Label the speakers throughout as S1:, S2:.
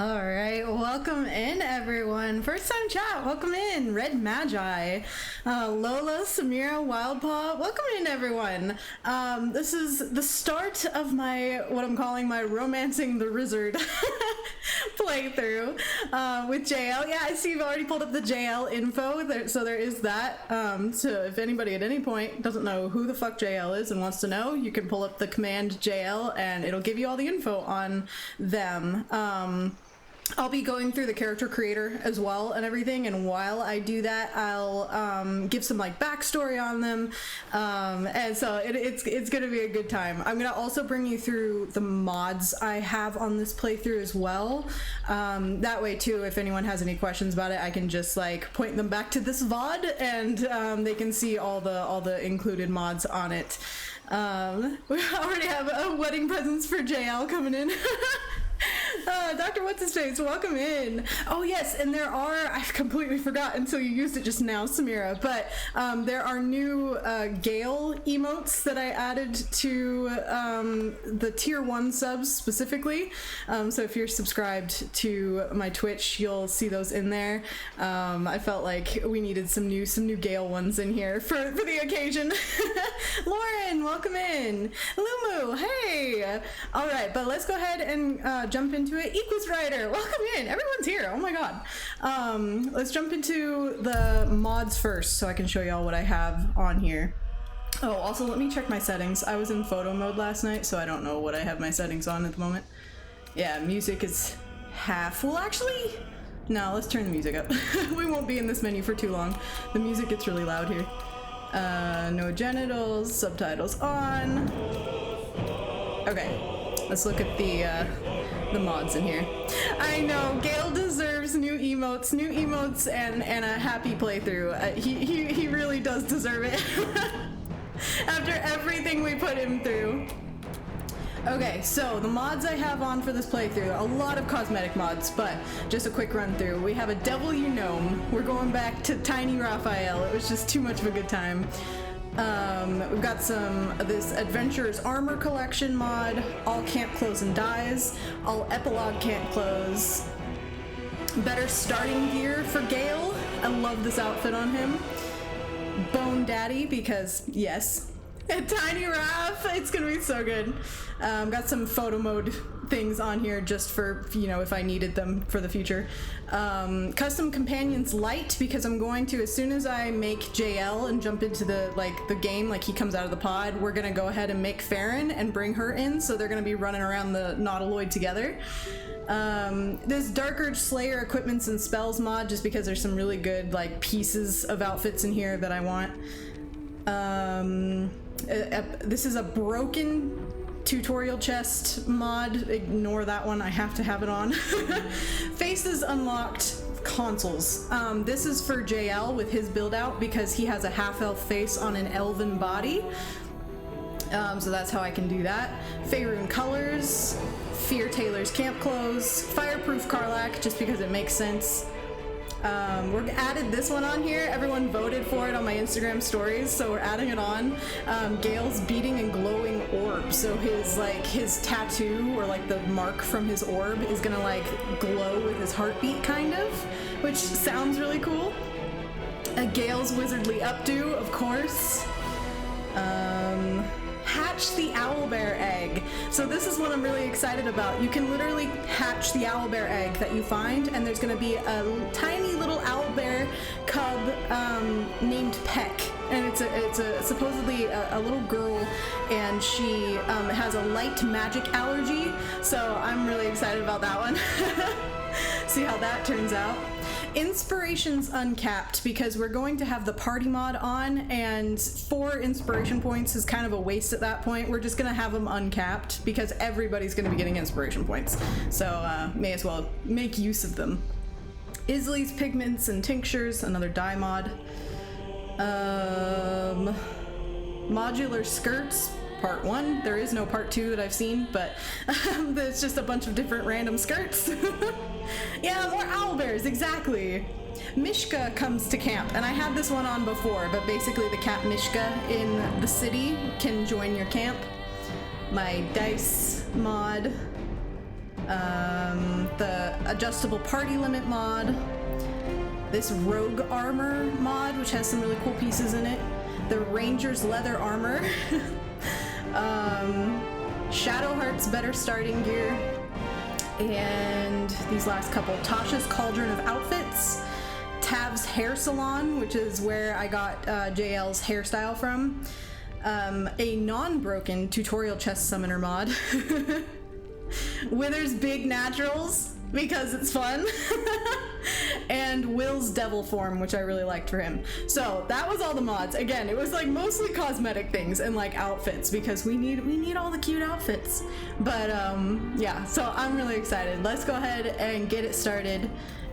S1: All right, welcome in everyone. First time chat, welcome in. Red Magi, Lola, Samira, Wildpaw, welcome in everyone. This is the start of what I'm calling my Romancing the Rizzard playthrough with Jael. Yeah, I see you've already pulled up the Jael info, so there is that. So if anybody at any point doesn't know who the fuck Jael is and wants to know, you can pull up the command Jael and it'll give you all the info on them. I'll be going through the character creator as well and everything, and while I do that, I'll give some like backstory on them, and so it's gonna be a good time. I'm gonna also bring you through the mods I have on this playthrough as well. That way too, if anyone has any questions about it, I can just like point them back to this VOD, and they can see all the included mods on it. We already have wedding presents for Jael coming in. Dr. What's-His-Face, welcome in. Oh yes, and there are, I completely forgot until you used it just now, Samira, but there are new Gale emotes that I added to the tier 1 subs specifically. So if you're subscribed to my Twitch, you'll see those in there. I felt like we needed some new Gale ones in here for the occasion. Lauren, welcome in. Lumu, hey. All right, but let's go ahead and jump into it. Equus Rider, welcome in. Everyone's here. Oh my god. Let's jump into the mods first so I can show y'all what I have on here. Oh, also let me check my settings. I was in photo mode last night, so I don't know what I have my settings on at the moment. Yeah, music is half. Well, actually, no, let's turn the music up. We won't be in this menu for too long. The music gets really loud here. No genitals, subtitles on. Okay. Let's look at the mods in here. I know, Gale deserves new emotes and a happy playthrough. He really does deserve it. After everything we put him through. Okay, so the mods I have on for this playthrough, a lot of cosmetic mods, but just a quick run through. We have a Devil You Gnome. We're going back to Tiny Raphael. It was just too much of a good time. We've got this Adventurer's Armor Collection mod, all can't close and dies, all epilogue can't close. Better starting gear for Gale. I love this outfit on him. Bone Daddy, because yes. And Tiny Raph, it's gonna be so good. Got some photo mode things on here just for, you know, if I needed them for the future. Custom companions light, because I'm going to, as soon as I make Jael and jump into the game, like he comes out of the pod, we're gonna go ahead and make Farron and bring her in, so they're gonna be running around the Nautiloid together. This Dark Urge Slayer equipments and spells mod, just because there's some really good like pieces of outfits in here that I want. This is a broken tutorial chest mod. Ignore that one, I have to have it on. Faces unlocked consoles. This is for Jael with his build out, because he has a half-elf face on an elven body. So that's how I can do that. Faerun colors, Fear Taylor's camp clothes, Fireproof Karlach, just because it makes sense. We're added this one on here. Everyone voted for it on my Instagram stories, so we're adding it on. Gale's beating and glowing orb. So his tattoo, or like the mark from his orb, is gonna like glow with his heartbeat kind of, which sounds really cool. Gale's wizardly updo, of course. Hatch the owlbear egg. So this is what I'm really excited about. You can literally hatch the owlbear egg that you find, and there's going to be a tiny little owlbear cub named Peck, and it's supposedly a little girl, and she has a light magic allergy. So I'm really excited about that one. See how that turns out. Inspirations uncapped, because we're going to have the party mod on, and 4 inspiration points is kind of a waste at that point. We're just gonna have them uncapped because everybody's gonna be getting inspiration points, so may as well make use of them. Isley's pigments and tinctures, another dye mod. Modular skirts, part 1. There is no part 2 that I've seen, but there's just a bunch of different random skirts. Yeah, more owlbears, exactly. Mishka comes to camp, and I had this one on before, but basically the cat Mishka in the city can join your camp. My dice mod. The adjustable party limit mod, this rogue armor mod, which has some really cool pieces in it, the ranger's leather armor, Shadowheart's better starting gear, and these last couple, Tasha's cauldron of outfits, Tav's hair salon, which is where I got Jael's hairstyle from, a non-broken tutorial chest summoner mod, Wither's big naturals because it's fun, and Will's devil form, which I really liked for him. So that was all the mods. Again, it was like mostly cosmetic things and like outfits because we need all the cute outfits. But yeah, so I'm really excited. Let's go ahead and get it started.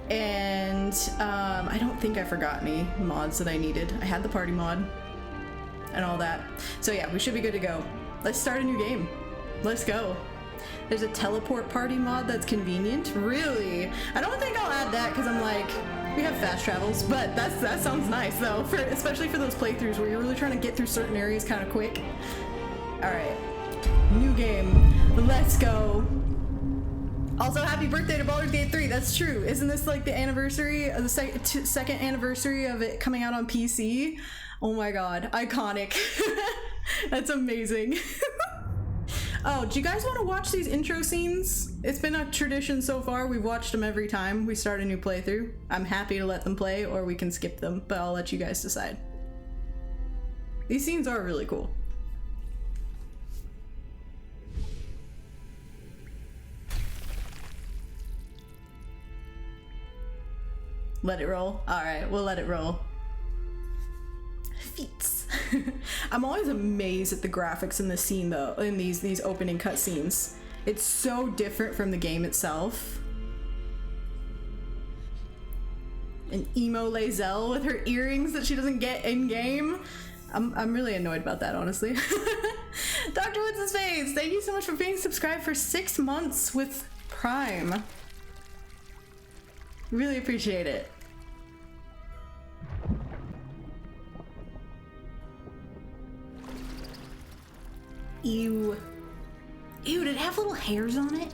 S1: And I don't think I forgot any mods that I needed. I had the party mod and all that. So yeah, we should be good to go. Let's start a new game. Let's go. There's a teleport party mod that's convenient. Really? I don't think I'll add that because I'm like, we have fast travels, but that sounds nice though, especially for those playthroughs where you're really trying to get through certain areas kind of quick. All right, new game. Let's go. Also, happy birthday to Baldur's Gate 3. That's true. Isn't this like the anniversary of the second anniversary of it coming out on PC? Oh my god, iconic. That's amazing. Oh, do you guys want to watch these intro scenes? It's been a tradition so far. We've watched them every time we start a new playthrough. I'm happy to let them play, or we can skip them, but I'll let you guys decide. These scenes are really cool. Let it roll? Alright, we'll let it roll. Feats. I'm always amazed at the graphics in the scene though, in these opening cutscenes. It's so different from the game itself. An emo Lae'zel with her earrings that she doesn't get in game. I'm really annoyed about that, honestly. Dr. What's His Face, thank you so much for being subscribed for 6 months with Prime. Really appreciate it. Ew. Ew, did it have little hairs on it?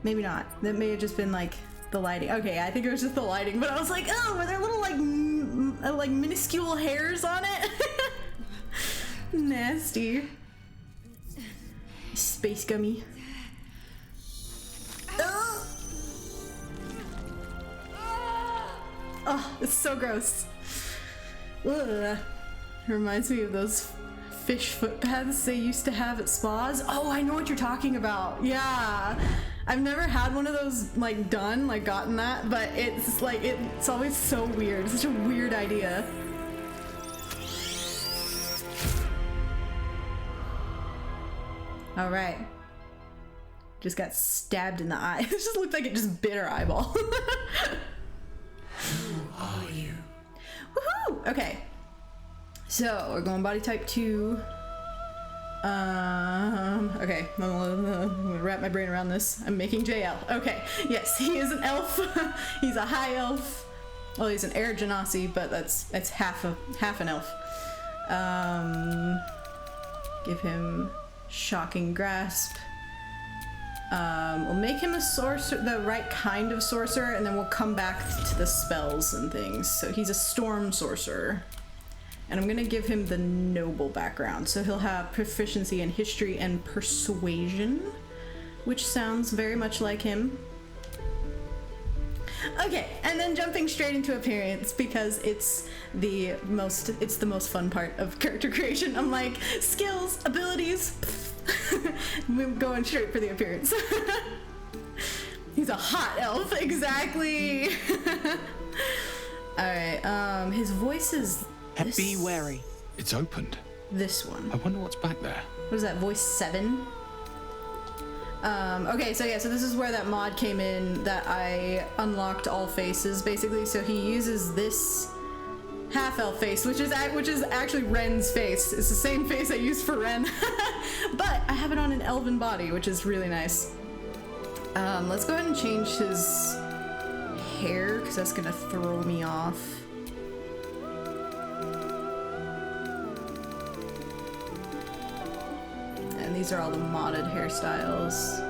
S1: Maybe not. That may have just been like the lighting. Okay, I think it was just the lighting, but I was like, oh, were there little like minuscule hairs on it? Nasty. Space gummy. Oh, oh, it's so gross. Ugh. Reminds me of those fish footpaths they used to have at spas. Oh, I know what you're talking about. Yeah. I've never had one of those like done, like gotten that, but it's like, it's always so weird. It's such a weird idea. All right. Just got stabbed in the eye. It just looked like it just bit her eyeball.
S2: Who are you?
S1: Woohoo! Okay. So, we're going body type 2. Okay, I'm gonna wrap my brain around this. I'm making Jael. Okay, yes, he is an elf. He's a high elf. Well, he's an Air Genasi, but that's half an elf. Give him Shocking Grasp. We'll make him a sorcerer, the right kind of sorcerer, and then we'll come back to the spells and things. So he's a Storm Sorcerer. And I'm gonna give him the noble background. So he'll have proficiency in history and persuasion, which sounds very much like him. Okay, and then jumping straight into appearance because it's the most fun part of character creation. I'm like, skills, abilities, we're going straight for the appearance. He's a hot elf, exactly. All right, his voice is this.
S2: Be wary.
S3: It's opened.
S1: This one.
S3: I wonder what's back there.
S1: What is that, voice 7? Okay, so yeah, so this is where that mod came in that I unlocked all faces, basically. So he uses this half-elf face, which is actually Ren's face. It's the same face I used for Ren, but I have it on an elven body, which is really nice. Let's go ahead and change his hair, because that's gonna throw me off. And these are all the modded hairstyles.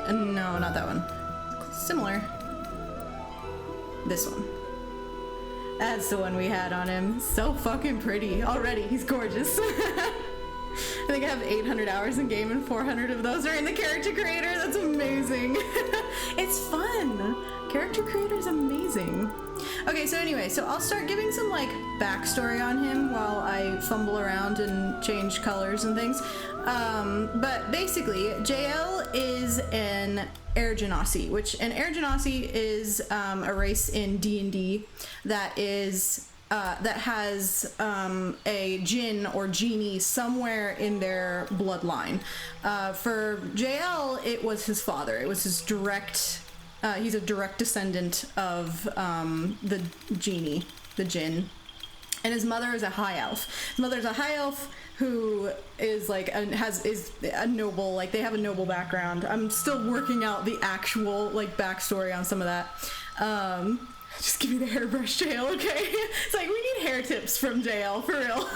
S1: No, not that one. Similar. This one. That's the one we had on him. So fucking pretty. Already, he's gorgeous. I think I have 800 hours in game and 400 of those are in the character creator. That's amazing. It's fun. Character creator is amazing. Okay, so anyway, so I'll start giving some like backstory on him while I fumble around and change colors and things. But basically, Jael is an Air Genasi, which an Air Genasi is a race in D&D that is that has a djinn or genie somewhere in their bloodline. For Jael, it was his father. It was his direct. He's a direct descendant of the genie, the djinn, and his mother is a high elf. His mother's a high elf who is like is a noble. Like they have a noble background. I'm still working out the actual like backstory on some of that. Just give me the hairbrush, Jael, okay? It's like, we need hair tips from Jael, for real.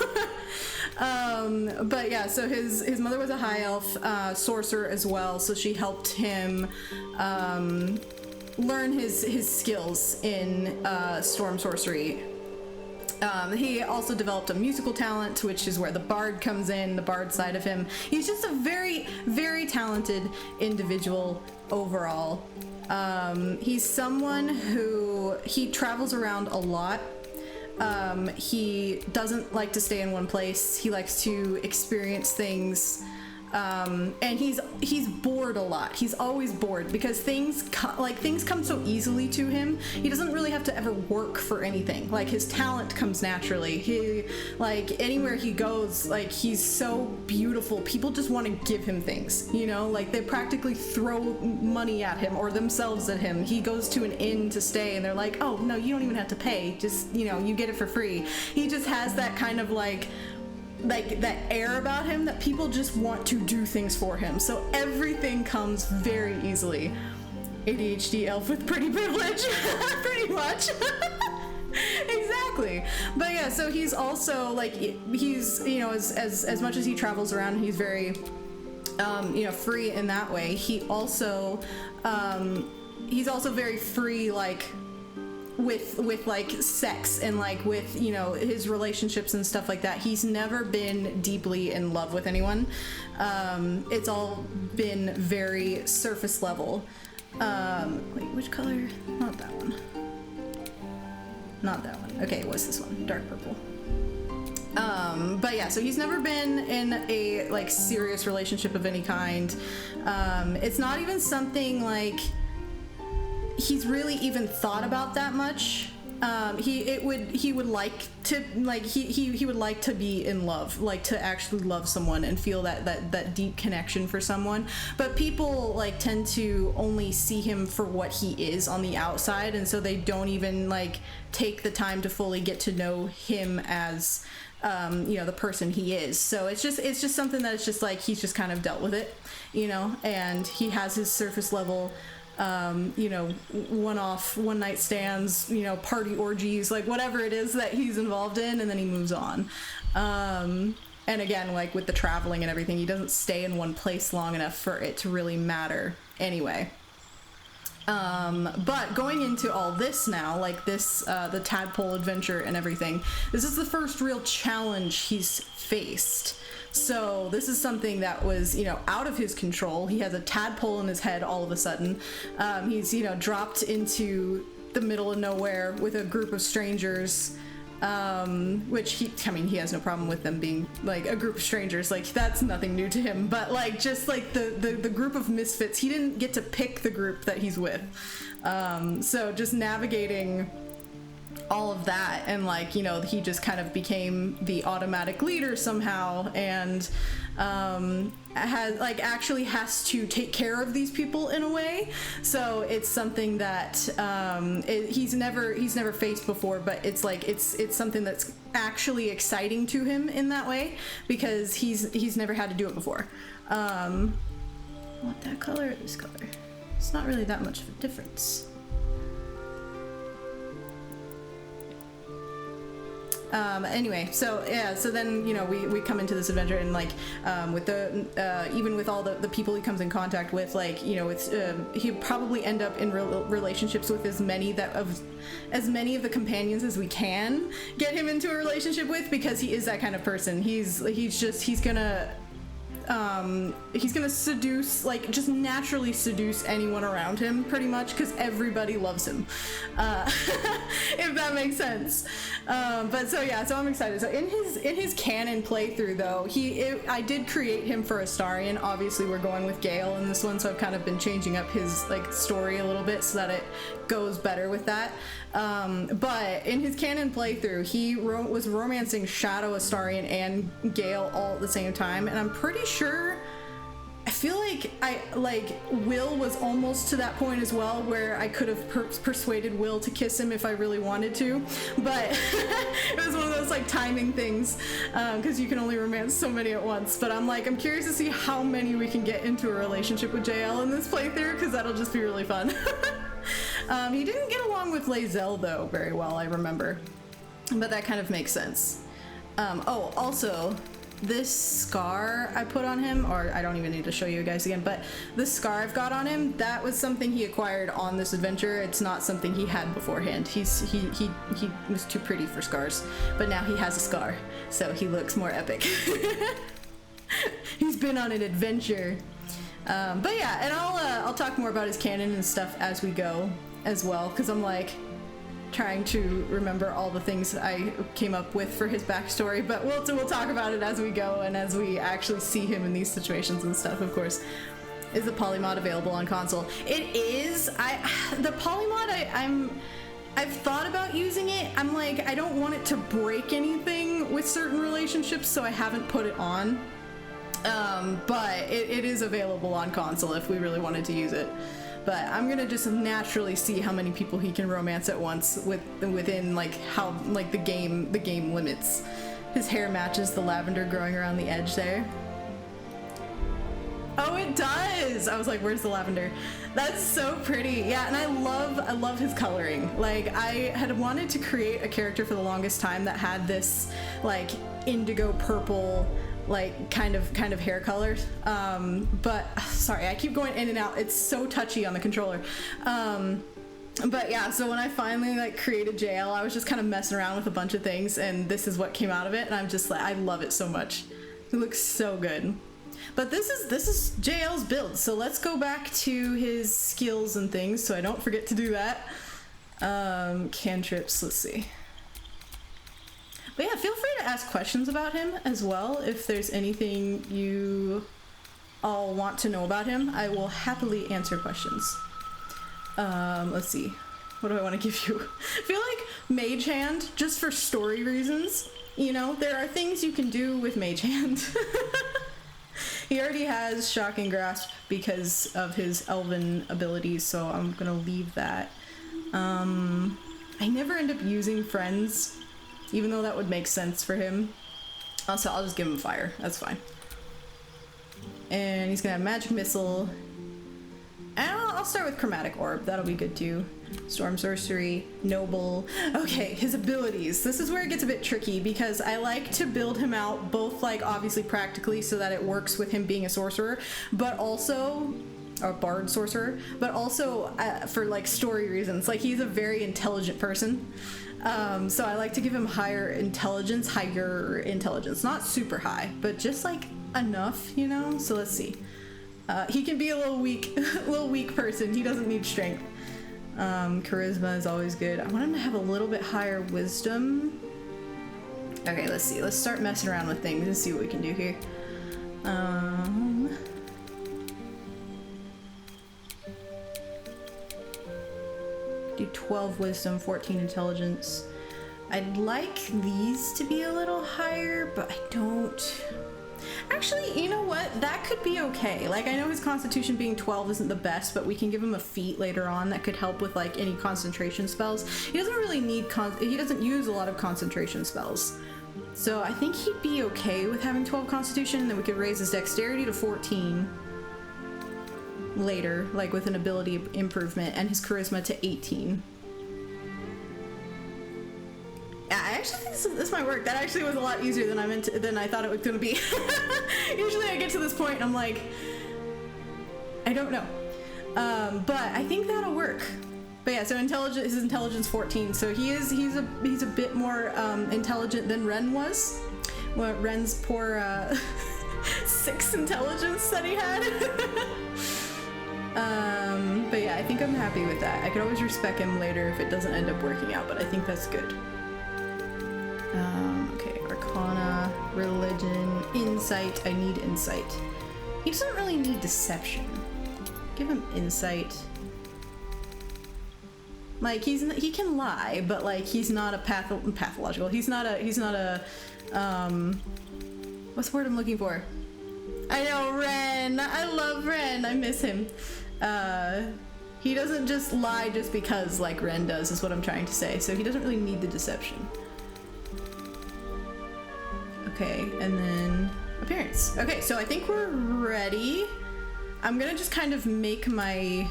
S1: But yeah, so his mother was a high elf sorcerer as well, so she helped him learn his skills in storm sorcery. He also developed a musical talent, which is where the bard comes in, the bard side of him. He's just a very, very talented individual overall. He's someone who, he travels around a lot. He doesn't like to stay in one place. He likes to experience things. And he's bored a lot. He's always bored because things come so easily to him. He doesn't really have to ever work for anything. Like his talent comes naturally. He like anywhere he goes, like he's so beautiful. People just want to give him things, you know, like they practically throw money at him or themselves at him. He goes to an inn to stay and they're like, "Oh, no, you don't even have to pay. Just, you know, you get it for free." He just has that kind of like that air about him that people just want to do things for him. So everything comes very easily. ADHD elf with pretty privilege, pretty much. Exactly. But yeah, so he's also like, he's, you know, as much as he travels around, he's very, you know, free in that way. He's also very free, like, with like sex and like with, you know, his relationships and stuff like that. He's never been deeply in love with anyone. It's all been very surface level. Wait, which color? Not that one. Not that one. Okay, what's this one? Dark purple. But yeah, so he's never been in a like serious relationship of any kind. It's not even something like he's really even thought about that much. He would like to, like, he would like to be in love, like to actually love someone and feel that deep connection for someone. But people like tend to only see him for what he is on the outside, and so they don't even like take the time to fully get to know him as you know, the person he is. So it's just something that it's just like he's just kind of dealt with it, you know, and he has his surface level you know, one night stands, you know, party orgies, like whatever it is that he's involved in, and then he moves on. And again, like with the traveling and everything, he doesn't stay in one place long enough for it to really matter anyway. But going into all this now, like this, the tadpole adventure and everything, this is the first real challenge he's faced. So this is something that was, you know, out of his control. He has a tadpole in his head all of a sudden. He's, you know, dropped into the middle of nowhere with a group of strangers, which he has no problem with them being like a group of strangers. Like that's nothing new to him, but like just like the group of misfits, he didn't get to pick the group that he's with. So just navigating all of that, and like, you know, he just kind of became the automatic leader somehow, and has to take care of these people in a way. So it's something that he's never faced before, but it's like it's something that's actually exciting to him in that way, because he's never had to do it before. Want that color or this color? It's not really that much of a difference. Anyway, so yeah, so then, you know, we come into this adventure, and like with the even with all the people he comes in contact with, like, you know, it's he'd probably end up in relationships with as many of the companions as we can get him into a relationship with, because he is that kind of person. He's gonna seduce, like, just naturally seduce anyone around him, pretty much, because everybody loves him, if that makes sense. But so yeah, so I'm excited. So in his canon playthrough, though, I did create him for Astarion. Obviously, we're going with Gale in this one, so I've kind of been changing up his, like, story a little bit so that it goes better with that. But in his canon playthrough, he was romancing Shadow, Astarion, and Gale all at the same time, and I'm pretty sure, I feel like Will was almost to that point as well, where I could have persuaded Will to kiss him if I really wanted to, but it was one of those, like, timing things, because you can only romance so many at once. But I'm curious to see how many we can get into a relationship with Jael in this playthrough, because that'll just be really fun. He didn't get along with Lae'zel, though, very well, I remember, but that kind of makes sense. Oh, also, this scar I put on him, or I don't even need to show you guys again, but the scar I've got on him, that was something he acquired on this adventure. It's not something he had beforehand. He was too pretty for scars, but now he has a scar, so he looks more epic. He's been on an adventure. But yeah, and I'll talk more about his canon and stuff as we go as well, because I'm like trying to remember all the things I came up with for his backstory, but we'll talk about it as we go and as we actually see him in these situations and stuff. Of course. Is the polymod available on console? It is. The polymod, I've thought about using it. I'm like, I don't want it to break anything with certain relationships, so I haven't put it on. But it is available on console if we really wanted to use it. But I'm gonna just naturally see how many people he can romance at once within, like, how, like, the game limits. His hair matches the lavender growing around the edge there. Oh, it does! I was like, where's the lavender? That's so pretty. Yeah, and I love his coloring. Like, I had wanted to create a character for the longest time that had this, like, indigo purple, like, kind of hair colors, but sorry, I keep going in and out. It's so touchy on the controller. But yeah, so when I finally, like, created Jael, I was just kind of messing around with a bunch of things, and this is what came out of it, and I'm just like, I love it so much. It looks so good. But this is Jael's build, so let's go back to his skills and things so I don't forget to do that. Cantrips, let's see. But yeah, feel free to ask questions about him as well. If there's anything you all want to know about him, I will happily answer questions. Let's see. What do I want to give you? I feel like Mage Hand, just for story reasons. You know, there are things you can do with Mage Hand. He already has Shocking Grasp because of his elven abilities, so I'm gonna leave that. I never end up using Friends, even though that would make sense for him. Also, I'll just give him Fire. That's fine. And he's gonna have Magic Missile. And I'll start with Chromatic Orb. That'll be good too. Storm Sorcery, Noble. Okay, his abilities. This is where it gets a bit tricky because I like to build him out both, like, obviously practically so that it works with him being a sorcerer, but also a bard sorcerer, but also for, like, story reasons. Like, he's a very intelligent person. So I like to give him higher intelligence, not super high, but just, like, enough, you know? So let's see. He can be a little weak person. He doesn't need strength. Charisma is always good. I want him to have a little bit higher wisdom. Okay, let's see. Let's start messing around with things and see what we can do here. Do 12 wisdom, 14 intelligence. I'd like these to be a little higher, but I don't... Actually, you know what? That could be okay. Like, I know his constitution being 12 isn't the best, but we can give him a feat later on that could help with, like, any concentration spells. He doesn't really need he doesn't use a lot of concentration spells. So I think he'd be okay with having 12 constitution, and then we could raise his dexterity to 14 later, like with an ability improvement, and his charisma to 18. I actually think this might work. That actually was a lot easier than I thought it was gonna be. Usually I get to this point and I'm like, I don't know. But I think that'll work. But yeah, so his intelligence 14, so he's a bit more intelligent than Ren was. Well, Ren's poor 6 intelligence that he had. But yeah, I think I'm happy with that. I could always respec him later if it doesn't end up working out, but I think that's good. Okay, Arcana, Religion, Insight. I need Insight. He doesn't really need Deception. Give him Insight. Like, he can lie, but like he's not a pathological. He's not a what's the word I'm looking for? I know, Ren. I love Ren. I miss him. He doesn't just lie just because like Ren does, is what I'm trying to say. So he doesn't really need the deception. Okay, and then appearance. Okay, so I think we're ready. I'm gonna just kind of make my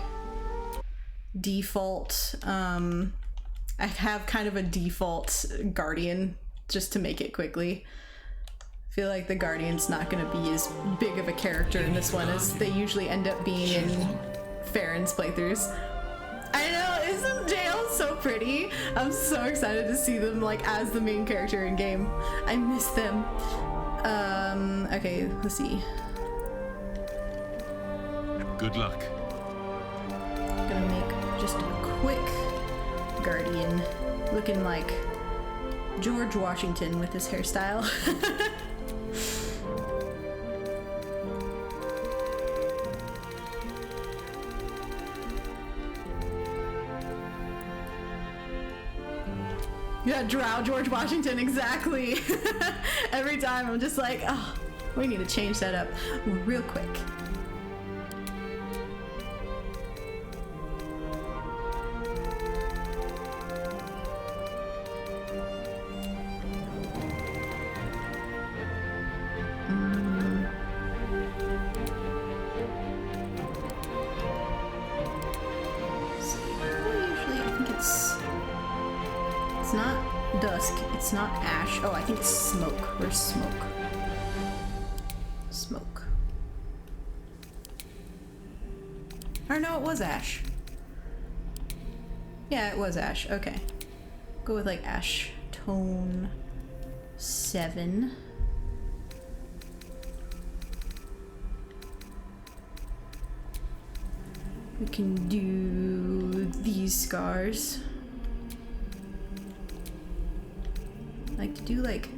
S1: default, I have kind of a default Guardian just to make it quickly. I feel like the Guardian's not gonna be as big of a character in this one as they usually end up being in Farron's playthroughs. I know, isn't Jael so pretty? I'm so excited to see them like as the main character in game. I miss them. Okay, let's see.
S3: Good luck.
S1: Gonna make just a quick Guardian looking like George Washington with his hairstyle. Yeah, drow George Washington, exactly. Every time I'm just like, oh, we need to change that up real quick. It's not ash. Oh, I think it's smoke. Where's smoke? Smoke. Or no, it was ash. Yeah, it was ash. Okay. Go with like ash tone 7. We can do these scars. I like to do like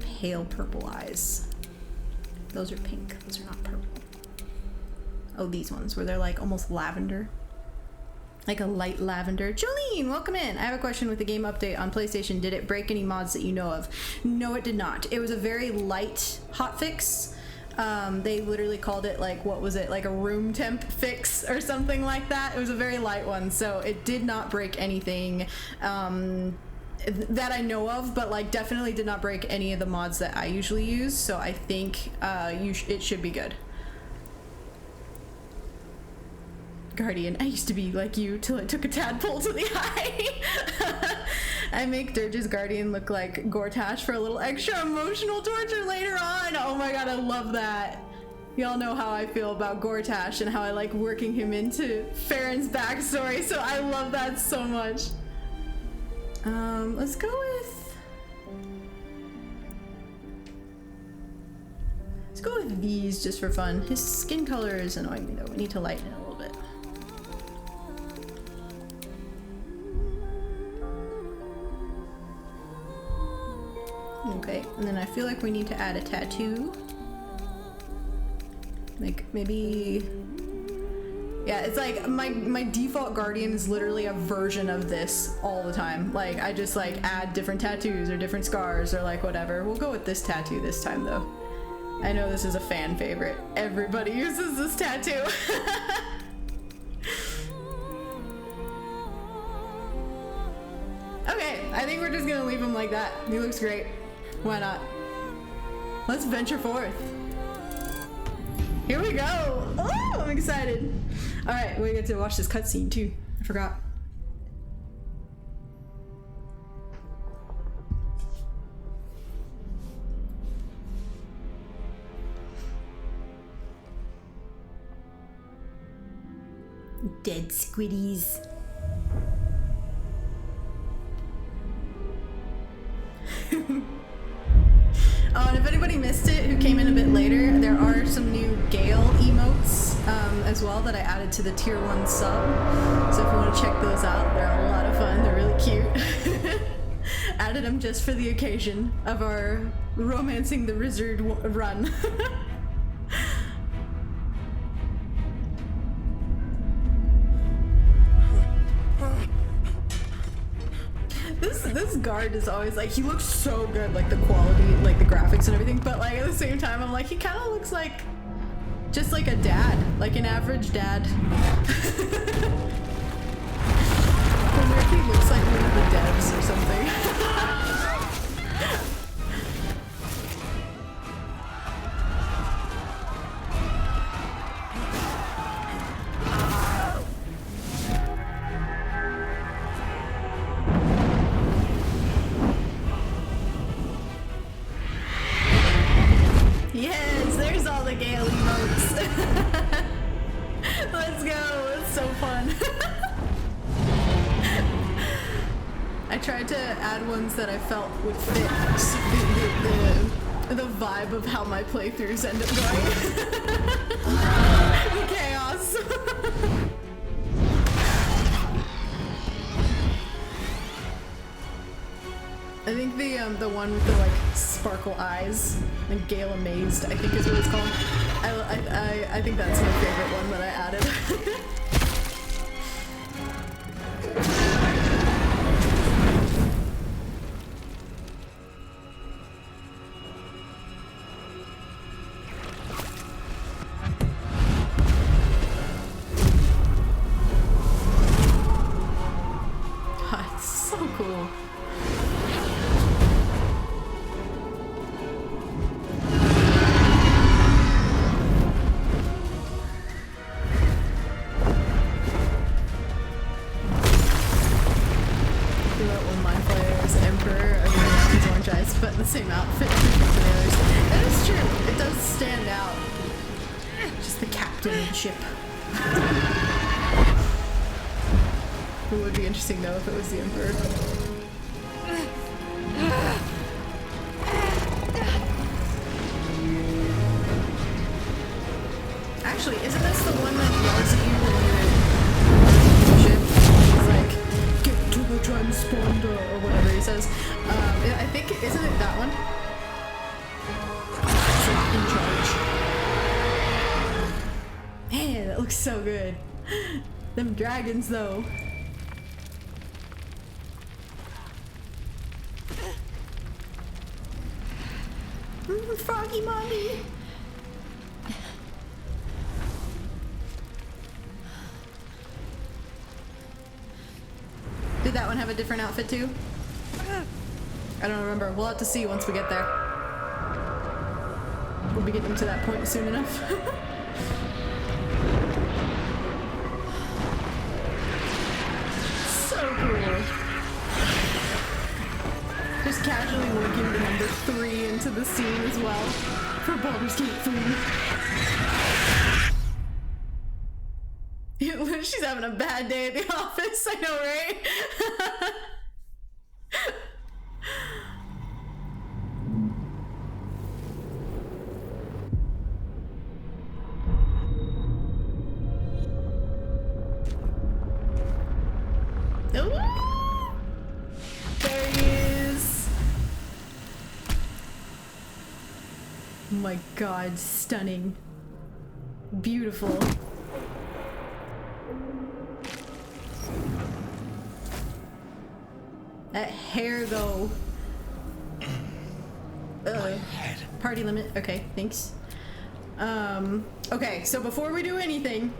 S1: pale purple eyes. Those are pink. Those are not purple. Oh, these ones where they're like almost lavender. Like a light lavender. Jolene, welcome in. I have a question with the game update on PlayStation. Did it break any mods that you know of? No, it did not. It was a very light hotfix. They literally called it like, what was it? Like a room temp fix or something like that. It was a very light one. So it did not break anything. That I know of, but like definitely did not break any of the mods that I usually use, so I think it should be good. Guardian, I used to be like you till I took a tadpole to the eye. I make Durge's Guardian look like Gortash for a little extra emotional torture later on. Oh my god, I love that. Y'all know how I feel about Gortash and how I like working him into Farron's backstory, so I love that so much. Let's go with these just for fun. His skin color is annoying me though. We need to lighten it a little bit. Okay, and then I feel like we need to add a tattoo. Like maybe, yeah, it's like my default Guardian is literally a version of this all the time. Like I just like add different tattoos or different scars or like whatever. We'll go with this tattoo this time though. I know this is a fan favorite. Everybody uses this tattoo. Okay, I think we're just gonna leave him like that. He looks great. Why not? Let's venture forth. Here we go. Oh, I'm excited. All right, we get to watch this cutscene too. I forgot. Dead squiddies. Oh, and if anybody missed it who came in a bit later, there are some new Gale emotes as well that I added to the tier 1 sub. So if you want to check those out, they're a lot of fun. They're really cute. Added them just for the occasion of our Romancing the Rizzard run. This guard is always like, he looks so good, like the quality, like the graphics and everything, but like at the same time I'm like, he kind of looks like just like a dad, like an average dad. I wonder if he looks like one of the devs or something. Yes, there's all the Gale emotes. Let's go, it's so fun. I tried to add ones that I felt would fit the vibe of how my playthroughs end up going. The chaos. I think the one with the like sparkle eyes, like Gale Amazed, I think is what it's called. I think that's my favorite one that I added. It's so cool. But the same outfit as the others. That is true. It does stand out. Just the captain of the ship. It would be interesting though if it was the Emperor. Actually, isn't this the one that yells at you when you're in the ship? It's like, get to the transponder, or whatever he says. I think, isn't it that one? It's like in charge. Man, that looks so good. Them dragons, though. Froggy mommy. Did that one have a different outfit too? I don't remember. We'll have to see once we get there. We'll be getting to that point soon enough. So cool. Just casually working the number 3 into the scene as well for Baldur's Gate 3. She's having a bad day at the office, I know, right? Ooh! There he is! Oh my god, stunning. Beautiful. That hair, though. Party limit. Okay, thanks. Okay, so before we do anything,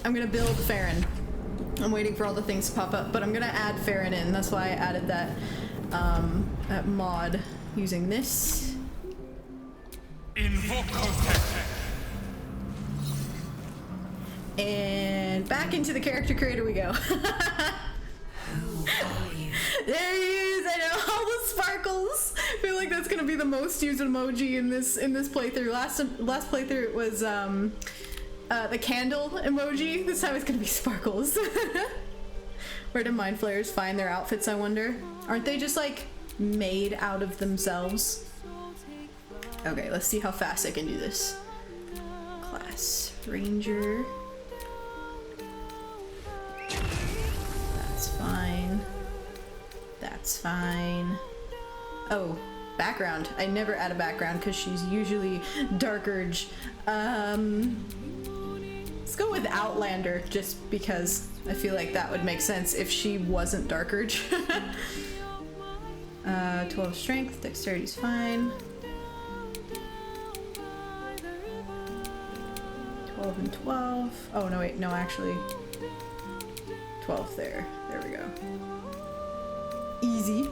S1: I'm gonna build Farron. I'm waiting for all the things to pop up, but I'm gonna add Farron in. That's why I added that, that mod using this. And back into the character creator we go. There he is! I know, all the sparkles! I feel like that's gonna be the most used emoji in this playthrough. Last playthrough it was the candle emoji. This time it's gonna be sparkles. Where do mind flayers find their outfits, I wonder? Aren't they just like made out of themselves? Okay, let's see how fast I can do this. Class Ranger. That's fine. That's fine. Oh, background. I never add a background because she's usually Dark Urge. Let's go with Outlander just because I feel like that would make sense if she wasn't Dark Urge. 12 strength, dexterity's fine. 12 and 12. Oh, no, wait, no, actually. 12 there. There we go. Easy.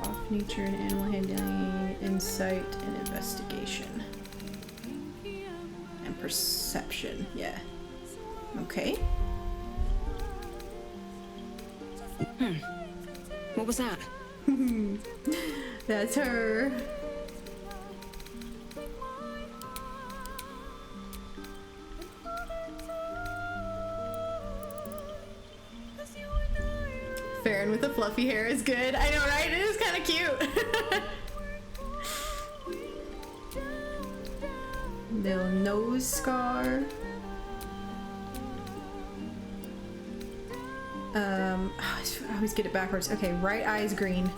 S1: Off nature and animal handling, insight and investigation. And perception, yeah. Okay.
S2: What was that?
S1: That's her. Farron with the fluffy hair is good. I know, right? It is kind of cute. Little nose scar. I always get it backwards. Okay, right eye is green.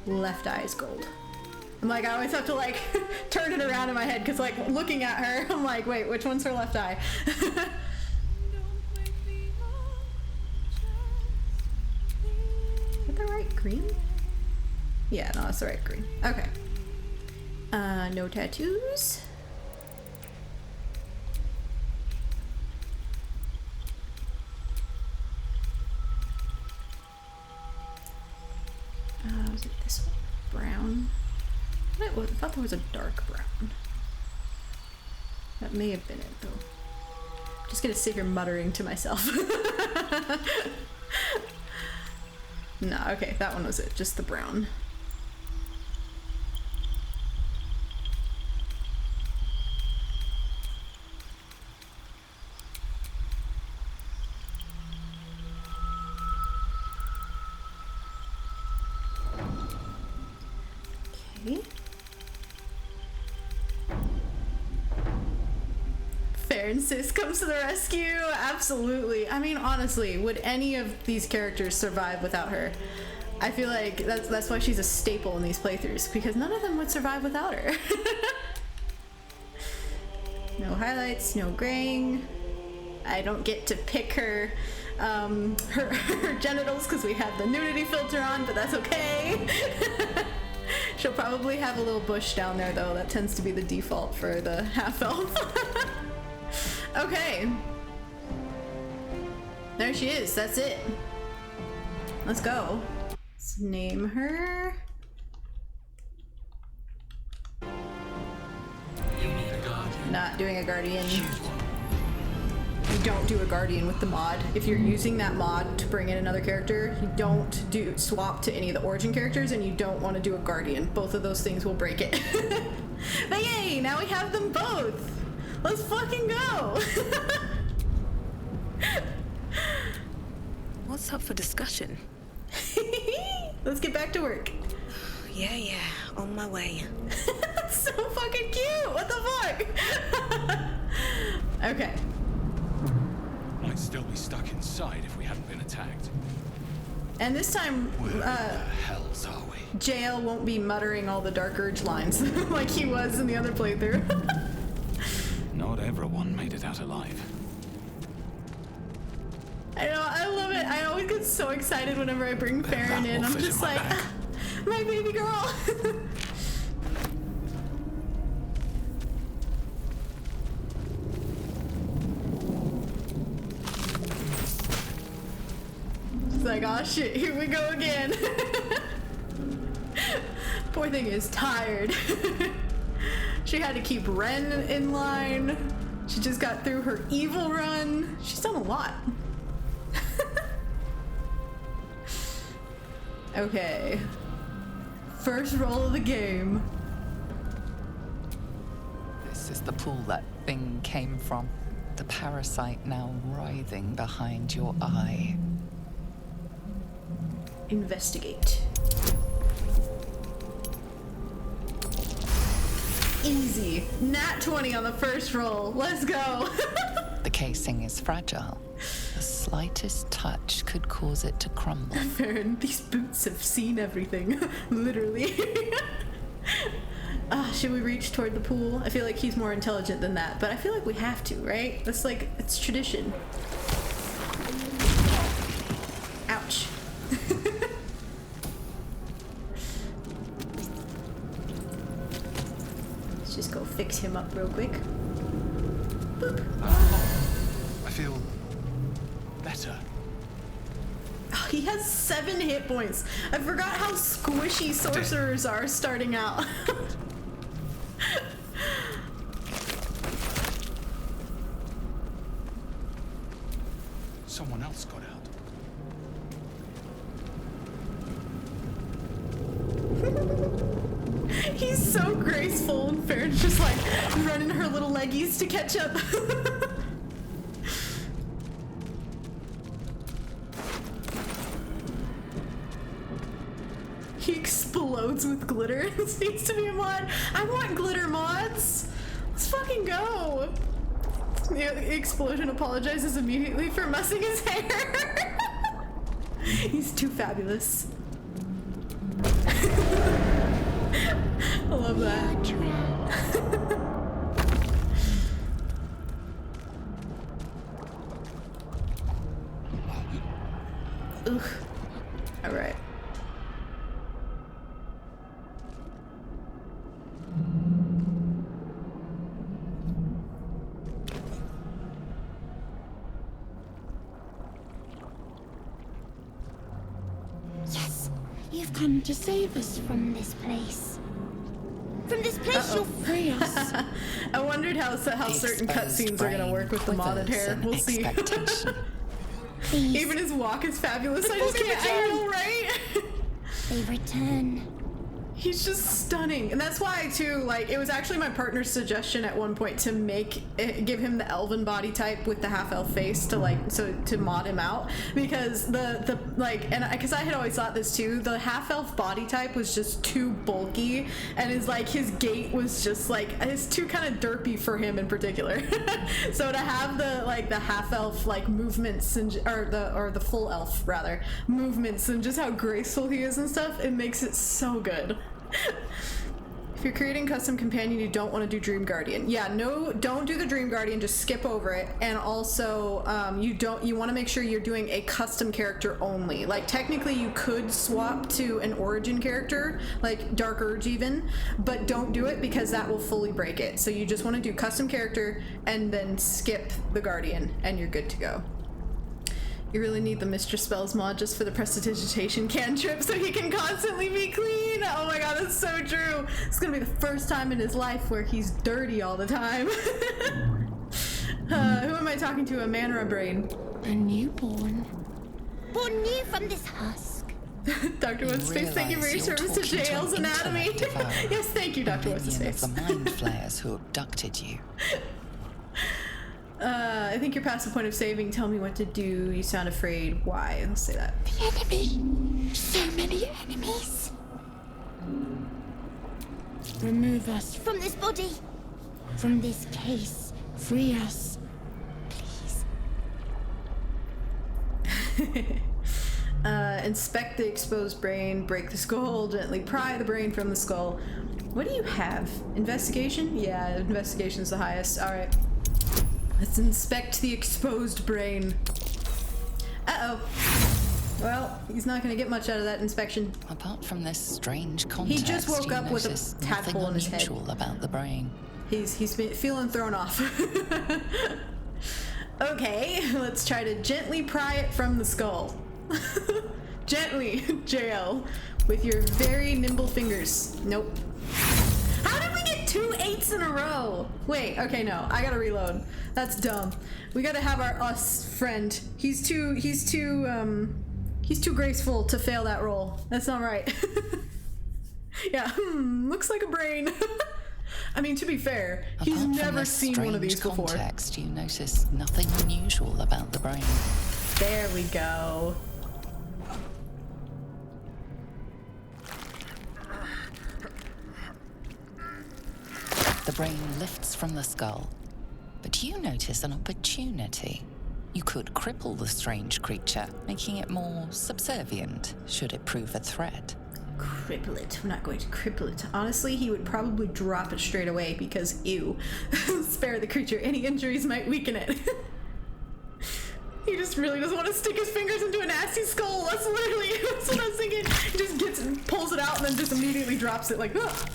S1: Left eye is gold. I'm like, I always have to like turn it around in my head because like looking at her, I'm like, wait, which one's her left eye? Is that the right green? Yeah, no, that's the right green. Okay. No tattoos. Was it this one? Brown? I thought there was a dark brown. That may have been it, though. I'm just gonna sit here muttering to myself. No, okay, that one was it. Just the brown. Okay. Farron Sis comes to the rescue. Absolutely. I mean, honestly, would any of these characters survive without her? I feel like that's why she's a staple in these playthroughs, because none of them would survive without her. No highlights, no graying. I don't get to pick her genitals because we have the nudity filter on, but that's okay. She'll probably have a little bush down there, though. That tends to be the default for the half-elf. Okay. There she is. That's it. Let's go. Let's name her. Not doing a guardian. You don't do a guardian with the mod. If you're using that mod to bring in another character, you don't swap to any of the origin characters, and you don't want to do a guardian. Both of those things will break it. But yay, now we have them both. Let's fucking go.
S2: What's up for discussion?
S1: Let's get back to work.
S2: Yeah, on my way.
S1: That's so fucking cute. What the fuck? Okay.
S3: Might still be stuck inside if we hadn't been attacked.
S1: And this time,
S3: Where in the hells are we?
S1: Jael won't be muttering all the Dark Urge lines like he was in the other playthrough.
S3: Not everyone made it out alive.
S1: I know, I love it. I always get so excited whenever I bring Farron in. I'm just like, my baby girl. It's like, oh shit, here we go again. Poor thing is tired. She had to keep Ren in line. She just got through her evil run. She's done a lot. Okay. First roll of the game.
S4: This is the pool that thing came from. The parasite now writhing behind your eye.
S1: Investigate. Easy. Nat 20 on the first roll. Let's go.
S4: The casing is fragile. The slightest touch could cause it to crumble.
S1: Farron, these boots have seen everything. Literally. Should we reach toward the pool? I feel like he's more intelligent than that, but I feel like we have to, right? That's like, it's tradition. Ouch. Let's just go fix him up real quick. Boop.
S3: I feel better.
S1: Oh, he has 7 hit points. I forgot how squishy sorcerers are starting out.
S3: Someone else got out.
S1: He's so graceful, and Farron's just like running her little leggies to catch up. He explodes with glitter. This needs to be a mod. I want glitter mods. Let's fucking go. The explosion apologizes immediately for messing his hair. He's too fabulous. I love that. Ugh. All right.
S5: Yes, you've come to save us from this place. From this place, you'll free us.
S1: I wondered how certain cutscenes are gonna work with the modded hair. We'll see. Even his walk is fabulous. I just can't. I know, right?
S5: They return.
S1: He's just stunning, and that's why too. Like, it was actually my partner's suggestion at one point to give him the elven body type with the half elf face to mod him out, because because I had always thought this too. The half elf body type was just too bulky, and his gait was just like, it's too kind of derpy for him in particular. So to have the half elf movements or the full elf rather movements and just how graceful he is and stuff, it makes it so good. If you're creating custom companion, you don't want to do Dream Guardian. Yeah, no, don't do the Dream Guardian, just skip over it. And also, you want to make sure you're doing a custom character only. Like, technically you could swap to an origin character, like Dark Urge even, but don't do it because that will fully break it. So you just want to do custom character and then skip the Guardian and you're good to go. You really need the Mistress Spells mod just for the prestidigitation cantrip so he can constantly be clean. Oh my god, that's so true. It's gonna be the first time in his life where he's dirty all the time. Who am I talking to, a man or a brain?
S5: A newborn. Born new from this husk.
S1: Dr. What's-Face, thank you for your service to Jael's anatomy. Yes, thank you, Dr. What's-Face.
S4: The mind flayers who abducted you.
S1: I think you're past the point of saving. Tell me what to do. You sound afraid. Why? Let's say that.
S5: The enemy. So many enemies. Remove us from this body. From this case. Free us. Please.
S1: Inspect the exposed brain. Break the skull. Gently pry the brain from the skull. What do you have? Investigation? Yeah, investigation's the highest. Alright. Let's inspect the exposed brain. Uh-oh. Well, he's not going to get much out of that inspection.
S4: Apart from this strange context,
S1: he just woke up with a tadpole in his head.
S4: About the brain.
S1: He's been feeling thrown off. Okay, let's try to gently pry it from the skull. Gently, Jael, with your very nimble fingers. Nope. How did we get 2 8s in a row? Wait, okay, no, I gotta reload. That's dumb. We gotta have our us friend. He's too graceful to fail that roll. That's not right. Yeah, looks like a brain. I mean, to be fair, he's
S4: Apart from
S1: never
S4: this
S1: seen one of these
S4: strange
S1: before.
S4: context, you notice nothing unusual about the brain.
S1: There we go.
S4: The brain lifts from the skull, but you notice an opportunity. You could cripple the strange creature, making it more subservient, should it prove a threat.
S1: Cripple it. I'm not going to cripple it. Honestly, he would probably drop it straight away because, ew. Spare the creature. Any injuries might weaken it. He just really doesn't want to stick his fingers into a nasty skull. That's literally that's what I was thinking. He just pulls it out and then just immediately drops it like, oh.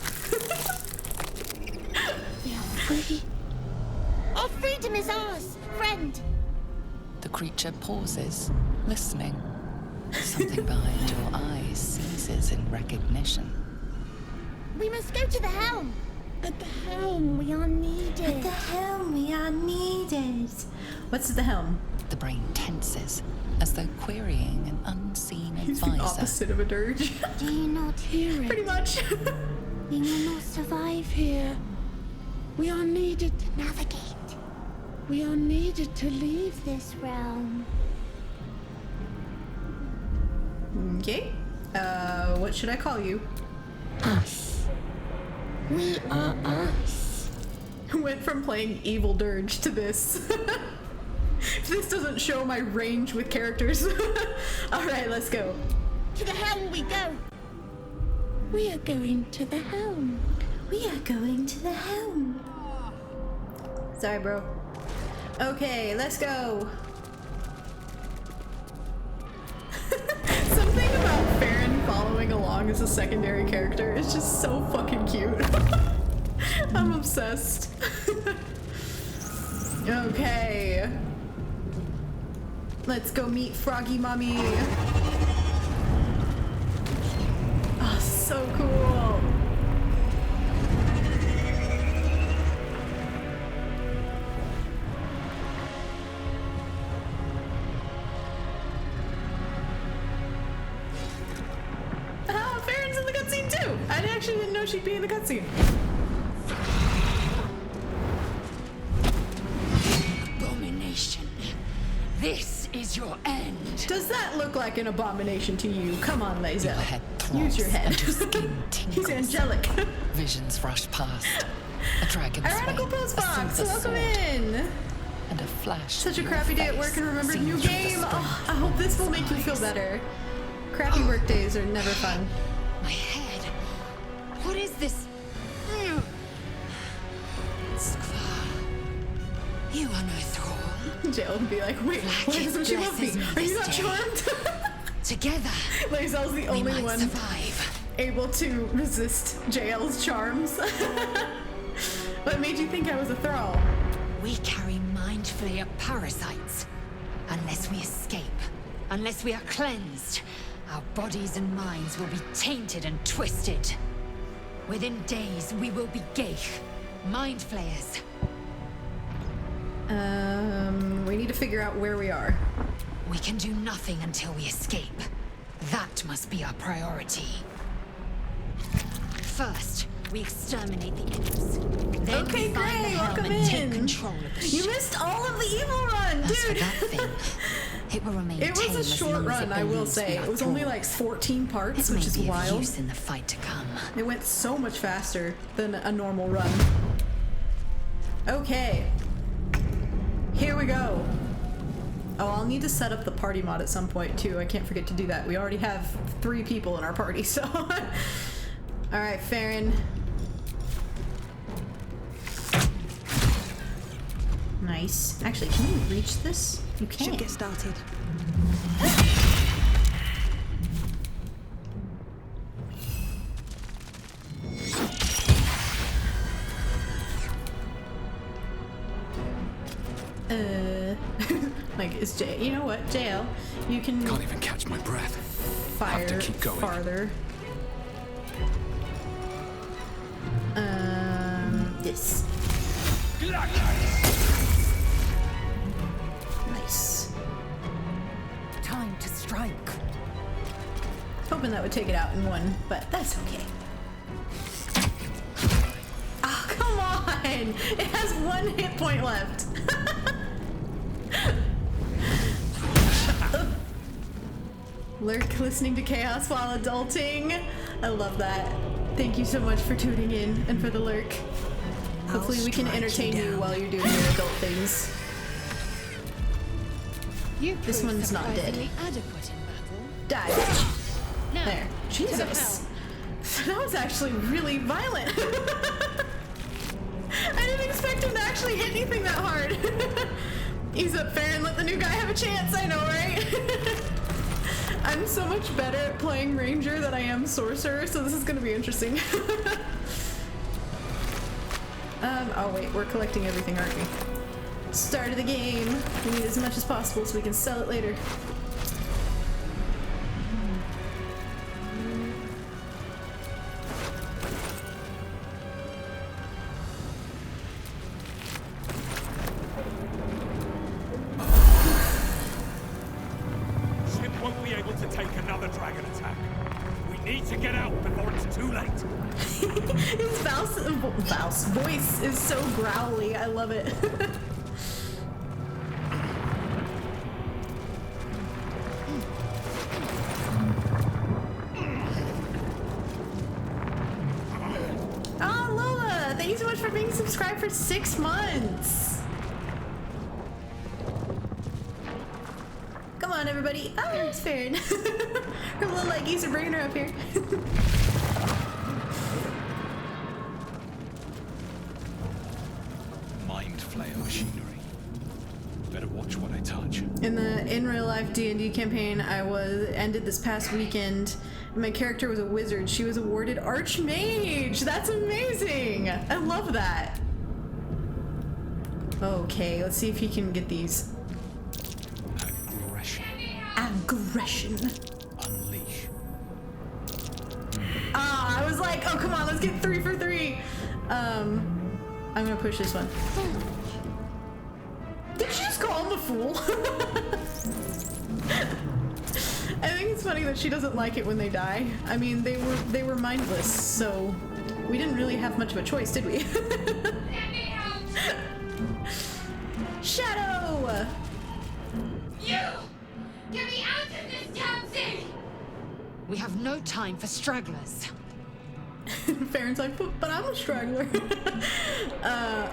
S5: We are free. Our freedom is ours, friend.
S4: The creature pauses, listening. Something behind your eyes seizes in recognition.
S5: We must go to the helm. At the helm, we are needed.
S1: At the helm, we are needed. What's at the helm?
S4: The brain tenses, as though querying an unseen
S1: He's
S4: advisor.
S1: the opposite of a dirge.
S5: Do you not hear it?
S1: Pretty much.
S5: We will not survive here. We are needed to navigate. We are needed to leave this realm.
S1: Okay. What should I call you?
S5: Us. We are us.
S1: Went from playing evil dirge to this. This doesn't show my range with characters. Alright, let's go.
S5: To the helm we go. We are going to the helm.
S1: We are going to the helm. Sorry, bro. Okay, let's go. Something about Farron following along as a secondary character is just so fucking cute. I'm obsessed. Okay. Let's go meet Froggy Mommy. Oh, so cool. Ah, Farron's in the cutscene too. I actually didn't know she'd be in the cutscene.
S6: Abomination. This is your end.
S1: Does that look like an abomination to you? Come on, Lazel.
S4: Your head
S1: Use your
S4: throbs
S1: head.
S4: and your skin
S1: He's
S4: tingles.
S1: angelic.
S4: Visions rush past. A dragon's
S1: Ironical
S4: wing,
S1: Post
S4: a
S1: Fox,
S4: silver
S1: welcome
S4: sword,
S1: in.
S4: and a flash.
S1: Such a
S4: of your
S1: crappy day at
S4: face
S1: work and remembered
S4: seen
S1: new
S4: through the
S1: game.
S4: strange
S1: Oh, I hope this will make you feel better. Crappy work days are never fun.
S6: My head. What is this? Skvar. You are no thrall.
S1: Jael would be like, wait, why doesn't she love me?
S6: blesses me
S1: Are you
S6: this
S1: not
S6: day.
S1: charmed?
S6: Together,
S1: Lazel's the
S6: we
S1: only
S6: might
S1: one
S6: survive.
S1: able to resist Jael's charms. What made you think I was a thrall?
S6: We carry mind flayer parasites. Unless we escape, unless we are cleansed, our bodies and minds will be tainted and twisted. Within days, we will be Geich, mind flayers.
S1: We need to figure out where we are.
S6: We can do nothing until we escape. That must be our priority. First, we exterminate the imps. Then
S1: Okay,
S6: we find the
S1: great,
S6: helm
S1: welcome
S6: and take
S1: in.
S6: control of the
S1: You
S6: ship.
S1: missed all of the evil run,
S6: As for
S1: dude.
S6: that thing, it will remain
S1: It was
S6: tame
S1: a
S6: as
S1: short
S6: long as
S1: run,
S6: it
S1: I will
S6: believes we
S1: say.
S6: are
S1: It was only
S6: thralls.
S1: like 14 parts,
S6: It
S1: which
S6: may
S1: is
S6: be of
S1: wild.
S6: use in the fight to come.
S1: It went so much faster than a normal run. Okay. Here we go. Oh, I'll need to set up the party mod at some point too. I can't forget to do that. We already have 3 people in our party, so. Alright, Farron. Nice. Actually, can you reach this? You can.
S2: Should get started.
S1: Like, is you know what, Jael, you can
S3: Can't even catch my breath.
S1: fire
S3: Have to keep going.
S1: farther. This. Nice.
S2: Time to strike.
S1: Hoping that would take it out in one, but that's okay. Oh, come fine. It has 1 hit point left. Lurk listening to chaos while adulting. I love that. Thank you so much for tuning in and for the lurk. Hopefully we can entertain you while you're doing your adult things. This one's not dead.
S6: Adequate in battle.
S1: Die, bitch.
S6: Now,
S1: There. Jesus. That was actually really violent. I didn't expect him to actually hit anything that hard. Ease up, Farron. Let the new guy have a chance. I know, right? I'm so much better at playing Ranger than I am Sorcerer, so this is going to be interesting. Oh wait, we're collecting everything, aren't we? Start of the game. We need as much as possible so we can sell it later.
S3: Ship won't be able to take another dragon attack. We need to get out before it's too late.
S1: His voice is so growly. I love it. Oh, Lola! Thank you so much for being subscribed for 6 months. Come on, everybody. Oh, it's Farron. Her little leggies are bringing her up here.
S3: Mind flayer machinery. Better watch what I touch.
S1: In real life D&D campaign I ended this past weekend. My character was a wizard. She was awarded Archmage. That's amazing. I love that. Okay, let's see if he can get these.
S3: Aggression.
S1: Aggression.
S3: Unleash.
S1: Ah, I was like, oh come on, let's get 3 for 3. I'm gonna push this one. Did you just call him a fool? I think it's funny that she doesn't like it when they die. I mean, they were mindless, so we didn't really have much of a choice, did we? Shadow!
S6: You! Get me out of this damn thing! We have no time for stragglers.
S1: Farron's like, but I'm a straggler.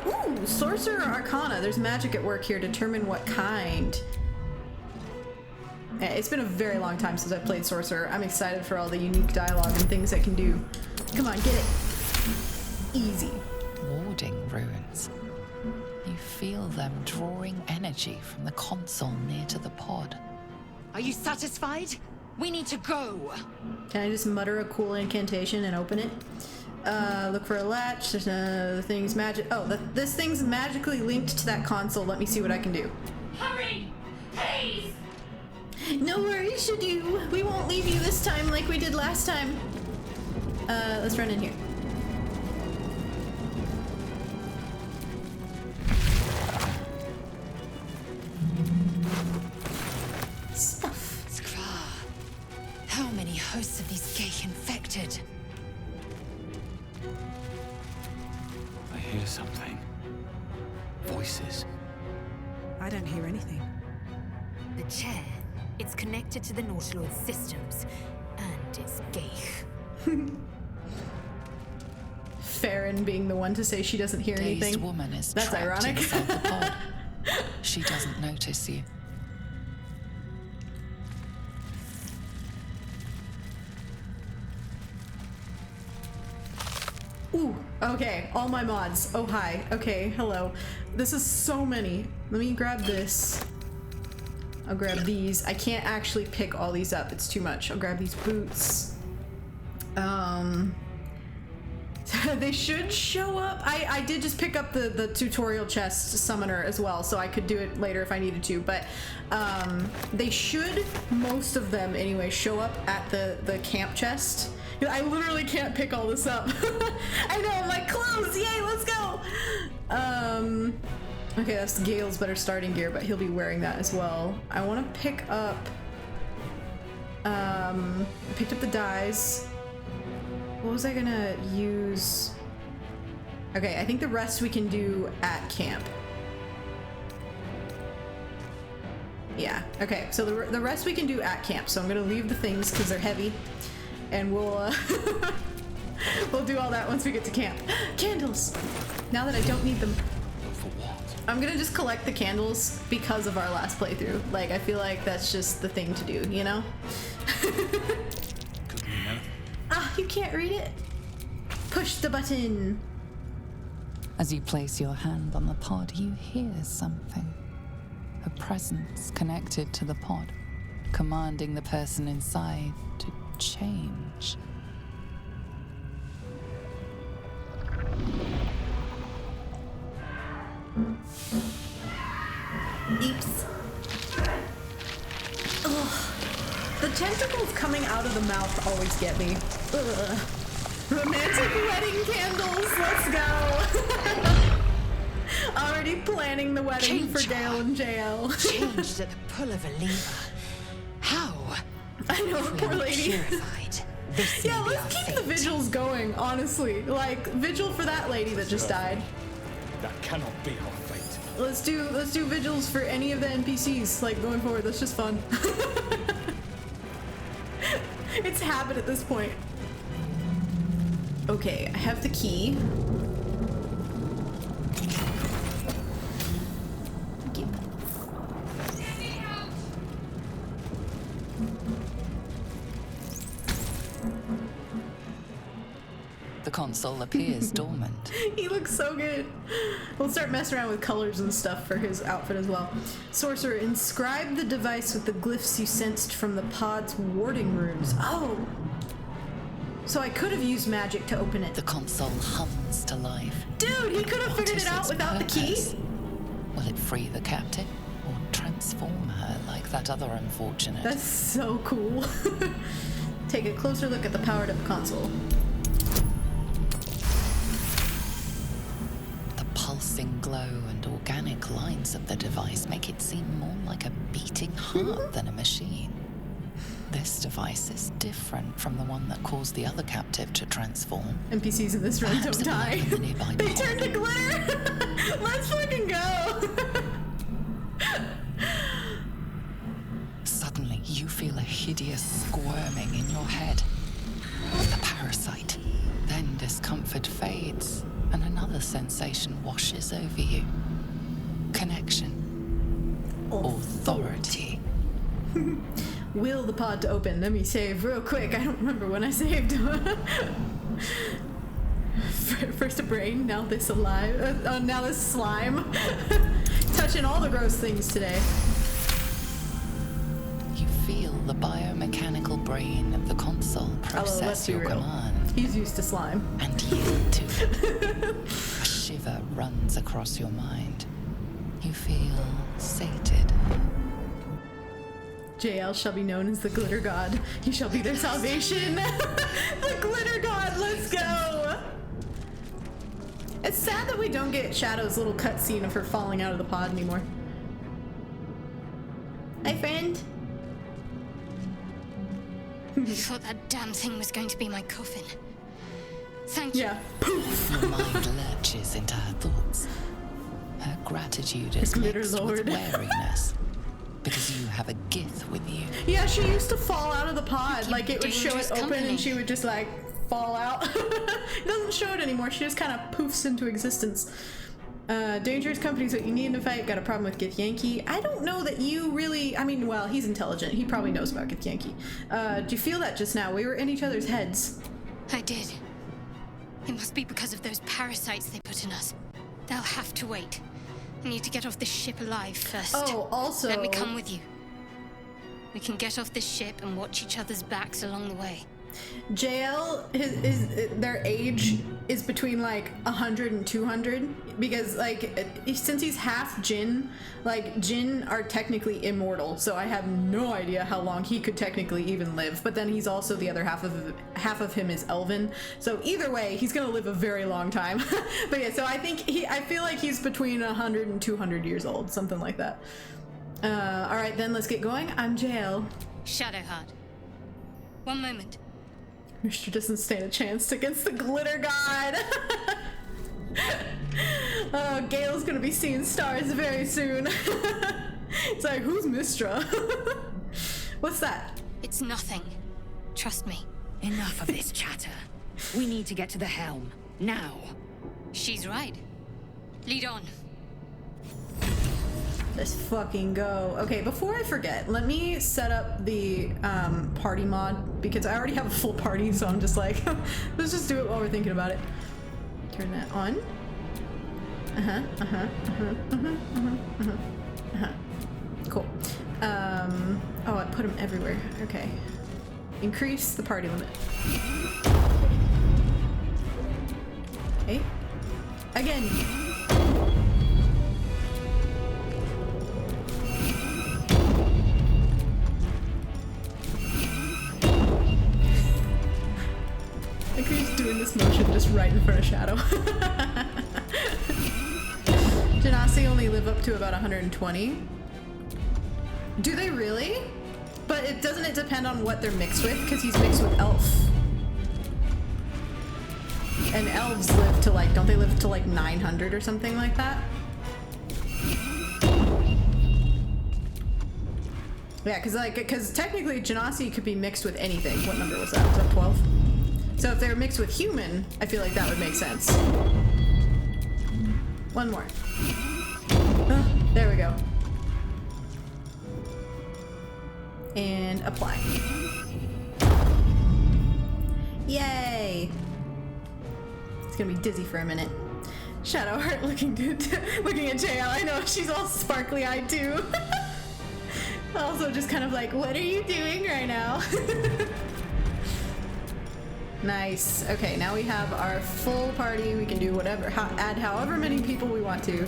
S1: Ooh, Sorcerer Arcana. There's magic at work here. Determine what kind. Yeah, it's been a very long time since I've played Sorcerer. I'm excited for all the unique dialogue and things I can do. Come on, get it. Easy.
S4: Warding runes. You feel them drawing energy from the console near to the pod.
S6: Are you satisfied? We need to go.
S1: Can I just mutter a cool incantation and open it? Look for a latch. The thing's magic. Oh, this thing's magically linked to that console. Let me see what I can do.
S6: Hurry! Please!
S1: No worries, Shadu. We won't leave you this time like we did last time. Let's run in here. Stuff.
S6: Skra. How many hosts of these gay infected?
S3: I hear something. Voices.
S2: I don't hear anything.
S7: The chair. It's connected to the Nautiloid systems. And it's gay.
S1: Farron being the one to say she doesn't hear
S4: Dazed
S1: anything.
S4: woman is
S1: That's
S4: trapped
S1: ironic.
S4: inside the pod. She doesn't notice you.
S1: Ooh, okay, all my mods. Oh, hi. Okay, hello. This is so many. Let me grab this. I'll grab these. I can't actually pick all these up. It's too much. I'll grab these boots. They should show up. I did just pick up the tutorial chest summoner as well, so I could do it later if I needed to, but they should, most of them anyway, show up at the camp chest. I literally can't pick all this up. I know, I'm like, clothes, yay, let's go! Okay, that's Gale's better starting gear, but he'll be wearing that as well. I want to pick up, I picked up the dyes. What was I gonna use? Okay, I think the rest we can do at camp. Yeah, okay, so the rest we can do at camp. So I'm gonna leave the things because they're heavy, and we'll we'll do all that once we get to camp. Candles! Now that I don't need them.
S3: For what?
S1: I'm gonna just collect the candles because of our last playthrough. Like, I feel like that's just the thing to do, you know?
S3: Could mean anything.
S1: Ah, you can't read it. Push the button.
S4: As you place your hand on the pod, you hear something. A presence connected to the pod, commanding the person inside to change.
S1: Oops. Ugh. The tentacles coming out of the mouth always get me. Ugh. Romantic wedding candles, let's go! Already planning the wedding for Gale and Jael.
S6: Changed at the pull of a lever. How?
S1: I know,
S6: If we
S1: poor
S6: are
S1: lady.
S6: purified, this
S1: Yeah,
S6: may be
S1: let's
S6: our
S1: keep the
S6: fate.
S1: vigils going, honestly. Like, vigil for that lady that just died.
S3: That cannot be our fate.
S1: Let's do vigils for any of the NPCs, like, going forward. That's just fun. It's habit at this point. Okay, I have the key. Thank you.
S4: The console appears dormant.
S1: He looks so good. We'll start messing around with colors and stuff for his outfit as well. Sorcerer, inscribe the device with the glyphs you sensed from the pod's warding runes. Oh! So I could have used magic to open it.
S4: The console hums to life.
S1: Dude, he could have
S4: What
S1: figured
S4: is
S1: it out
S4: its
S1: without the key.
S4: purpose? Will it free the captive or transform her like that other unfortunate?
S1: That's so cool. Take a closer look at the powered up console.
S4: The pulsing glow and organic lines of the device make it seem more like a beating heart than a machine. This device is different from the one that caused the other captive to transform.
S1: NPCs in this run
S4: Perhaps
S1: don't die.
S4: another nearby
S1: They
S4: pod.
S1: turn to glitter! Let's fucking go!
S4: Suddenly, you feel a hideous squirming in your head. The parasite. Then discomfort fades, and another sensation washes over you. Connection. Authority.
S1: Will the pod to open. Let me save real quick. I don't remember when I saved. First a brain, now this alive. Now this slime. Touching all the gross things today.
S4: You feel the biomechanical brain of the console
S1: Let's
S4: process
S1: be
S4: your
S1: real.
S4: command
S1: He's used to slime.
S4: and yield to it. A shiver runs across your mind. You feel sated.
S1: Jael shall be known as the glitter god. He shall be their salvation. The glitter god, let's go! It's sad that we don't get Shadow's little cutscene of her falling out of the pod anymore. Hi, friend.
S7: I thought that damn thing was going to be my coffin. Thank you.
S1: Yeah.
S4: Your mind lurches into her thoughts. Her gratitude is
S1: glitter
S4: mixed
S1: lord.
S4: with wariness. Because you have a gith with you.
S1: Yeah, she used to fall out of the pod.
S7: Keep
S1: Like, it would show it
S7: dangerous
S1: open
S7: company.
S1: and she would just, like, fall out. It doesn't show it anymore. She just kind of poofs into existence. Dangerous company's what you need in a fight. Got a problem with Githyanki. I don't know that you really... I mean, well, he's intelligent. He probably knows about Githyanki. Do you feel that just now? We were in each other's heads.
S7: I did. It must be because of those parasites they put in us. They'll have to wait. I need to get off this ship alive first.
S1: Oh, also...
S7: Let me come with you. We can get off this ship and watch each other's backs along the way.
S1: Jael, their age is between like 100 and 200 because like since he's half Jinn, like Jinn are technically immortal, so I have no idea how long he could technically even live. But then he's also the other half of him is Elven, so either way he's gonna live a very long time. But yeah, so I feel like he's between 100 and 200 years old, something like that. All right, then let's get going. I'm Jael.
S7: Shadowheart. One moment.
S1: Mr. doesn't stand a chance against the glitter god. Oh, Gale's gonna be seeing stars very soon. It's like, who's Mistra? What's that?
S7: It's nothing. Trust me.
S6: Enough of this chatter. We need to get to the helm. Now.
S7: She's right. Lead on.
S1: Let's fucking go. Okay, before I forget, let me set up the party mod, because I already have a full party, so I'm just like, let's just do it while we're thinking about it. Turn that on. Cool. Oh, I put them everywhere. Okay. Increase the party limit. Okay. Again. I could just doing this motion just right in front of Shadow. Genasi only live up to about 120. Do they really? But doesn't it depend on what they're mixed with? Because he's mixed with elf. And elves live to like, don't they live to like 900 or something like that? Yeah, because technically Genasi could be mixed with anything. What number was that? Was that 12? So if they're mixed with human, I feel like that would make sense. One more. Oh, there we go. And apply. Yay! It's gonna be dizzy for a minute. Shadowheart looking at Jael. I know, she's all sparkly eyed too. Also just kind of like, what are you doing right now? Nice. Okay, now we have our full party. We can do whatever, add however many people we want to.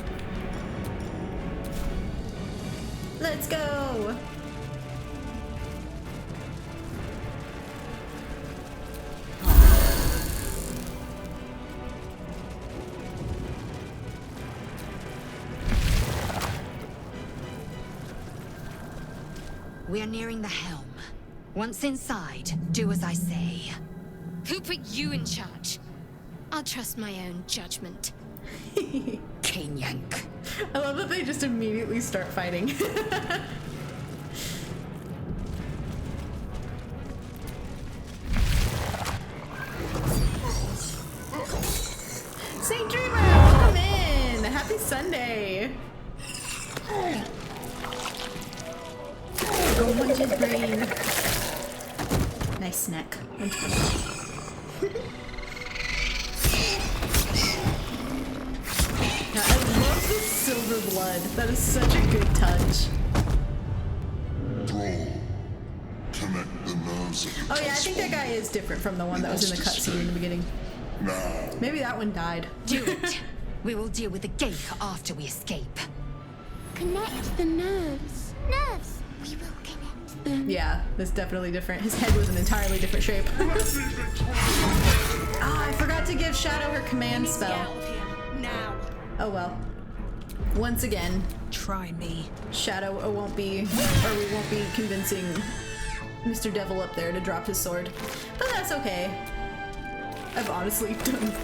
S1: Let's go!
S6: We're nearing the helm. Once inside, do as I say.
S7: Who put you in charge? I'll trust my own judgment.
S6: King Yank.
S1: I love that they just immediately start fighting. St. Dreamer, welcome in! Happy Sunday! Go punch his brain. Nice snack. Now, I love the silver blood. That is such a good touch.
S8: Connect the nerves of the
S1: Oh yeah, I think that guy is different from the one that was in the cutscene in the beginning.
S8: Now.
S1: Maybe that one died.
S6: Do it. We will deal with the gate after we escape.
S5: Connect the nerves. Nerves. We will connect them.
S1: Yeah, that's definitely different. His head was an entirely different shape. Ah, I forgot to give Shadow her command spell.
S2: Now.
S1: Oh well. Once again,
S2: Try me.
S1: Shadow won't be, or we won't be convincing Mr. Devil up there to drop his sword. But that's okay. I've honestly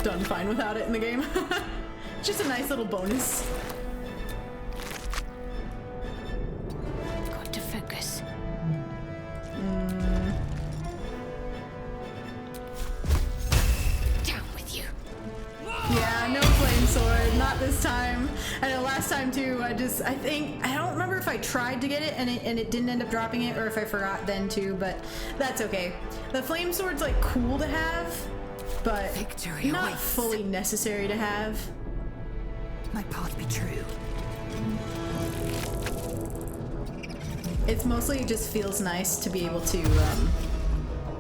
S1: done fine without it in the game. Just a nice little bonus.
S7: Got to focus. Down with you.
S1: Yeah, no flame sword, not this time. I know last time too, I don't remember if I tried to get it and it didn't end up dropping it, or if I forgot then too, but that's okay. The flame sword's like cool to have, but
S2: Victory
S1: not
S2: awaits.
S1: fully necessary to have.
S2: My path be true.
S1: It's mostly just feels nice to be able to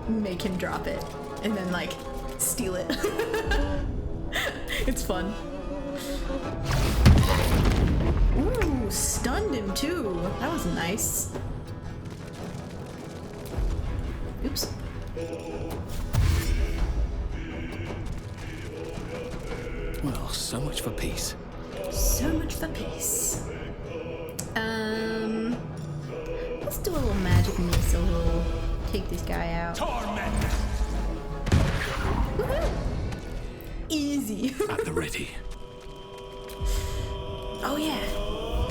S1: make him drop it and then like steal it. It's fun. Ooh, stunned him too. That was nice. Oops.
S3: Well, so much for peace.
S1: So much for peace. Let's do a little magic missile. Take this guy out.
S3: Torment!
S1: Woohoo! Easy.
S3: At the ready.
S1: Oh yeah,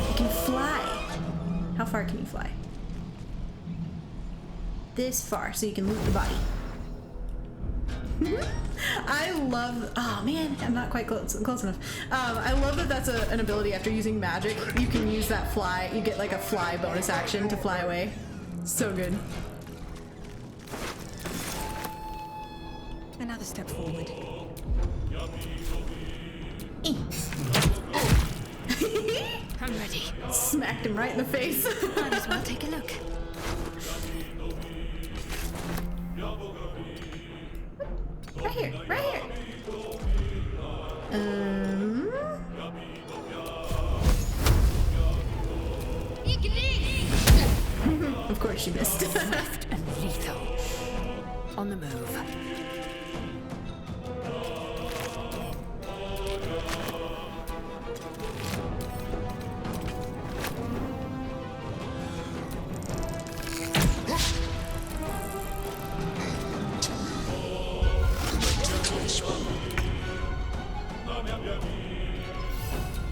S1: you can fly. How far can you fly? This far, so you can loot the body. I love, oh man, I'm not quite close enough. I love that that's an ability after using magic. You can use that fly, you get like a fly bonus action to fly away. So good.
S2: Another step forward.
S7: I'm ready.
S1: Smacked him right in the face.
S7: Might as well take a look.
S1: Right here, right here. Of course she missed.
S2: Swift and lethal. On the move.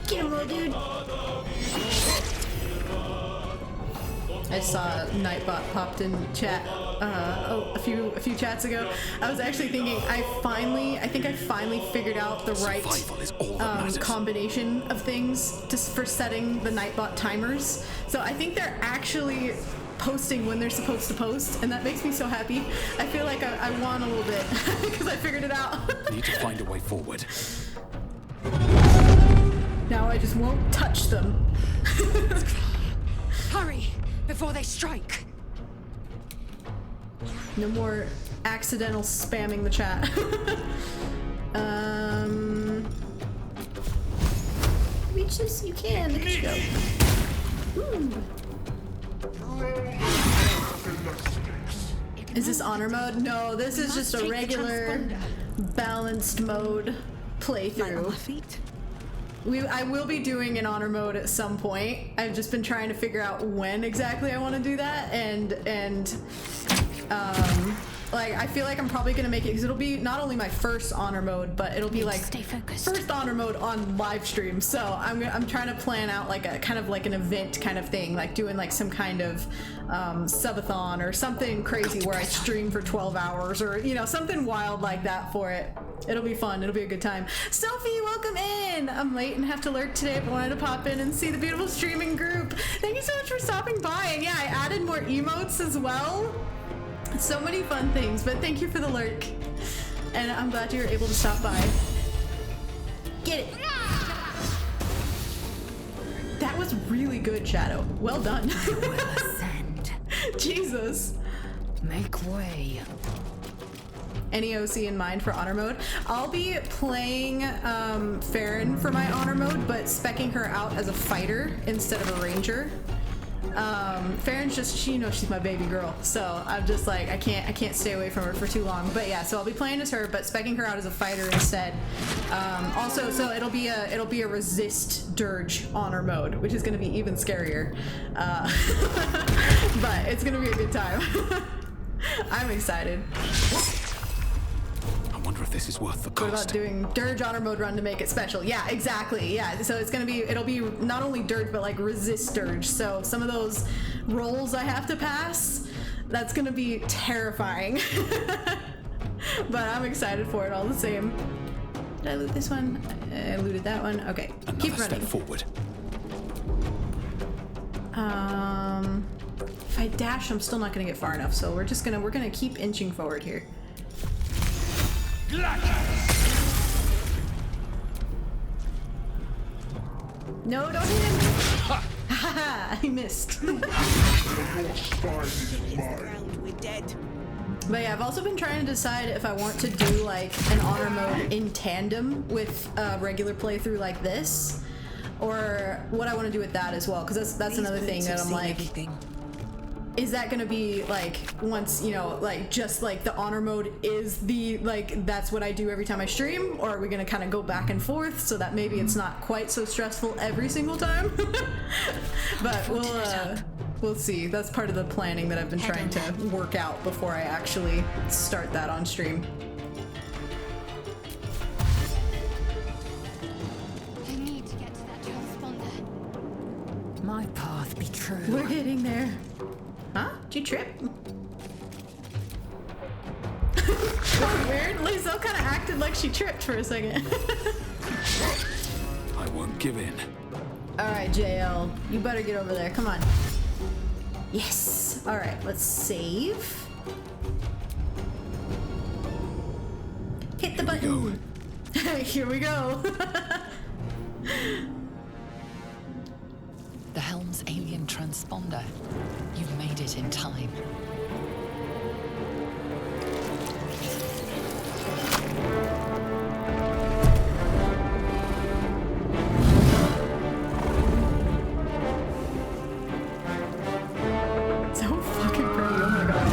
S1: Get him, little dude. I saw Nightbot popped in chat a few chats ago. I was actually thinking I think I finally figured out the right combination of things for setting the Nightbot timers. So I think they're actually posting when they're supposed to post, and that makes me so happy. I feel like I won a little bit because I figured it out.
S3: Need to find a way forward.
S1: Now I just won't touch them.
S6: Hurry, before they strike.
S1: No more accidental spamming the chat. Reach this, you can. Look at you go. Ooh. Is this honor mode? No, this is just a regular balanced mode playthrough. I will be doing an honor mode at some point. I've just been trying to figure out when exactly I want to do that, and like I feel like I'm probably gonna make it because it'll be not only my first honor mode, but it'll be like first honor mode on live stream. So I'm trying to plan out like a kind of like an event kind of thing, like doing like some kind of subathon or something crazy where I stream for 12 hours or something wild like that for it. It'll be fun. It'll be a good time. Sophie, welcome in. I'm late and have to lurk today, but wanted to pop in and see the beautiful streaming group. Thank you so much for stopping by. And yeah, I added more emotes as well. So many fun things, but thank you for the lurk. And I'm glad you were able to stop by. Get it. That was really good, Shadow. Well done.
S2: Ascend.
S1: Jesus.
S2: Make way.
S1: Any OC in mind for honor mode? I'll be playing Farron for my honor mode, but speccing her out as a fighter instead of a ranger. Farron's just, she's my baby girl, so I'm just like, I can't stay away from her for too long. But yeah, so I'll be playing as her, but speccing her out as a fighter instead. Also, so it'll be a resist dirge honor mode, which is gonna be even scarier. But it's gonna be a good time. I'm excited.
S3: I wonder if this is worth the cost.
S1: What about doing dirge honor mode run to make it special? Yeah, exactly. Yeah, so it'll be not only dirge but like resist dirge. So some of those rolls I have to pass, that's gonna be terrifying. But I'm excited for it all the same. Did I loot this one? I looted that one. Okay,
S3: Another
S1: keep running.
S3: Step forward.
S1: If I dash, I'm still not gonna get far enough. So we're gonna keep inching forward here. No, don't hit him! Haha, I missed.
S2: We're dead.
S1: But yeah, I've also been trying to decide if I want to do like an honor mode in tandem with a regular playthrough like this, or what I want to do with that as well, because that's another thing that I'm like, is that gonna be like once like just like the honor mode is the like that's what I do every time I stream, or are we gonna kind of go back and forth so that maybe it's not quite so stressful every single time? But we'll see. That's part of the planning that I've been trying to work out before I actually start that on stream.
S6: through.
S1: We're getting there. Huh? Did you trip? That's weird. Lizelle kind of acted like she tripped for a second.
S3: I won't give in.
S1: Alright, Jael. You better get over there. Come on. Yes. Alright, let's save. Hit the button. Here we go.
S4: The helm's alien transponder. You've made it in time.
S1: So fucking pretty. Oh my god.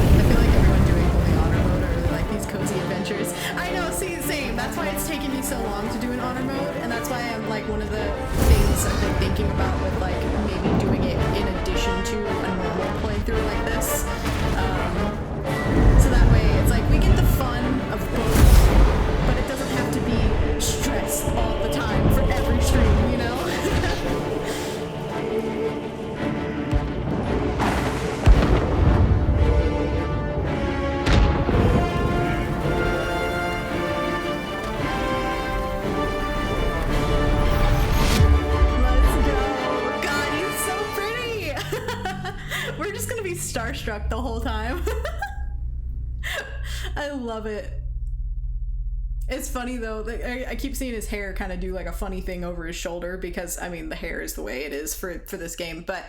S1: I feel like everyone doing only honor mode or like these cozy adventures. I know, see, same. That's why it's taken me so long to do an honor mode, and that's why I'm like one of the things I've been thinking about with like maybe doing it in addition to a normal playthrough like this. So that way it's like we get the fun of both, but it doesn't have to be stress all the time for every stream, you know? Starstruck the whole time. I love it. It's funny though, I keep seeing his hair kind of do like a funny thing over his shoulder because I mean the hair is the way it is for this game, but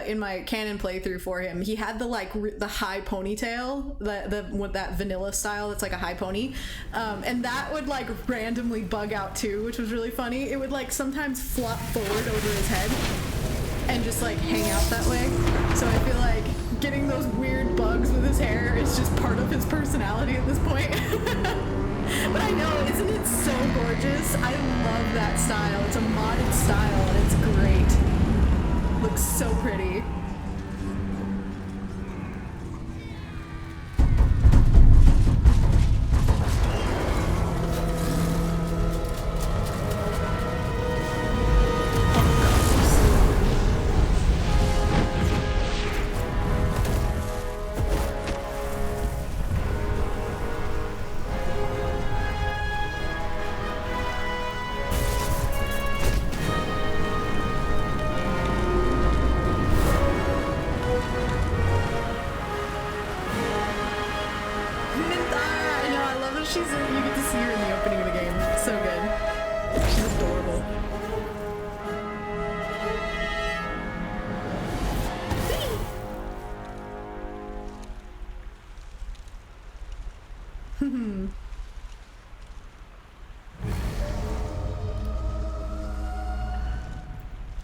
S1: in my canon playthrough for him, he had the like the high ponytail, with that vanilla style that's like a high pony, and that would like randomly bug out too, which was really funny. It would like sometimes flop forward over his head and just like hang out that way. So I feel like getting those weird bugs with his hair is just part of his personality at this point. But I know, isn't it so gorgeous? I love that style. It's a modded style and it's great. Looks so pretty.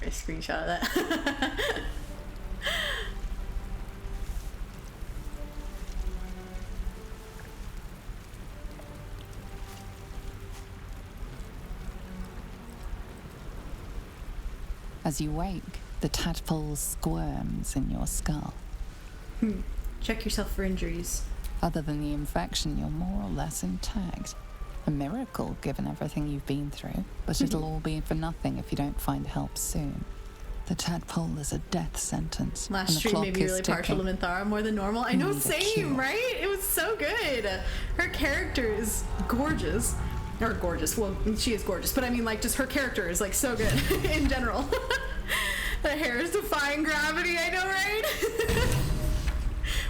S1: Screenshot of that.
S4: As you wake, the tadpole squirms in your skull.
S1: Check yourself for injuries.
S4: Other than the infection, you're more or less intact. A miracle, given everything you've been through, but it'll all be for nothing if you don't find help soon. The tadpole is a death sentence.
S1: Last stream made me really partial to Minthara more than normal. I know, same, right? It was so good. Her character is gorgeous. Or gorgeous. Well, she is gorgeous, but I mean, like, just her character is, like, so good in general. The hair is defying gravity, I know, right?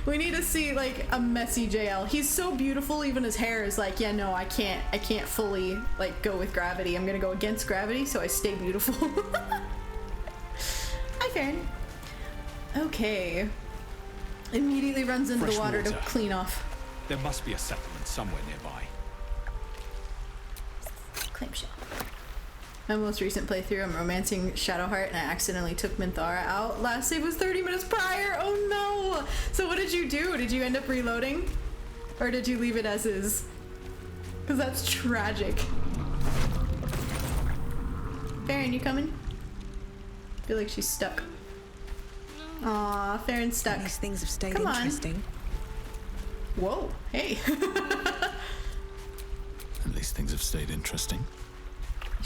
S1: We need to see, like, a messy Jael. He's so beautiful, even his hair is like, yeah, no, I can't fully, like, go with gravity. I'm gonna go against gravity, so I stay beautiful. Hi, Farron. Okay. Immediately runs into the water to clean off.
S3: There must be a settlement somewhere nearby.
S1: Clamshell. My most recent playthrough, I'm romancing Shadowheart, and I accidentally took Minthara out. Last save was 30 minutes prior. Oh no! So what did you do? Did you end up reloading? Or did you leave it as is? Because that's tragic. Farron, you coming? I feel like she's stuck. Aw, Farron's stuck.
S2: These things have stayed
S1: Come
S2: interesting.
S1: On. Whoa, hey.
S3: At least things have stayed interesting.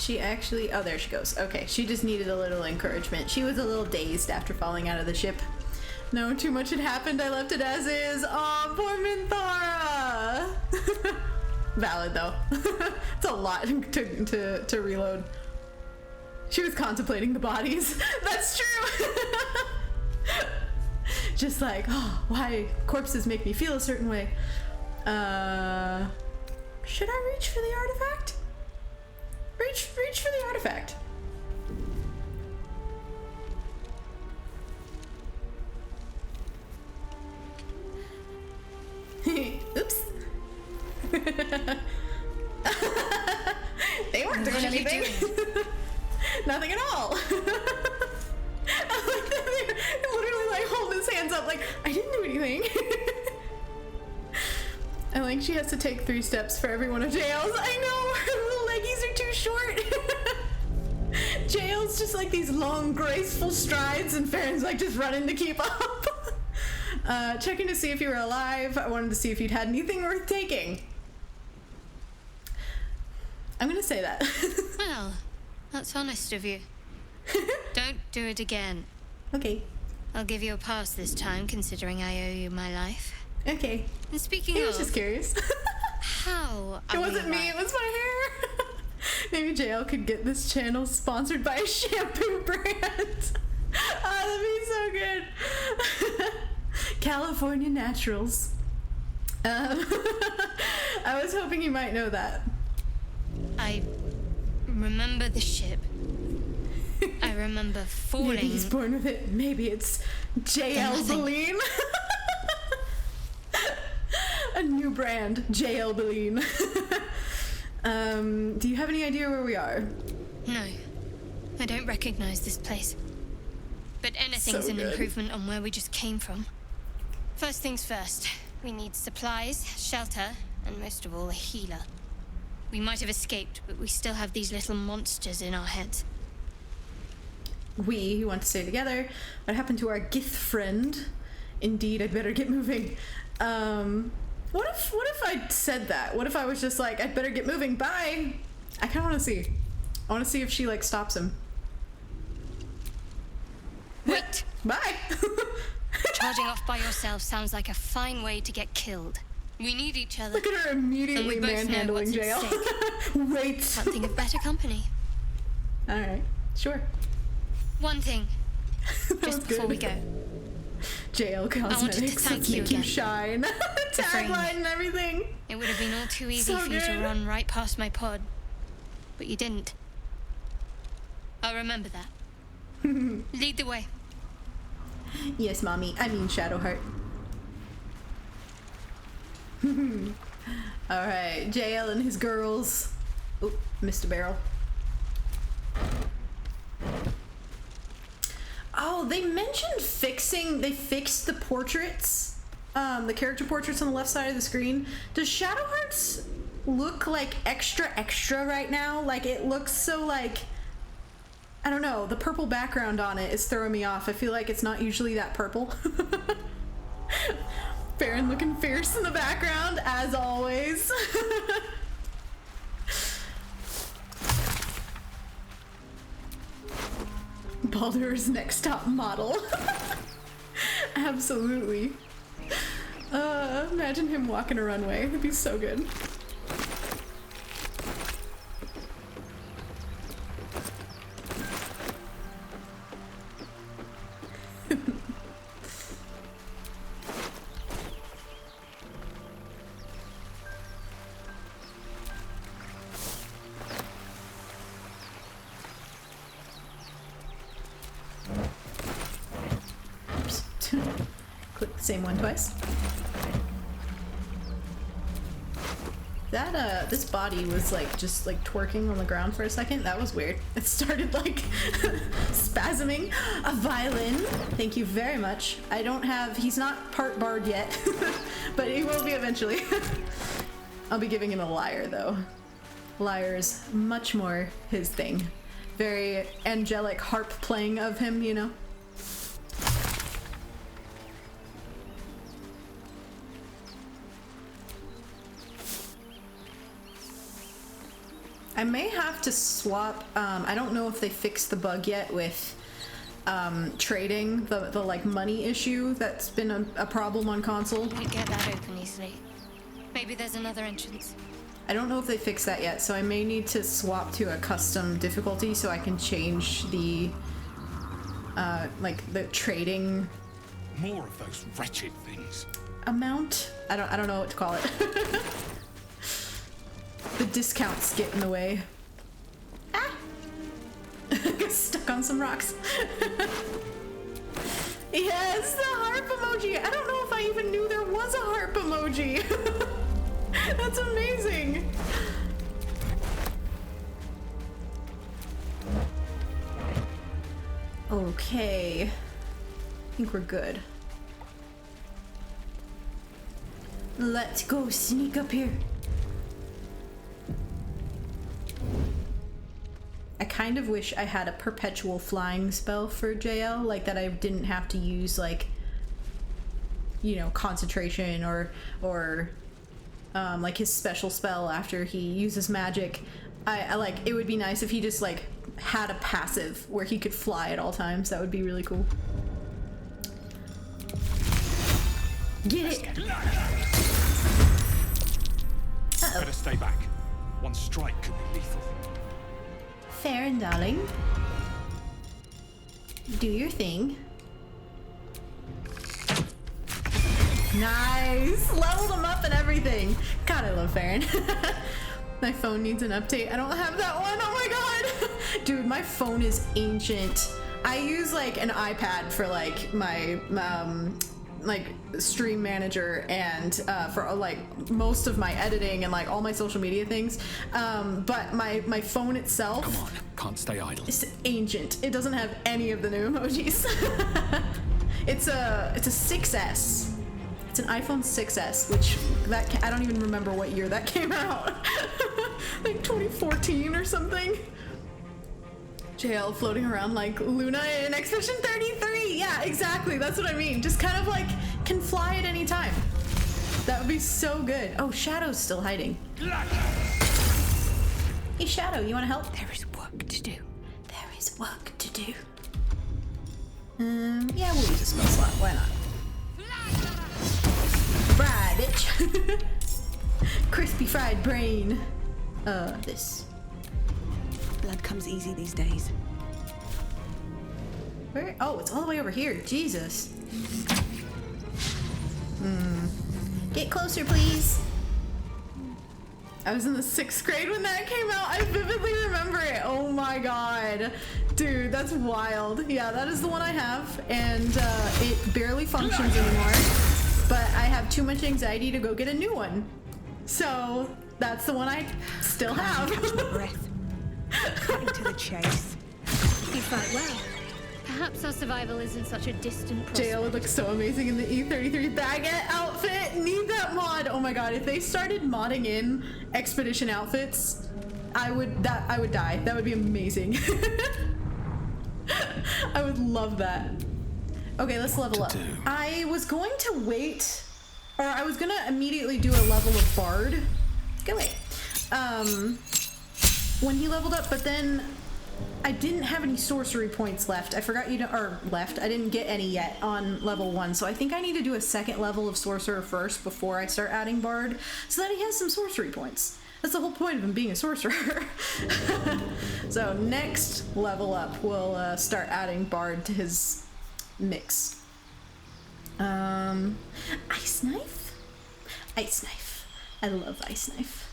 S1: She actually... Oh, there she goes. Okay, she just needed a little encouragement. She was a little dazed after falling out of the ship. No, too much had happened. I left it as is. Aw, poor Minthara. Valid, though. It's a lot to reload. She was contemplating the bodies. That's true. Just like, oh, why corpses make me feel a certain way. Should I reach for the artifact? Reach for the artifact. Oops. They weren't doing anything. Nothing at all. I like that they literally like hold his hands up like, I didn't do anything. I like she has to take 3 steps for every one of Jael's. I know, her little leggies are too short. Jael's just like these long, graceful strides, and Farron's like just running to keep up. Checking to see if you were alive. I wanted to see if you'd had anything worth taking. I'm gonna say that.
S7: Well, that's honest of you. Don't do it again.
S1: Okay.
S7: I'll give you a pass this time, considering I owe you my life.
S1: Okay.
S7: And speaking
S1: I
S7: of...
S1: was just curious.
S7: How?
S1: It wasn't me, it was my hair. Maybe Jael could get this channel sponsored by a shampoo brand. Oh, that'd be so good. California Naturals. I was hoping you might know that.
S7: I remember the ship. I remember falling.
S1: Maybe he's born with it. Maybe it's Jael Beline. A new brand, Jael Beline. Do you have any idea where we are?
S7: No, I don't recognize this place. But anything's
S1: So
S7: an
S1: good.
S7: improvement on where we just came from. First things first, we need supplies, shelter, and most of all, a healer. We might have escaped, but we still have these little monsters in our heads.
S1: We who want to stay together. What happened to our Gith friend? Indeed, I'd better get moving. What if I said that? What if I was just like, I'd better get moving, bye? I kinda wanna see. I wanna see if she like stops him.
S7: Wait!
S1: Bye!
S7: Charging off by yourself sounds like a fine way to get killed. We need each other.
S1: Look at her immediately
S7: And we both know
S1: manhandling
S7: what's at
S1: Jael.
S7: stake.
S1: Wait.
S7: Can't think of better company.
S1: Alright, sure.
S7: One thing,
S1: That was
S7: just before we
S1: good.
S7: go.
S1: Jael
S7: wanted to
S1: Cosmetics,
S7: thank
S1: let's
S7: you
S1: make you
S7: again.
S1: shine. Tagline and everything.
S7: It would have been all too easy
S1: So
S7: for you to
S1: good.
S7: run right past my pod. But you didn't. I'll remember that. Lead the way.
S1: Yes, mommy. I mean Shadowheart. Alright, Jael and his girls. Oh, missed a barrel. Oh, they mentioned they fixed the portraits. The character portraits on the left side of the screen. Does Shadowheart's look like extra right now? Like it looks so like, I don't know, the purple background on it is throwing me off. I feel like it's not usually that purple. Farron looking fierce in the background, as always. Baldur's next top model. Absolutely. Imagine him walking a runway. It'd be so good. Oops. Click the same one twice. That, this body was like, just like twerking on the ground for a second. That was weird. It started like spasming. A violin. Thank you very much. I don't have, he's not part bard yet, but he will be eventually. I'll be giving him a lyre though. Lyre is much more his thing. Very angelic harp playing of him, you know? I may have to swap. I don't know if they fixed the bug yet with trading, the like money issue that's been a problem on console.
S7: Can't get that open easily. Maybe there's another entrance.
S1: I don't know if they fixed that yet, so I may need to swap to a custom difficulty so I can change the like the trading
S3: More of those wretched things.
S1: amount. I don't know what to call it. The discounts get in the way. Ah! Got stuck on some rocks. Yes, the harp emoji. I don't know if I even knew there was a harp emoji. That's amazing. Okay. I think we're good. Let's go sneak up here. I kind of wish I had a perpetual flying spell for Jael, like that I didn't have to use like, you know, concentration or like his special spell after he uses magic. I like, it would be nice if he just like had a passive where he could fly at all times. That would be really cool. Get it! Uh-oh.
S3: Better stay back. One strike could be lethal.
S1: Fair and darling. Do your thing. Nice! Leveled him up and everything. God, I love Farron. My phone needs an update. I don't have that one. Oh my god! Dude, my phone is ancient. I use like an iPad for like my like stream manager and for like most of my editing and like all my social media things. But my phone itself,
S3: Come on, can't stay idle.
S1: it's ancient. It doesn't have any of the new emojis. It's a 6S. It's an iPhone 6S, which I don't even remember what year that came out. Like 2014 or something. Jael floating around like Luna in Expedition 33. Yeah, exactly. That's what I mean. Just kind of like can fly at any time. That would be so good. Oh, Shadow's still hiding. Hey, Shadow, you want to help?
S2: There is work to do.
S1: There is work to do. Yeah, we'll use a spell slot. Why not? Fry, bitch. Crispy fried brain. This.
S2: Blood comes easy these days.
S1: Where? Oh, it's all the way over here. Jesus. Get closer, please. I was in the 6th grade when that came out. I vividly remember it. Oh my god. Dude, that's wild. Yeah, that is the one I have, and it barely functions anymore. But I have too much anxiety to go get a new one. So, that's the one I still have.
S2: Catch my breath. Cutting to the chase.
S7: You fight well. Perhaps our survival isn't such a distant prospect.
S1: Jael would look so amazing in the E33 baguette outfit. Need that mod. Oh my god, if they started modding in expedition outfits, I would die. That would be amazing. I would love that. Okay, let's level up. I was going to wait, or I was gonna immediately do a level of Bard. Go away. When he leveled up, but then I didn't have any sorcery points left. I forgot I didn't get any yet on level 1, so I think I need to do a second level of sorcerer first before I start adding Bard, so that he has some sorcery points. That's the whole point of him being a sorcerer. So next level up, we'll start adding Bard to his mix. Ice Knife? Ice Knife. I love Ice Knife.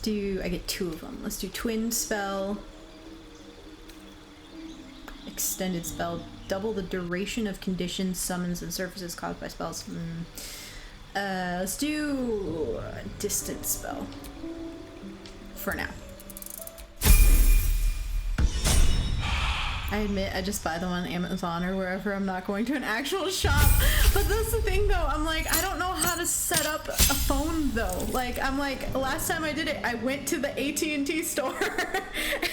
S1: I get 2 of them. Let's do Twin Spell. Extended Spell. Double the duration of conditions, summons, and surfaces caused by spells. Let's do Distant Spell. For now. I admit I just buy them on Amazon or wherever. I'm not going to an actual shop. But that's the thing though, I'm like, I don't know how to set up a phone though. Like, I'm like, last time I did it, I went to the AT&T store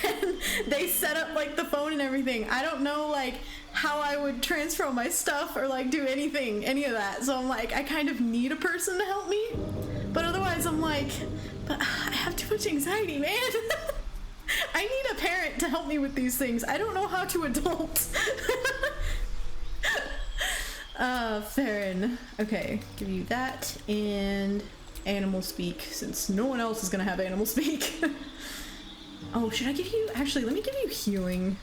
S1: and they set up like the phone and everything. I don't know like how I would transfer my stuff or like do any of that. So I'm like, I kind of need a person to help me. But otherwise I'm like, but I have to too much anxiety, man. I need a parent to help me with these things. I don't know how to adult. Farron. Okay, give you that and animal speak, since no one else is gonna have animal speak. Oh, should I give you... Actually, let me give you healing.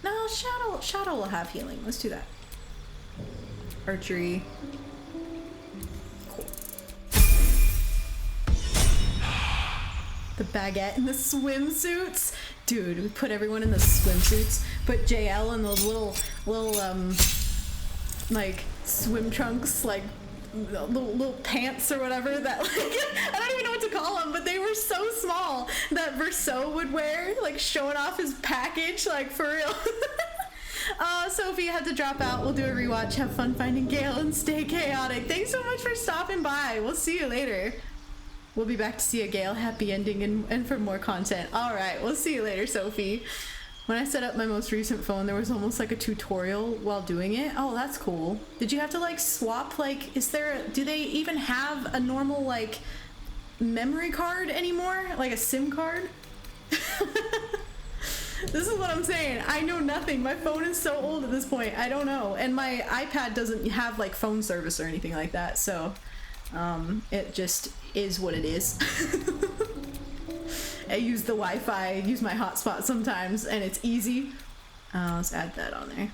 S1: No, Shadow will have healing. Let's do that. Archery. Cool. The baguette and the swimsuits. Dude, we put everyone in the swimsuits. Put Jael in those little like swim trunks, like little pants or whatever that, like, I don't even know what to call them, but they were so small that Verso would wear, like showing off his package, like for real. Sophie had to drop out. We'll do a rewatch. Have fun finding Gale and stay chaotic. Thanks so much for stopping by. We'll see you later. We'll be back to see a Gale happy ending and for more content. All right, we'll see you later, Sophie. When I set up my most recent phone, there was almost like a tutorial while doing it. Oh, that's cool. Did you have to like swap, like, do they even have a normal like memory card anymore? Like a SIM card? This is what I'm saying. I know nothing. My phone is so old at this point. I don't know. And my iPad doesn't have like phone service or anything like that. So it just is what it is. I use the Wi-Fi, use my hotspot sometimes, and it's easy. Let's add that on there.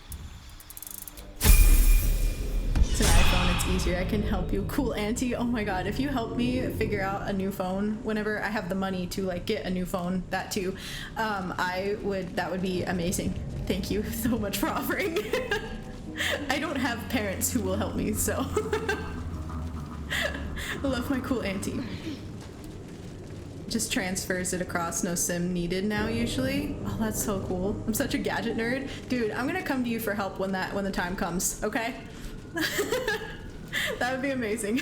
S1: It's an iPhone, it's easier. I can help you. Cool auntie. Oh my god, if you help me figure out a new phone, whenever I have the money to like get a new phone, that too, that would be amazing. Thank you so much for offering. I don't have parents who will help me, so. I love my cool auntie. Just transfers it across, no SIM needed now usually. Oh, that's so cool. I'm such a gadget nerd. Dude, I'm gonna come to you for help when the time comes, okay? That would be amazing.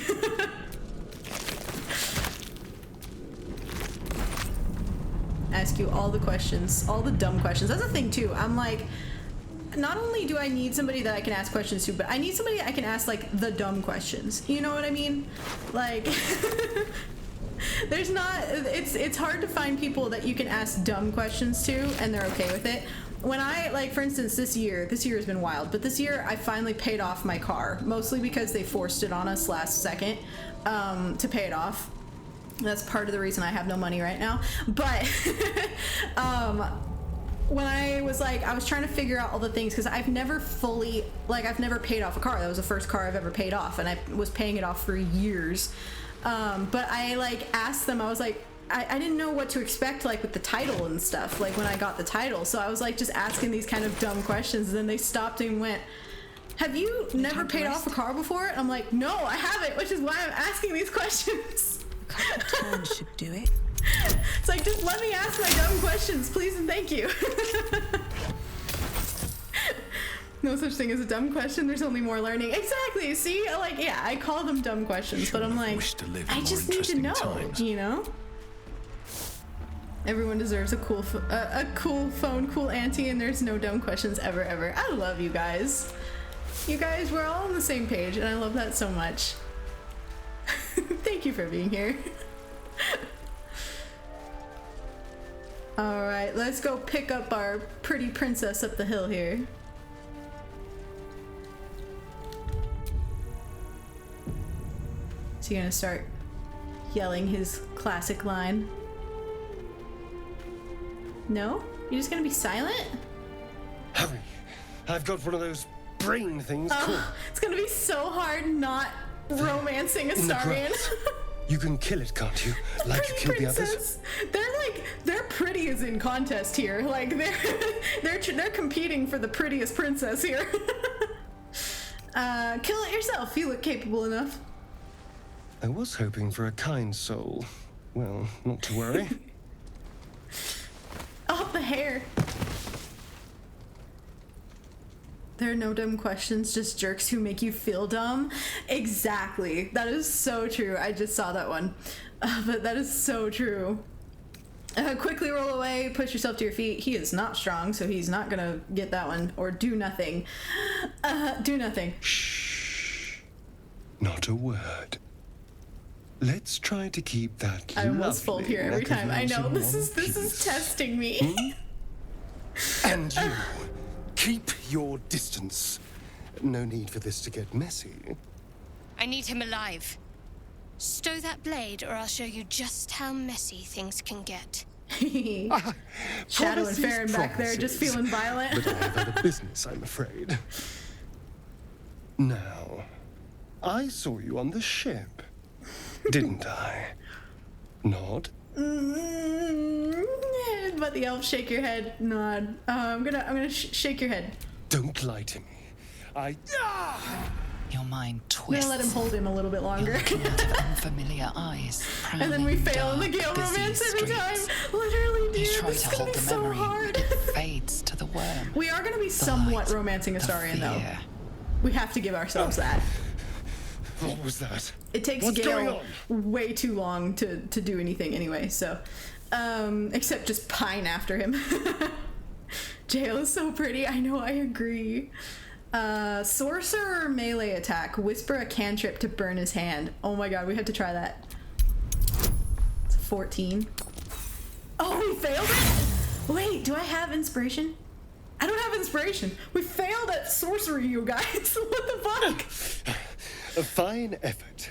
S1: Ask you all the questions, all the dumb questions. That's the thing too. I'm like, not only do I need somebody that I can ask questions to, but I need somebody I can ask like the dumb questions. You know what I mean? Like, there's not, it's hard to find people that you can ask dumb questions to and they're okay with it. When I, like, for instance, this year has been wild, but this year I finally paid off my car, mostly because they forced it on us last second to pay it off. That's part of the reason I have no money right now. But when I was trying to figure out all the things, because I've never paid off a car. That was the first car I've ever paid off, and I was paying it off for years. But I like asked them, I was like, I didn't know what to expect, like with the title and stuff, like when I got the title. So I was like just asking these kind of dumb questions, and then they stopped and went, have you never paid off a car before? And I'm like, no, I haven't, which is why I'm asking these questions.
S2: A couple of turns should do it.
S1: It's like, just let me ask my dumb questions, please and thank you. No such thing as a dumb question, there's only more learning. Exactly, see? Like, yeah, I call them dumb questions, but I'm like, I just need to know, you know? Everyone deserves a cool phone, cool auntie, and there's no dumb questions ever, ever. I love you guys. You guys, we're all on the same page, and I love that so much. Thank you for being here. Alright, let's go pick up our pretty princess up the hill here. Is he gonna start yelling his classic line? No? You're just gonna be silent?
S9: Hurry! I've got one of those brain things. Cool.
S1: It's gonna be so hard not romancing Astarion.
S9: You can kill it, can't you? Like you killed the others?
S1: They're pretty as in contest here. Like they're competing for the prettiest princess here. Kill it yourself. You look capable enough.
S9: I was hoping for a kind soul. Well, not to worry.
S1: Oh, the hair. There are no dumb questions, just jerks who make you feel dumb. Exactly. That is so true. I just saw that one. But that is so true. Quickly roll away, push yourself to your feet. He is not strong, so he's not gonna get that one. Or do nothing. Do nothing.
S9: Shh. Not a word. let's try to keep that
S1: I almost fold
S9: lovely
S1: here every
S9: neck of
S1: time. I
S9: yours
S1: know,
S9: in
S1: this
S9: one
S1: is testing me.
S9: And you, keep your distance. No need for this to get messy.
S7: I need him alive. Stow that blade, or I'll show you just how messy things can get.
S1: Shadow and Farron back there just feeling violent.
S9: But I have other business, I'm afraid. Now, I saw you on the ship, didn't I? Nod?
S1: But the elf, shake your head, nod. I'm gonna shake your head.
S9: Don't lie to me.
S4: Your mind
S1: I'm
S4: twists.
S1: gonna let him hold him a little bit longer.
S4: Looking out of unfamiliar eyes.
S1: And then we
S4: prowling
S1: fail in the
S4: dark,
S1: Gale
S4: busy
S1: romance every time.
S4: streets.
S1: Literally, dude.
S4: You try
S1: This
S4: to
S1: is gonna
S4: hold
S1: be
S4: the
S1: so
S4: memory,
S1: hard.
S4: but it fades to the worm.
S1: We are gonna be
S4: The
S1: somewhat
S4: light,
S1: romancing
S4: the
S1: Astarion, though.
S4: fear.
S1: We have to give ourselves that.
S9: What was that?
S1: It takes
S9: What's going
S1: Gale way too long to do anything anyway, so... except just pine after him. Jael is so pretty, I know, I agree. Sorcerer melee attack. Whisper a cantrip to burn his hand. Oh my god, we have to try that. It's 14. Oh, we failed it? Wait, do I have inspiration? I don't have inspiration. We failed at sorcery, you guys. What the fuck?
S9: A fine effort,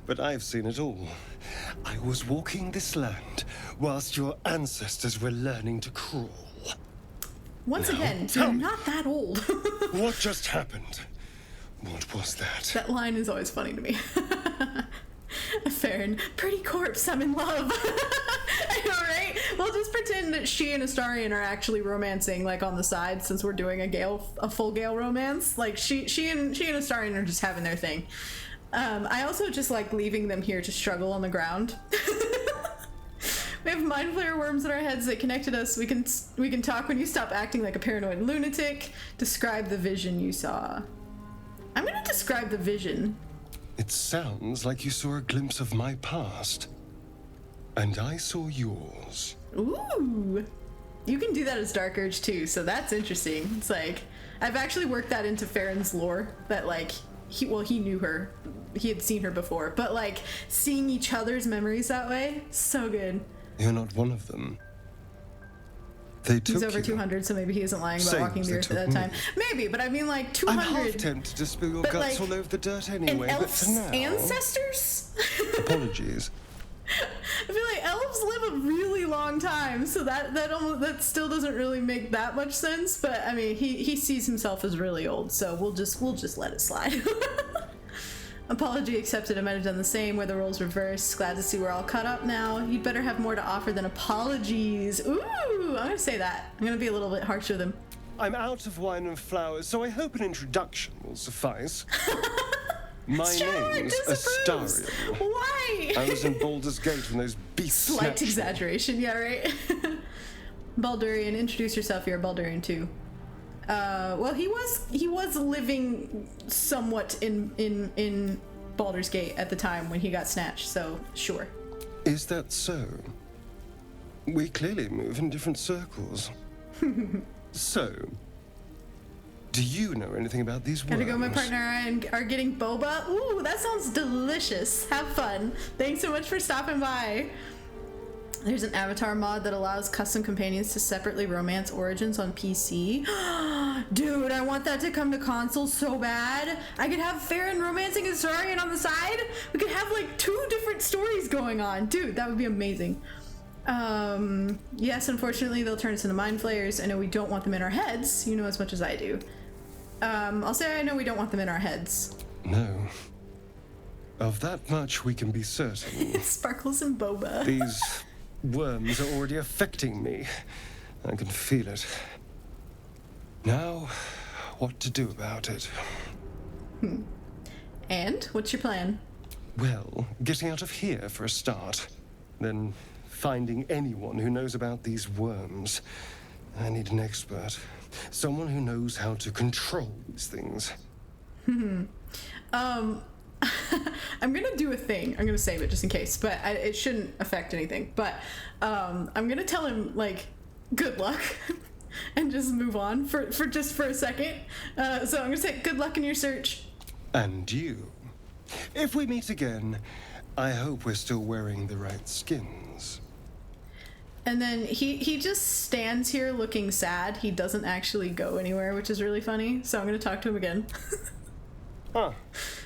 S9: but I've seen it all. I was walking this land whilst your ancestors were learning to crawl.
S1: Once
S9: Now,
S1: again,
S9: tell
S1: you're
S9: me.
S1: not that old.
S9: What just happened? What was that?
S1: That line is always funny to me. Farron, pretty corpse, I'm in love. I know, right? We'll just pretend that she and Astarion are actually romancing, like, on the side, since we're doing a full Gale romance. Like, she and Astarion are just having their thing. I also just like leaving them here to struggle on the ground. We have mind flayer worms in our heads that connected us. We can talk when you stop acting like a paranoid lunatic. Describe the vision you saw. I'm gonna describe the vision.
S9: It sounds like you saw a glimpse of my past. And I saw yours.
S1: Ooh. You can do that as Dark Urge too, so that's interesting. It's like, I've actually worked that into Farron's lore, that like, he knew her. He had seen her before, but like, seeing each other's memories that way, so good.
S9: You're not one of them. They took
S1: He's over
S9: you.
S1: 200, so maybe he isn't lying about
S9: Same
S1: walking
S9: as
S1: the
S9: they
S1: earth at that
S9: took
S1: time.
S9: me.
S1: Maybe, but I mean like
S9: I'm half
S1: 200.
S9: tempted to spill your
S1: But,
S9: guts
S1: like,
S9: all over the dirt
S1: An
S9: anyway, but
S1: elf's
S9: for now...
S1: ancestors?
S9: Apologies.
S1: I feel like elves live a really long time, so that still doesn't really make that much sense. But I mean, he sees himself as really old, so we'll just let it slide. Apology accepted. I might have done the same where the roles reversed. Glad to see we're all caught up now. You'd better have more to offer than apologies. Ooh, I'm gonna say that. I'm gonna be a little bit harsh with him.
S9: I'm out of wine and flowers, so I hope an introduction will suffice. My
S1: Shadow
S9: name's
S1: disapproves.
S9: Astarion.
S1: Why?
S9: I was in Baldur's Gate when those beasts
S1: Slight
S9: snatched me.
S1: exaggeration, yeah, right? Baldurian, introduce yourself. You're a Baldurian too. Well, he was living somewhat in Baldur's Gate at the time when he got snatched, so sure.
S9: Is that so? We clearly move in different circles. So, do you know anything about these worms?
S1: Gotta go. My partner and I are getting boba. Ooh, that sounds delicious. Have fun. Thanks so much for stopping by. There's an avatar mod that allows custom companions to separately romance Origins on PC. Dude, I want that to come to console so bad. I could have Farron romancing Astarion on the side. We could have like 2 different stories going on. Dude, that would be amazing. Yes, unfortunately, they'll turn us into mind flayers. I know we don't want them in our heads. You know as much as I do. I'll say I know we don't want them in our heads.
S9: No. Of that much we can be certain.
S1: Sparkles and boba.
S9: These worms are already affecting me. I can feel it. Now, what to do about it?
S1: And what's your plan?
S9: Well, getting out of here for a start. Then finding anyone who knows about these worms. I need an expert. Someone who knows how to control these things.
S1: I'm gonna do a thing. I'm gonna save it just in case, but it shouldn't affect anything. But I'm gonna tell him like, good luck, and just move on for a second. So I'm gonna say good luck in your search.
S9: And you. If we meet again, I hope we're still wearing the right skins.
S1: And then he just stands here looking sad. He doesn't actually go anywhere, which is really funny. So I'm going to talk to him again.
S9: Ah,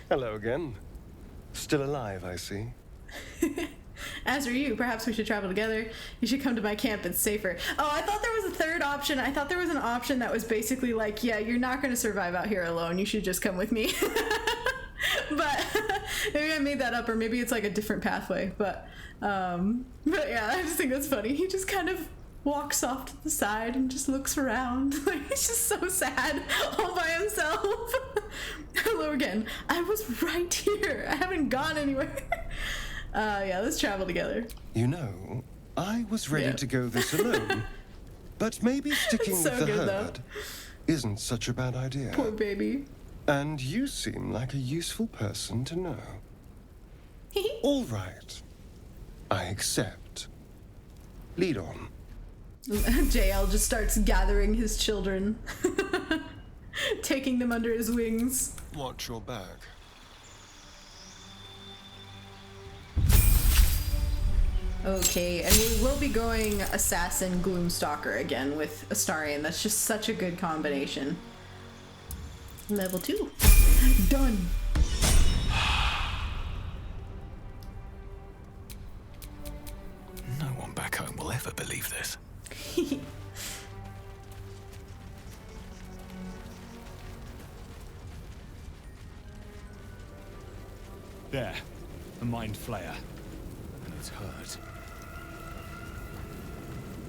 S9: hello again. Still alive, I see.
S1: As are you. Perhaps we should travel together. You should come to my camp. It's safer. Oh, I thought there was a third option. I thought there was an option that was basically like, yeah, you're not going to survive out here alone. You should just come with me. But maybe I made that up, or maybe it's like a different pathway. But yeah, I just think that's funny. He just kind of walks off to the side and just looks around. Like, he's just so sad all by himself. Hello again. I was right here. I haven't gone anywhere. Yeah, let's travel together.
S9: You know, I was ready to go this alone. But maybe sticking
S1: so
S9: with the
S1: good,
S9: herd isn't such a bad idea.
S1: Poor baby.
S9: And you seem like a useful person to know. All right. I accept. Lead on.
S1: Jael just starts gathering his children. Taking them under his wings.
S9: Watch your back.
S1: Okay, and we will be going Assassin Gloomstalker again with Astarion. That's just such a good combination. Level 2. Done.
S3: No one back home will ever believe this. There, a mind flayer. And it's hurt.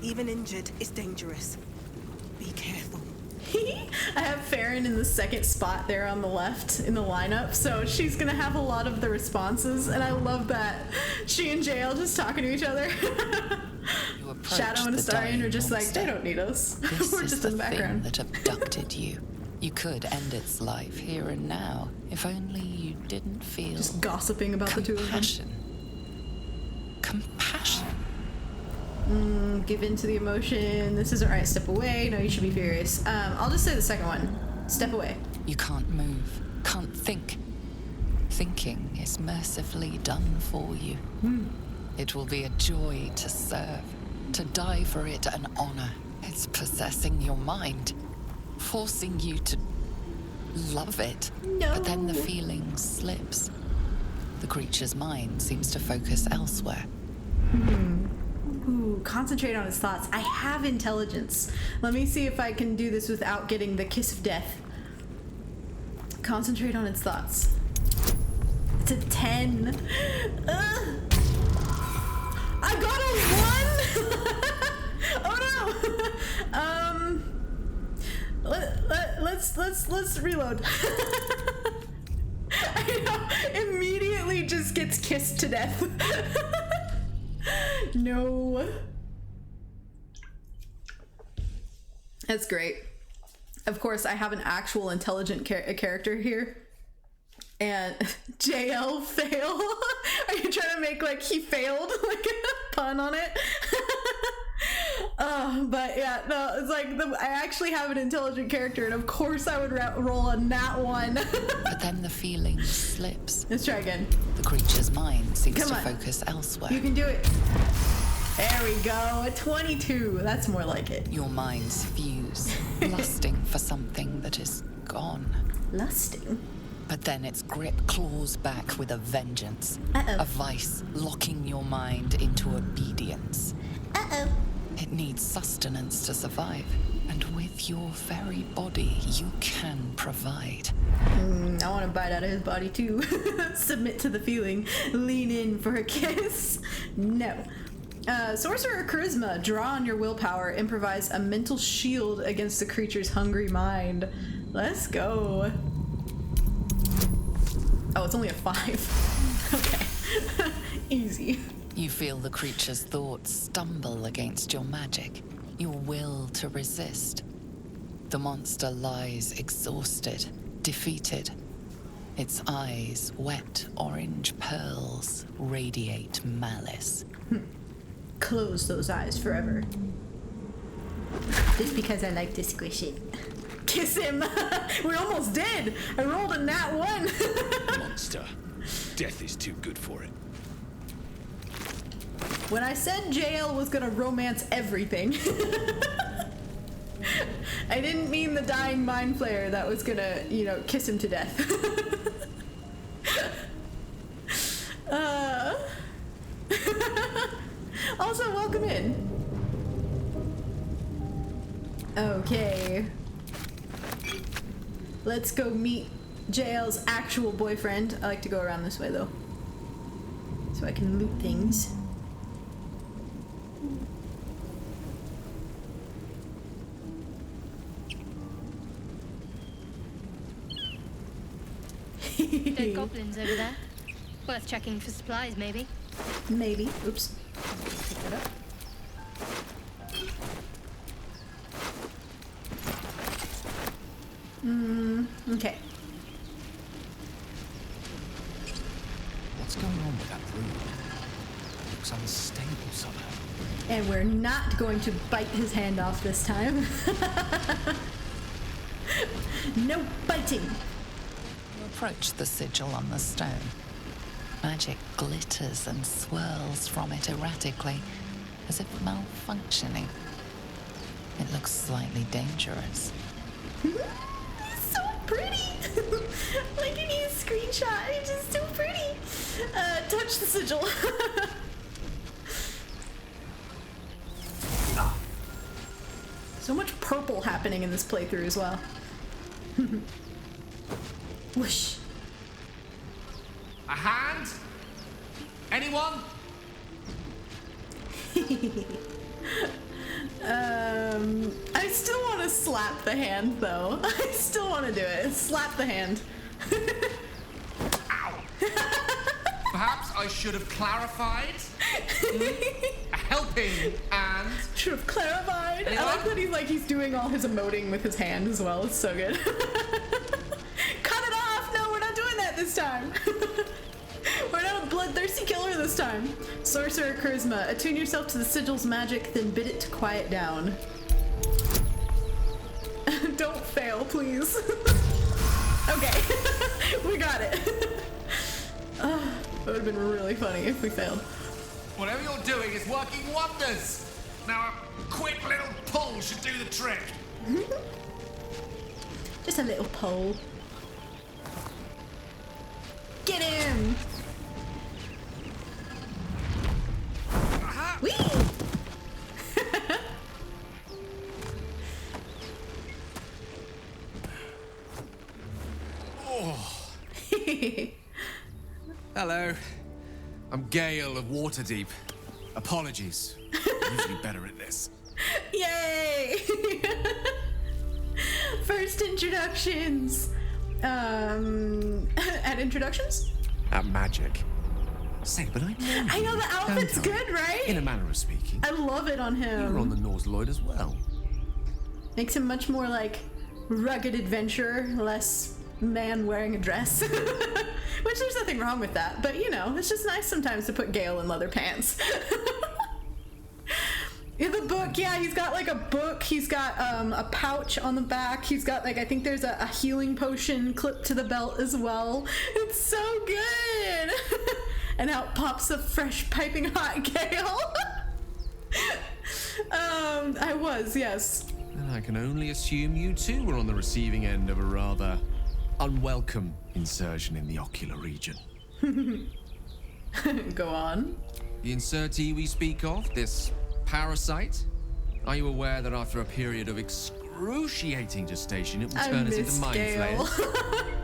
S10: Even injured is dangerous. Be careful.
S1: I have Farron in the second spot there on the left in the lineup, so she's gonna have a lot of the responses, and I love that she and Jael just talking to each other. Shadow and Astarion are just like, they don't need us. We're just in the background.
S4: This is the thing that abducted you. You could end its life here and now, if only you didn't feel
S1: just gossiping about the two of them.
S4: Compassion.
S1: Give in to the emotion. This isn't right. Step away. No, you should be furious. I'll just say the second one. Step away.
S4: You can't move. Can't think. Thinking is mercifully done for you. It will be a joy to serve. To die for it an honor. It's possessing your mind. Forcing you to love it.
S1: No.
S4: But then the feeling slips. The creature's mind seems to focus elsewhere.
S1: Ooh, concentrate on his thoughts. I have intelligence. Let me see if I can do this without getting the kiss of death. Concentrate on its thoughts. It's a 10. I got a 1! Oh no! Let's reload. I know, immediately just gets kissed to death. No. That's great. Of course, I have an actual intelligent character here. And Jael fail. Are you trying to make like he failed? Like a pun on it? But yeah, no, it's like I actually have an intelligent character, and of course I would roll a nat 1.
S4: But then the feeling slips.
S1: Let's try again.
S4: The creature's mind seems to focus elsewhere.
S1: You can do it. There we go. A 22. That's more like it.
S4: Your minds fuse, lusting for something that is gone.
S1: Lusting?
S4: But then its grip claws back with a vengeance. A vice locking your mind into obedience. It needs sustenance to survive, and with your very body, you can provide.
S1: I want to bite out of his body too. Submit to the feeling. Lean in for a kiss. No. Sorcerer Charisma. Draw on your willpower. Improvise a mental shield against the creature's hungry mind. Let's go. Oh, it's only a 5. Okay. Easy.
S4: You feel the creature's thoughts stumble against your magic, your will to resist. The monster lies exhausted, defeated. Its eyes, wet orange pearls, radiate malice.
S1: Close those eyes forever. Just because I like to squish it. Kiss him! We almost did! I rolled a nat 1!
S3: Monster. Death is too good for it.
S1: When I said Jael was gonna romance everything, I didn't mean the dying mind flayer that was gonna, kiss him to death. Also, welcome in. Okay. Let's go meet Jael's actual boyfriend. I like to go around this way, though, so I can loot things.
S7: Dead goblins over there. Worth checking for supplies, maybe.
S1: Maybe. Oops. Pick that up. Okay.
S3: What's going on with that room? It looks unstable somehow.
S1: And we're not going to bite his hand off this time. No biting.
S4: You approach the sigil on the stone. Magic glitters and swirls from it erratically, as if malfunctioning. It looks slightly dangerous.
S1: He's so pretty! Like in his screenshot, he's just so pretty! Touch the sigil. So much purple happening in this playthrough as well. Whoosh.
S11: A hand? Anyone?
S1: I still want to slap the hand, though. I still want to do it. Slap the hand.
S11: Ow! Perhaps I should have clarified. A helping hand.
S1: Should have clarified.
S11: Anyone?
S1: I like that he's doing all his emoting with his hand as well. It's so good. Cut it off! No, we're not doing that this time. We're not a bloodthirsty killer this time. Sorcerer Charisma. Attune yourself to the sigil's magic, then bid it to quiet down. Don't fail, please. Okay. We got it. That would have been really funny if we failed.
S11: Whatever you're doing is working wonders. Now a quick little pull should do the trick.
S1: Just a little pull. Get him! Whee!
S11: Oh. Hello. I'm Gale of Waterdeep. Apologies. I'm usually better at this.
S1: Yay! First introductions. At introductions?
S11: At magic. Say, but I
S1: know the outfit's good, right?
S11: In a manner of speaking.
S1: I love it on him.
S11: You're on the Norse Lloyd as well.
S1: Makes him much more like rugged adventurer, less man wearing a dress. Which there's nothing wrong with that, but it's just nice sometimes to put Gale in leather pants. In the book, yeah, he's got like a book, he's got a pouch on the back, he's got like, I think there's a healing potion clipped to the belt as well. It's so good! And out pops the fresh piping hot Gale. I was, yes.
S11: And I can only assume you too were on the receiving end of a rather unwelcome insertion in the ocular region.
S1: Go on.
S11: The insertee we speak of, this parasite, are you aware that after a period of excruciating gestation, it will turn us into mind flayers?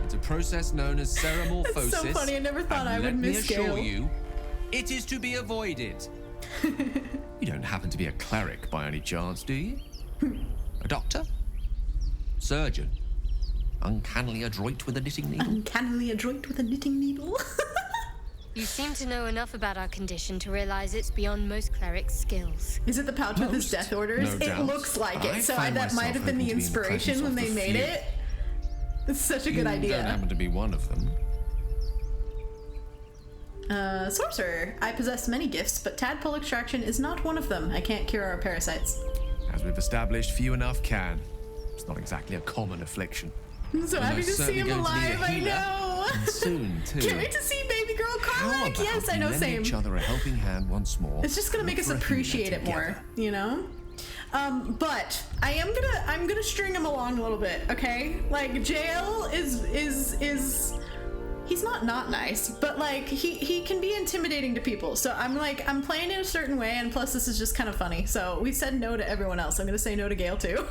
S11: It's a process known as ceramorphosis.
S1: It's so funny, I never thought I would miss Gale.
S11: Let me assure you, it is to be avoided. You don't happen to be a cleric by any chance, do you? A doctor? Surgeon? Uncannily adroit with a knitting needle?
S1: Uncannily adroit with a knitting needle?
S7: You seem to know enough about our condition to realize it's beyond most clerics' skills.
S1: Is it the pouch with his death orders?
S11: No
S1: it
S11: doubt.
S1: looks like it, so
S11: find
S1: that might have been
S11: myself
S1: the
S11: hoping to be in the
S1: inspiration when
S11: presence
S1: they
S11: of the
S1: made
S11: few.
S1: it. It's such a good idea.
S11: Don't happen to be one of them.
S1: Sorcerer. I possess many gifts, but tadpole extraction is not one of them. I can't cure our parasites.
S11: As we've established, few enough can. It's not exactly a common affliction.
S1: I'm so
S11: And
S1: happy
S11: there's
S1: to see
S11: certainly
S1: him
S11: going to be a
S1: alive, I
S11: healer.
S1: know!
S11: And soon, too.
S1: Can't wait to see baby girl Carla!
S11: How
S1: like,
S11: about
S1: yes, I know,
S11: lend
S1: same.
S11: each other a helping hand once more?
S1: It's just gonna make us appreciate it more, you know? But I'm gonna string him along a little bit, okay? Like, Jael is he's not nice, but like he can be intimidating to people. So I'm playing it a certain way, and plus this is just kind of funny. So we said no to everyone else. I'm gonna say no to Gale too.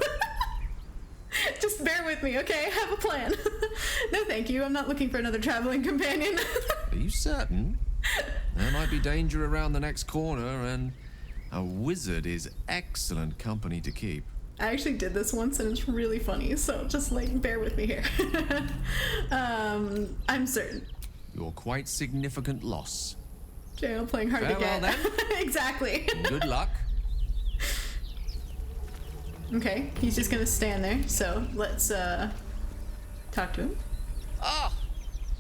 S1: Just bear with me, okay? I have a plan. No, thank you. I'm not looking for another traveling companion.
S11: Are you certain? There might be danger around the next corner, and a wizard is excellent company to keep.
S1: I actually did this once, and it's really funny, so just, like, bear with me here. I'm certain.
S11: Your quite significant loss.
S1: Jael playing hard to get.
S11: Then.
S1: Exactly.
S11: Good luck.
S1: Okay, he's just gonna stand there, so let's talk to him.
S11: Ah,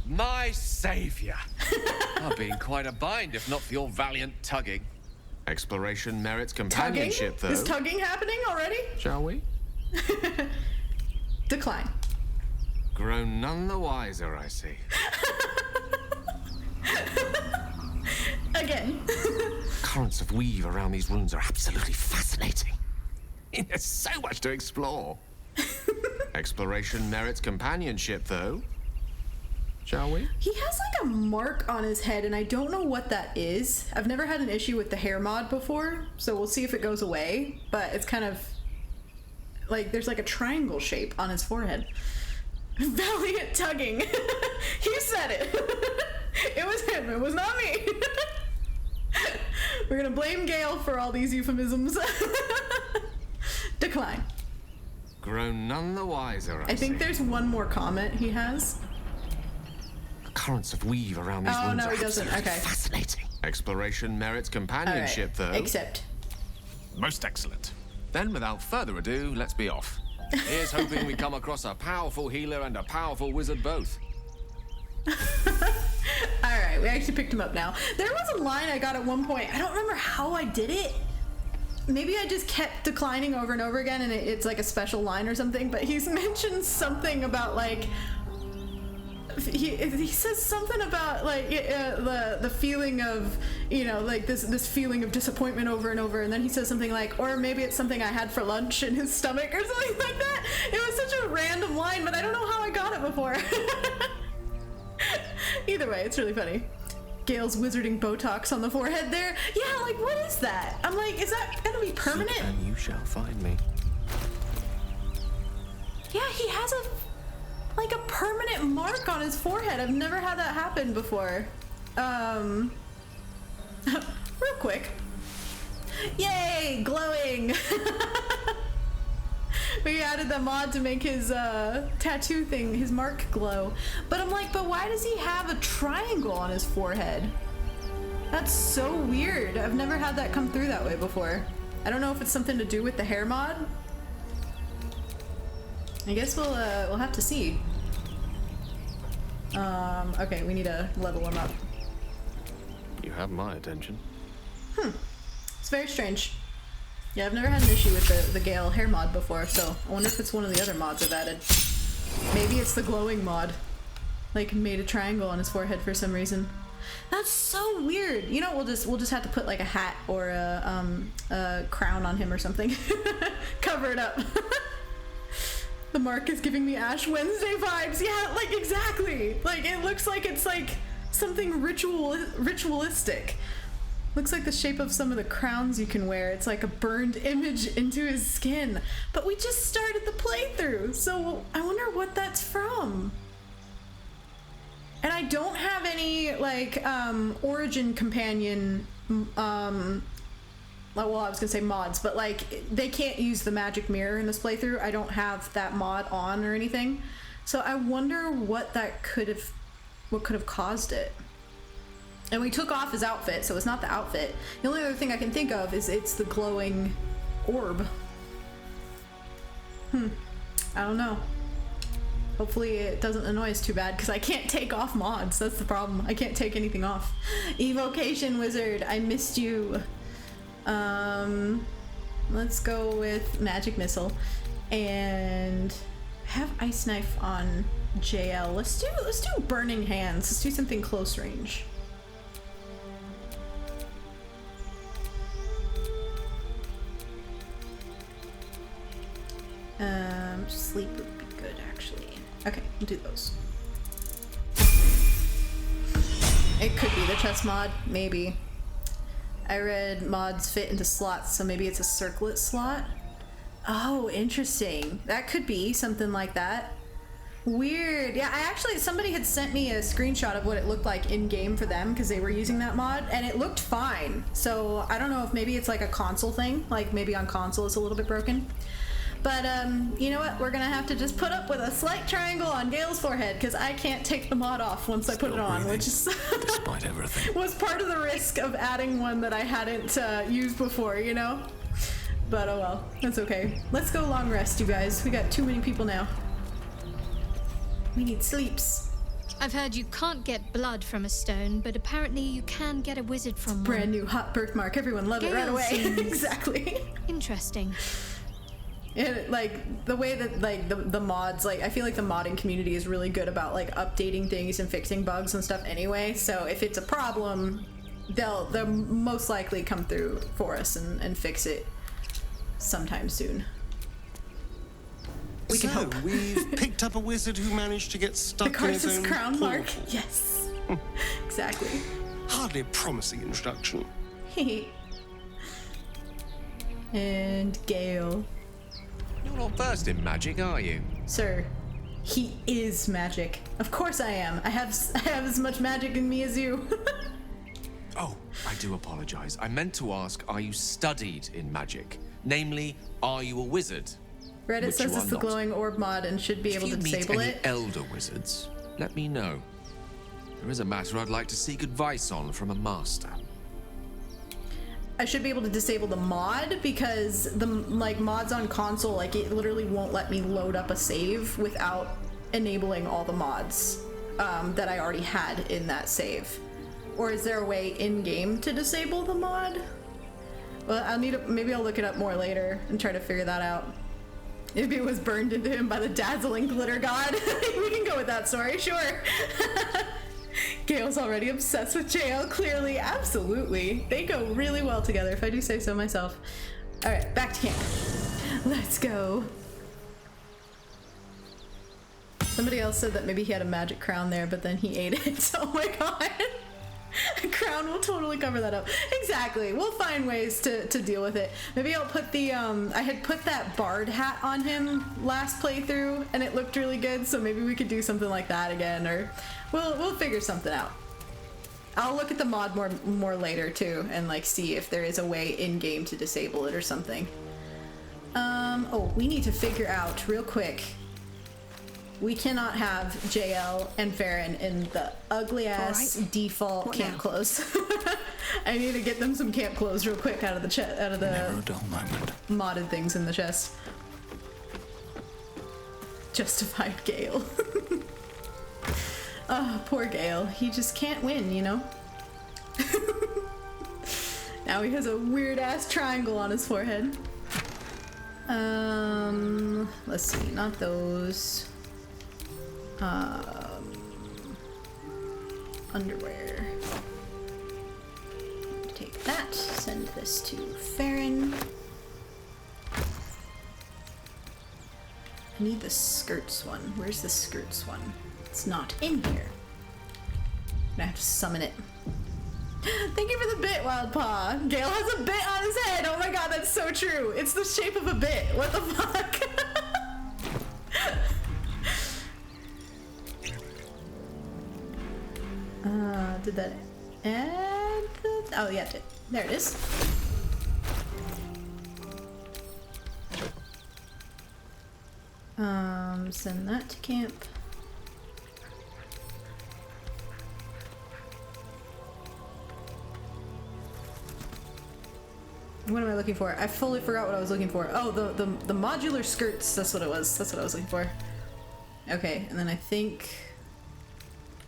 S11: my savior. I've been quite a bind if not for your valiant tugging. Exploration merits companionship,
S1: tugging?
S11: though.
S1: Is tugging happening already?
S11: Shall we?
S1: Decline.
S11: Grown none the wiser, I see.
S1: Again.
S11: Currents of weave around these runes are absolutely fascinating. There's so much to explore. Exploration merits companionship, though. Shall we?
S1: He has like a mark on his head, and I don't know what that is. I've never had an issue with the hair mod before, so we'll see if it goes away. But it's kind of like there's like a triangle shape on his forehead. Valiant tugging. He said it. It was him. It was not me. We're gonna blame Gale for all these euphemisms. Decline.
S11: Grown none the wiser,
S1: I think there's one more comment he has.
S11: Currents of weave around these
S1: runes. Oh, no, he doesn't. Okay.
S11: Fascinating. Exploration merits companionship, though.
S1: Accept.
S11: Most excellent. Then, without further ado, let's be off. Here's hoping we come across a powerful healer and a powerful wizard both.
S1: Alright, we actually picked him up now. There was a line I got at one point. I don't remember how I did it. Maybe I just kept declining over and over again, and it's like a special line or something, but he's mentioned something about like he says something about like the feeling of, you know, like this feeling of disappointment over and over, and then he says something like, or maybe it's something I had for lunch in his stomach or something like that. It was such a random line, but I don't know how I got it before. Either way, it's really funny. Gale's wizarding Botox on the forehead there. Yeah, like what is that? I'm like, is that gonna be permanent?
S11: Seek and you shall find me.
S1: Yeah, he has a permanent mark on his forehead. I've never had that happen before. Real quick. Yay, glowing. We added the mod to make his tattoo thing, his mark, glow. But I'm like, but why does he have a triangle on his forehead? That's so weird. I've never had that come through that way before. I don't know if it's something to do with the hair mod. I guess we'll have to see. Okay, we need to level him up.
S11: You have my attention.
S1: It's very strange. Yeah, I've never had an issue with the Gale hair mod before, so I wonder if it's one of the other mods I've added. Maybe it's the glowing mod. Like, made a triangle on his forehead for some reason. That's so weird. You know, we'll just have to put like a hat or a crown on him or something. Cover it up. The mark is giving me Ash Wednesday vibes. Yeah, like exactly. Like it looks like it's like something ritualistic. Looks like the shape of some of the crowns you can wear. It's like a burned image into his skin. But we just started the playthrough, so I wonder what that's from. And I don't have any like origin companion well, I was gonna say mods, but like they can't use the magic mirror in this playthrough. I don't have that mod on or anything, so I wonder what could have caused it. And we took off his outfit, so it's not the outfit. The only other thing I can think of is it's the glowing orb. I don't know. Hopefully it doesn't annoy us too bad, because I can't take off mods. That's the problem. I can't take anything off. Evocation Wizard, I missed you. Let's go with Magic Missile and have Ice Knife on Jael. Let's do Burning Hands. Let's do something close range. Sleep would be good, actually. Okay, we'll do those. It could be the chest mod, maybe. I read mods fit into slots, so maybe it's a circlet slot. Oh, interesting. That could be something like that. Weird. Yeah, somebody had sent me a screenshot of what it looked like in game for them because they were using that mod, and it looked fine. So I don't know if maybe it's like a console thing, like maybe on console it's a little bit broken. But you know what? We're gonna have to just put up with a slight triangle on Gale's forehead because I can't take the mod off once I put it on, which is
S3: despite everything.
S1: Was part of the risk of adding one that I hadn't used before, you know? But oh well, that's okay. Let's go long rest, you guys. We got too many people now. We need sleeps.
S7: I've heard you can't get blood from a stone, but apparently you can get a wizard from one.
S1: Brand new hot birthmark. Everyone love it right away. Exactly.
S7: Interesting.
S1: And like the way that like the mods, like I feel like the modding community is really good about like updating things and fixing bugs and stuff anyway. So if it's a problem, they'll most likely come through for us and fix it sometime soon. We can hope.
S9: We've picked up a wizard who managed to get stuck in his own
S1: crown mark.
S9: portal.
S1: Yes. Exactly.
S9: Hardly a promising introduction.
S1: And Gale.
S11: You're not versed in magic, are you?
S1: Sir, he is magic. Of course I am. I have as much magic in me as you.
S11: Oh, I do apologize. I meant to ask, are you studied in magic? Namely, are you a wizard?
S1: Reddit
S11: Which
S1: says
S11: you
S1: it's
S11: are
S1: the
S11: not.
S1: glowing orb mod and should be able to disable
S11: If you meet
S1: it.
S11: any elder wizards, let me know. There is a matter I'd like to seek advice on from a master.
S1: I should be able to disable the mod because the like mods on console, like it literally won't let me load up a save without enabling all the mods that I already had in that save. Or is there a way in game to disable the mod? Well, maybe I'll look it up more later and try to figure that out. Maybe it was burned into him by the dazzling glitter god. We can go with that story, sure. Gale's already obsessed with Jael, clearly. Absolutely. They go really well together, if I do say so myself. Alright, back to camp. Let's go. Somebody else said that maybe he had a magic crown there, but then he ate it. Oh my god. A crown will totally cover that up. Exactly. We'll find ways to deal with it. Maybe I'll put the I had put that bard hat on him last playthrough and it looked really good, so maybe we could do something like that again, or we'll figure something out. I'll look at the mod more later too and like see if there is a way in game to disable it or something. Oh, we need to figure out real quick. We cannot have Jael and Farron in the ugly ass default camp clothes. I need to get them some camp clothes real quick out of the
S3: Never a dull moment.
S1: modded things in the chest. Justified Gale. Oh, poor Gale. He just can't win, you know? Now he has a weird ass triangle on his forehead. Let's see, not those. Underwear. Take that, send this to Farron. I need the skirts one. Where's the skirts one? It's not in here. I have to summon it. Thank you for the bit, Wild Paw. Gale has a bit on his head. Oh my god, that's so true. It's the shape of a bit. What the fuck? Did that add the... Oh yeah, it did. There it is. Send that to camp. What am I looking for? I fully forgot what I was looking for. Oh, the modular skirts. That's what it was. That's what I was looking for. Okay, and then I think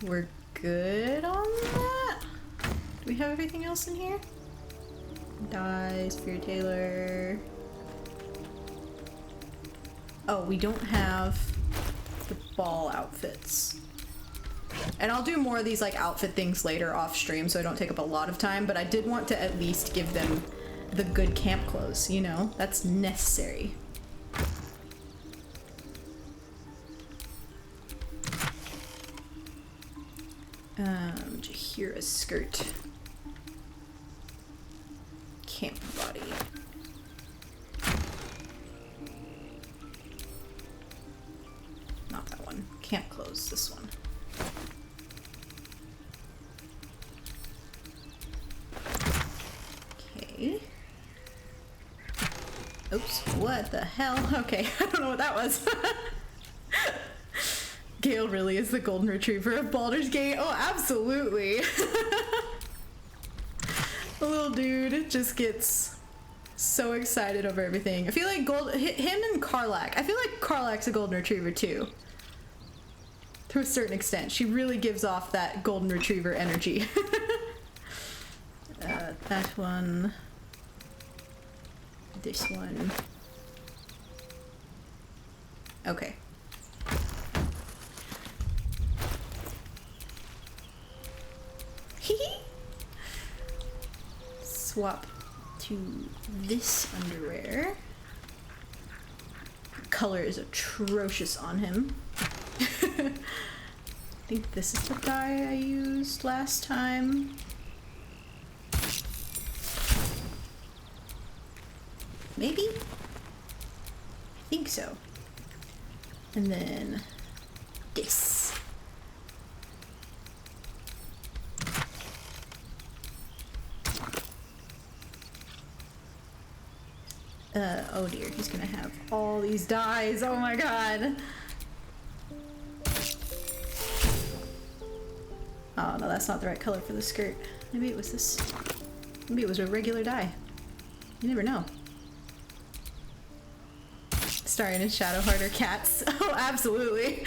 S1: we're good on that? Do we have everything else in here? Dye, Spear Tailor. Oh, we don't have the ball outfits. And I'll do more of these like outfit things later off stream so I don't take up a lot of time, but I did want to at least give them the good camp clothes, you know? That's necessary. Jahira's skirt. Camp body. Not that one. Camp clothes, this one. Okay. Oops, what the hell? Okay, I don't know what that was. Gale really is the golden retriever of Baldur's Gate. Oh, absolutely. The little dude just gets so excited over everything. I feel like him and Karlach. I feel like Karlach's a golden retriever too. To a certain extent. She really gives off that golden retriever energy. That one. This one. Okay. Swap to this underwear. The color is atrocious on him. I think this is the dye I used last time. Maybe? I think so. And then this. Oh dear, he's gonna have all these dyes. Oh my god. Oh no, that's not the right color for the skirt. Maybe it was this. Maybe it was a regular dye. You never know. Astarion and Shadowheart are cats. Oh, absolutely.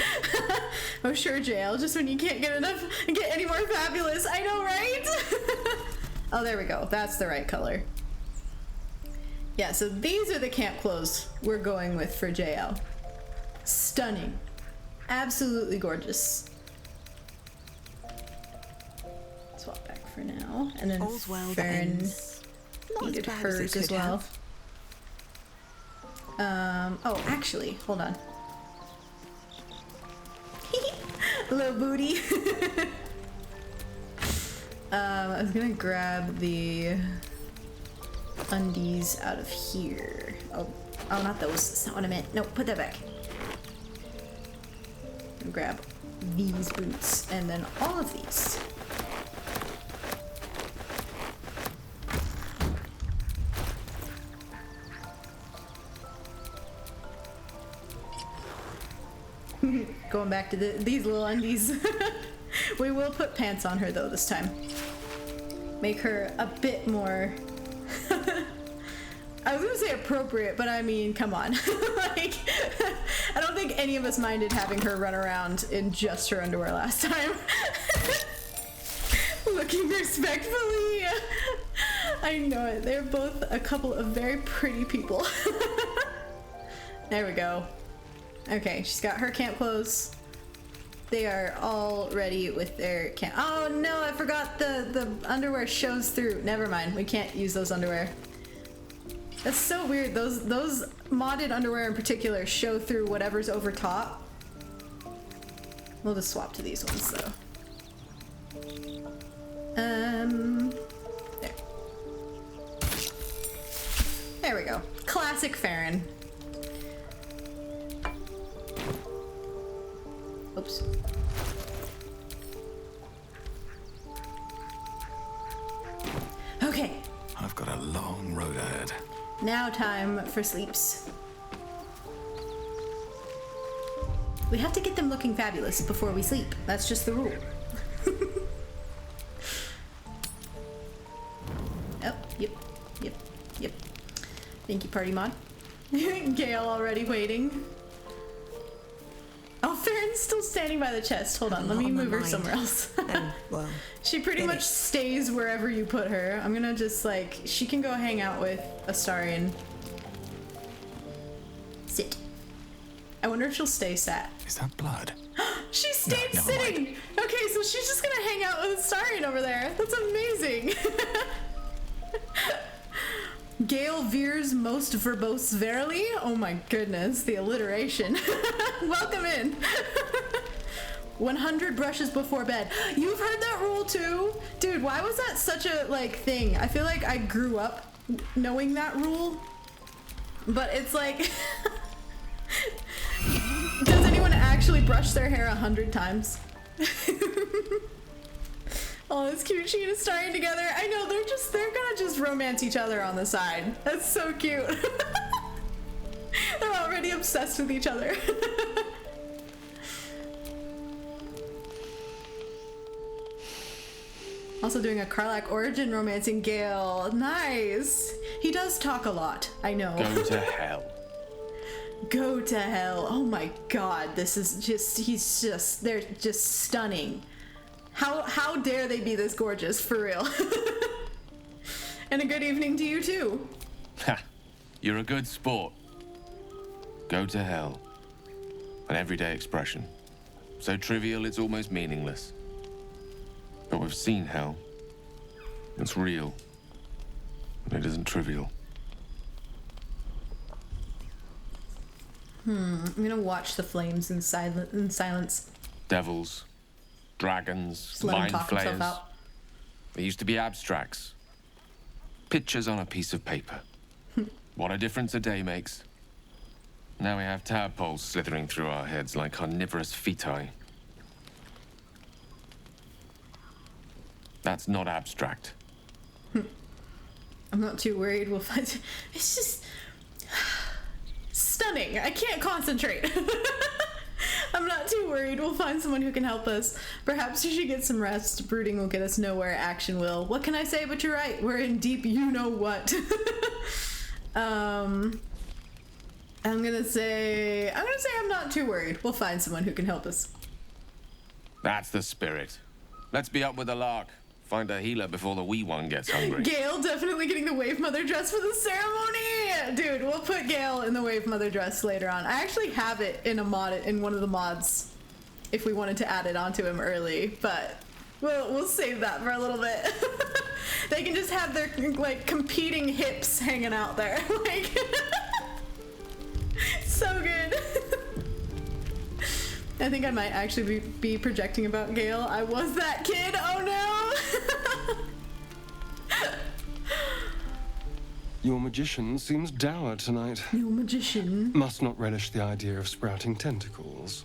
S1: Oh sure, Jael. Just when you can't get any more fabulous. I know, right? Oh, there we go. That's the right color. Yeah, so these are the camp clothes we're going with for Jael. Stunning. Absolutely gorgeous. Swap back for now. And then Farron needed hers as well. Oh, actually, hold on. Little booty. I was gonna grab the undies out of here. Oh, not those. That's not what I meant. No, put that back. And grab these boots and then all of these. Going back to these little undies. We will put pants on her though this time. Make her a bit more I was gonna say appropriate, but I mean, come on. Like, I don't think any of us minded having her run around in just her underwear last time. Looking respectfully. I know it. They're both a couple of very pretty people. There we go. Okay, she's got her camp clothes. They are all ready with their camp. Oh no, I forgot the underwear shows through. Never mind, we can't use those underwear. That's so weird. Those modded underwear in particular show through whatever's over top. We'll just swap to these ones though. There. There we go. Classic Farron. Oops. Okay.
S3: I've got a long road ahead.
S1: Now time for sleeps. We have to get them looking fabulous before we sleep. That's just the rule. Oh, yep. Thank you, party mod. Gale already waiting. Oh, Farron's still standing by the chest. Hold on, let me move her somewhere else.
S10: Well,
S1: she pretty much stays wherever you put her. I'm gonna just like, she can go hang out with Astarion. Sit. I wonder if she'll stay sat.
S3: Is that blood?
S1: She stayed sitting!
S3: Mind.
S1: Okay, so she's just gonna hang out with Astarion over there. That's amazing. Gale veers most verbose verily. Oh my goodness, the alliteration. Welcome in. 100 brushes before bed. You've heard that rule too? Dude, why was that such a, like, thing? I feel like I grew up knowing that rule. But it's like... Does anyone actually brush their hair 100 times? Oh, that's cute. She and Astarion together. I know, they're gonna just romance each other on the side. That's so cute. They're already obsessed with each other. Also doing a Karlach origin romancing Gale. Nice. He does talk a lot, I know.
S12: Go to hell.
S1: Go to hell. Oh my god, this is just, they're just stunning. How dare they be this gorgeous, for real. And a good evening to you too.
S12: Ha, you're a good sport. Go to hell. An everyday expression. So trivial it's almost meaningless. But we've seen hell. It's real. And it isn't trivial.
S1: I'm gonna watch the flames in silence.
S12: Devils, dragons,
S1: Just let him
S12: mind
S1: talk
S12: flayers.
S1: himself out.
S12: They used to be abstracts. Pictures on a piece of paper. What a difference a day makes. Now we have tadpoles slithering through our heads like carnivorous feti. That's not abstract.
S1: I'm not too worried. We'll find. It's just stunning. I can't concentrate. I'm not too worried. We'll find someone who can help us. Perhaps we should get some rest. Brooding will get us nowhere. Action will. What can I say? But you're right. We're in deep. You know what? I'm gonna say I'm not too worried. We'll find someone who can help us.
S12: That's the spirit. Let's be up with the lark. Find a healer before the wee one gets hungry.
S1: Gale definitely getting the Wave Mother dress for the ceremony! Dude, we'll put Gale in the Wave Mother dress later on. I actually have it in a mod, in one of the mods, if we wanted to add it onto him early, but we'll save that for a little bit. They can just have their, like, competing hips hanging out there. Like, so good. I think I might actually be projecting about Gale. I was that kid, oh no!
S9: Your magician seems dour tonight.
S1: Your magician?
S9: Must not relish the idea of sprouting tentacles.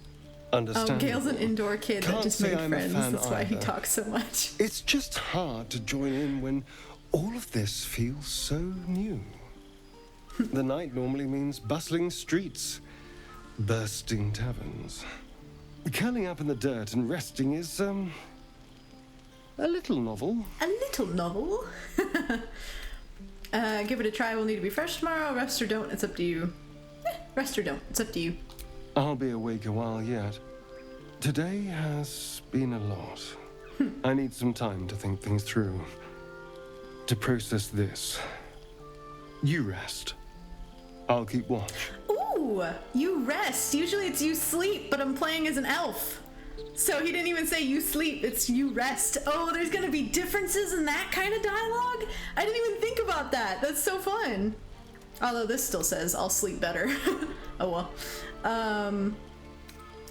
S9: Understandable.
S1: Gale's an indoor kid that just made friends. That's why he talks so much.
S9: It's just hard to join in when all of this feels so new. The night normally means bustling streets, bursting taverns. Curling up in the dirt and resting is, a little novel.
S1: A little novel? Give it a try. We'll need to be fresh tomorrow. Rest or don't. It's up to you. Rest or don't. It's up to you.
S9: I'll be awake a while yet. Today has been a lot. I need some time to think things through. To process this. You rest. I'll keep watch.
S1: Ooh, you rest. Usually it's you sleep, but I'm playing as an elf. So he didn't even say you sleep, it's you rest. Oh, there's gonna be differences in that kind of dialogue? I didn't even think about that. That's so fun. Although this still says I'll sleep better. Oh well. I'm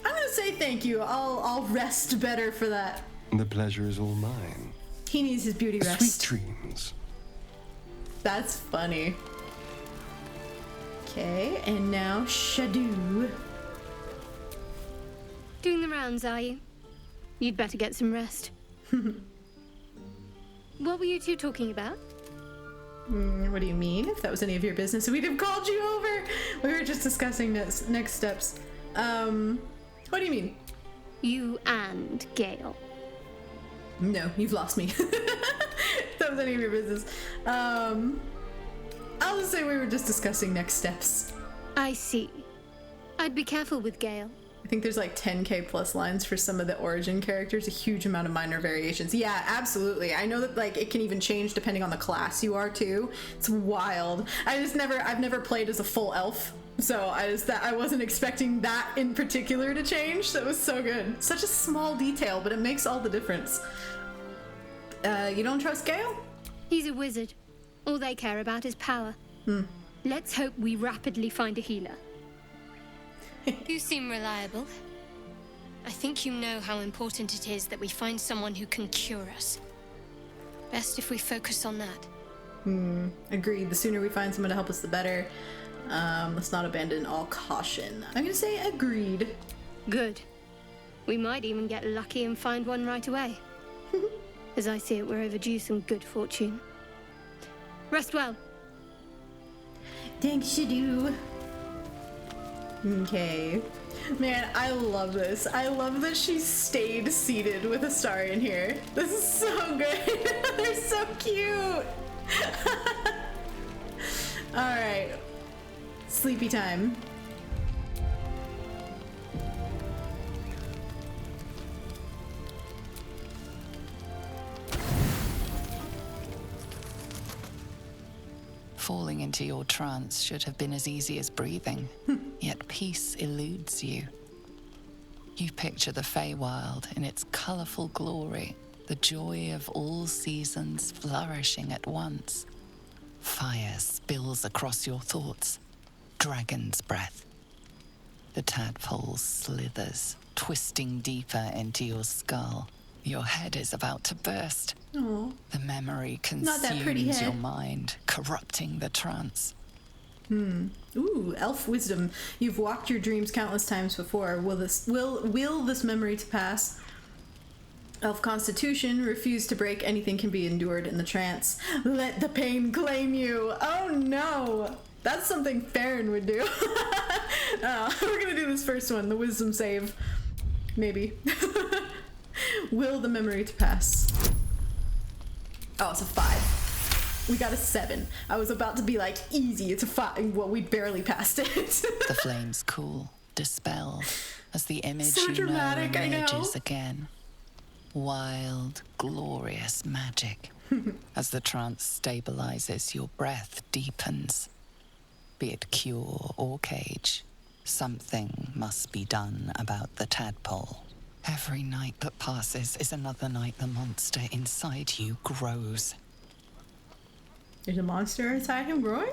S1: gonna say thank you. I'll rest better for that.
S9: The pleasure is all mine.
S1: He needs his beauty rest.
S9: Sweet dreams.
S1: That's funny. Okay, and now Shadu.
S7: Doing the rounds, are you? You'd better get some rest. What were you two talking about?
S1: What do you mean? If that was any of your business, we'd have called you over. We were just discussing next steps. What do you mean?
S7: You and Gale.
S1: No, you've lost me. If that was any of your business. I'll just say we were just discussing next steps.
S7: I see. I'd be careful with Gale.
S1: I think there's like 10k plus lines for some of the origin characters, a huge amount of minor variations. Yeah, absolutely. I know that like it can even change depending on the class you are too. It's wild. I've never played as a full elf, so I wasn't expecting that in particular to change. That was so good. Such a small detail, but it makes all the difference. You don't trust Gale?
S7: He's a wizard. All they care about is power. Let's hope we rapidly find a healer. You seem reliable. I think you know how important it is that we find someone who can cure us. Best if we focus on that.
S1: Agreed. The sooner we find someone to help us, the better. Let's not abandon all caution. I'm gonna say agreed.
S7: Good. We might even get lucky and find one right away. As I see it, we're overdue some good fortune. Rest well.
S1: Thanks, you do. Okay. Man, I love this. I love that she stayed seated with Astarion here. This is so good. They're so cute. Alright. Sleepy time.
S4: Falling into your trance should have been as easy as breathing, yet peace eludes you. You picture the Feywild in its colourful glory, the joy of all seasons flourishing at once. Fire spills across your thoughts, dragon's breath. The tadpole slithers, twisting deeper into your skull. Your head is about to burst.
S1: Aww.
S4: The memory
S1: Not that pretty
S4: consumes
S1: head.
S4: your mind, corrupting the trance.
S1: Ooh, elf wisdom. You've walked your dreams countless times before. Will this memory to pass? Elf constitution. Refuse to break. Anything can be endured in the trance. Let the pain claim you. Oh no! That's something Farron would do. We're gonna do this first one, the wisdom save. Maybe. Will the memory to pass? Oh, it's a 5. We got a 7. I was about to be like, easy, it's a 5. Well, we barely passed it.
S4: The flames cool, dispelled, as the image
S1: So
S4: you
S1: dramatic,
S4: know
S1: I know.
S4: emerges again. Wild, glorious magic. As the trance stabilizes, your breath deepens. Be it cure or cage, something must be done about the tadpole. Every night that passes is another night the monster inside you grows.
S1: There's a monster inside him growing?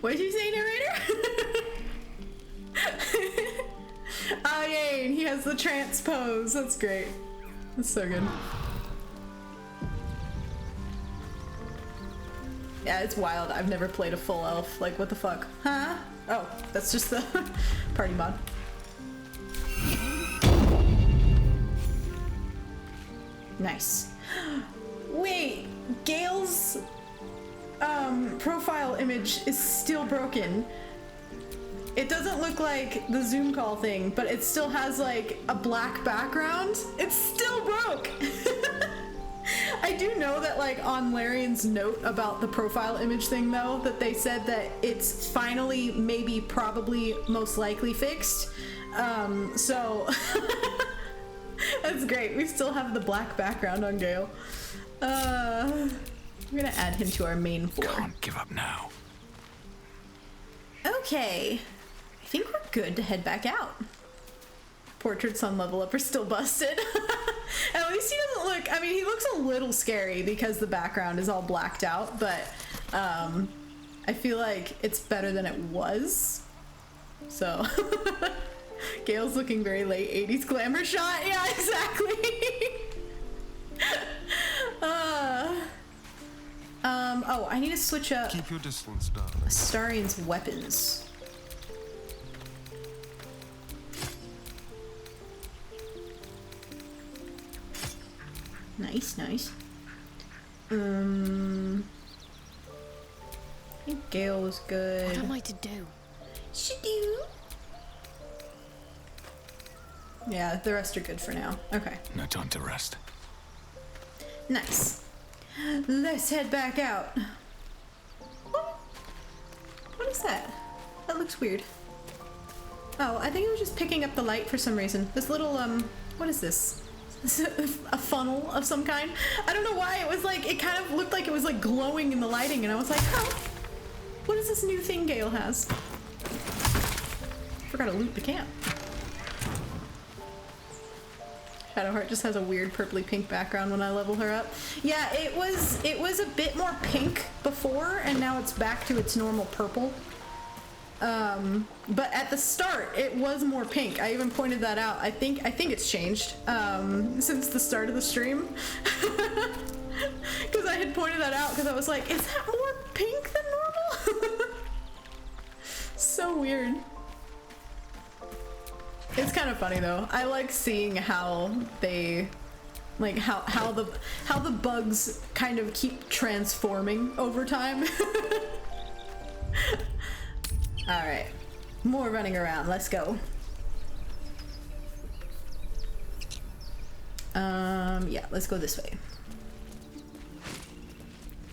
S1: What did you say, narrator? Oh, yay, and he has the trance pose. That's great. That's so good. Yeah, it's wild. I've never played a full elf. Like, what the fuck? Huh? Oh, that's just the party mod. Nice. Wait, Gale's profile image is still broken. It doesn't look like the Zoom call thing, but it still has like a black background. It's still broke. I do know that like on Larian's note about the profile image thing though, that they said that it's finally, maybe, probably, most likely fixed. So that's great. We still have the black background on Gale. We're gonna add him to our main 4.
S3: Can't give up now.
S1: Okay. I think we're good to head back out. Portraits on Level Up are still busted. At least he doesn't look, I mean, he looks a little scary because the background is all blacked out, but I feel like it's better than it was. So, Gale's looking very late 80s glamour shot. Yeah, exactly. Oh, I need to switch up
S13: Keep your distance, darling.
S1: Astarion's weapons. Nice, nice. I think Gale was good.
S7: What am I to do?
S1: Yeah, the rest are good for now. Okay.
S3: No time to rest.
S1: Nice. Let's head back out. What is that? That looks weird. Oh, I think it was just picking up the light for some reason. This little, what is this? Is it a funnel of some kind? I don't know why. It was like, it kind of looked like it was like glowing in the lighting, and I was like, oh, what is this new thing Gale has? Forgot to loot the camp. Shadowheart just has a weird purpley pink background when I level her up. Yeah, it was a bit more pink before, and now it's back to its normal purple. But at the start, it was more pink. I even pointed that out. I think it's changed since the start of the stream. Because I had pointed that out because I was like, is that more pink than normal? So weird. It's kind of funny though. I like seeing how they, like how the bugs kind of keep transforming over time. All right, more running around. Let's go. Yeah, let's go this way.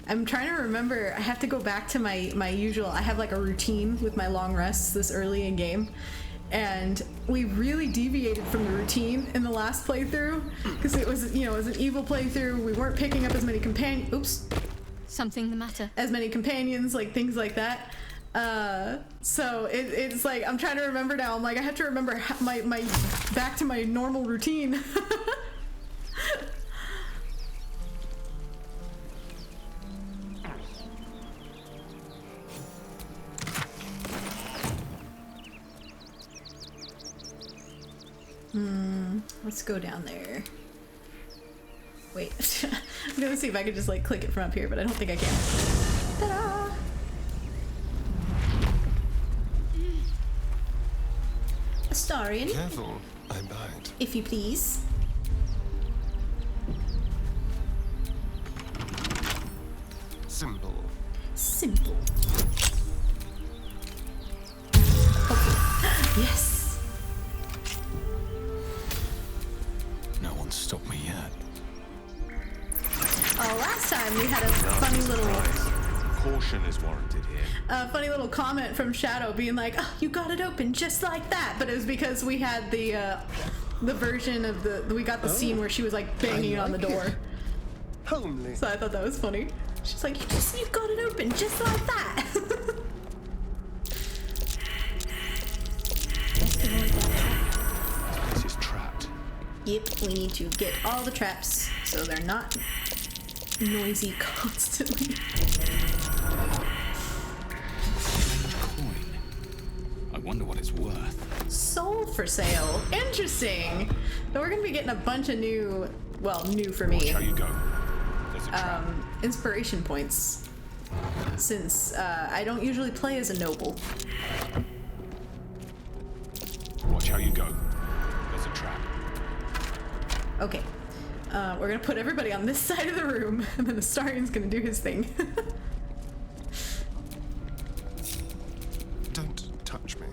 S1: I'm trying to remember. I have to go back to my usual. I have like a routine with my long rests this early in game, and we really deviated from the routine in the last playthrough because it was, you know, it was an evil playthrough. We weren't picking up as many companions. Oops.
S7: Something the matter?
S1: As many companions, like things like that. So it's like I'm trying to remember now. I'm like I have to remember my back to my normal routine. Let's go down there. Wait, I'm gonna see if I can just like click it from up here, but I don't think I can. Ta-da! Astarion.
S9: Careful, I bite.
S1: If you please.
S9: Simple.
S1: Simple. Okay. Yes.
S3: No one's stopped me yet.
S1: Oh, last time we had a funny little...
S12: Caution is warranted here.
S1: A funny little comment from Shadow being like, oh, you got it open just like that. But it was because we had the version of we got the scene where she was like banging on the door.
S9: Homely.
S1: So I thought that was funny. She's like, you got it open just like that.
S3: This is trapped.
S1: Yep, we need to get all the traps so they're not noisy constantly.
S3: Coin. I wonder what it's worth.
S1: Sold for sale. Interesting. So we're gonna be getting a bunch of new, well, new for me.
S3: Watch how you go. There's a trap.
S1: Inspiration points. Since I don't usually play as a noble.
S3: Watch how you go. There's a trap.
S1: Okay. We're gonna put everybody on this side of the room, and then Astarion's gonna do his thing.
S9: Don't touch me.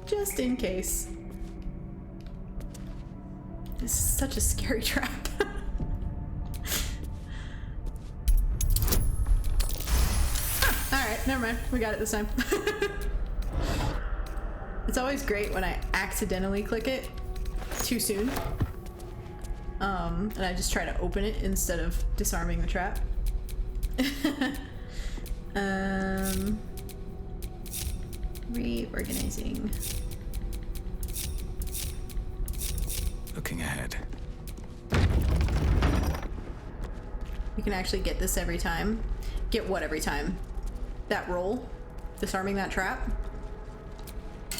S1: Just in case. This is such a scary trap. Alright, never mind. We got it this time. It's always great when I accidentally click it too soon. And I just try to open it instead of disarming the trap. Reorganizing.
S3: Looking ahead.
S1: We can actually get this every time. Get what every time? That roll? Disarming that trap?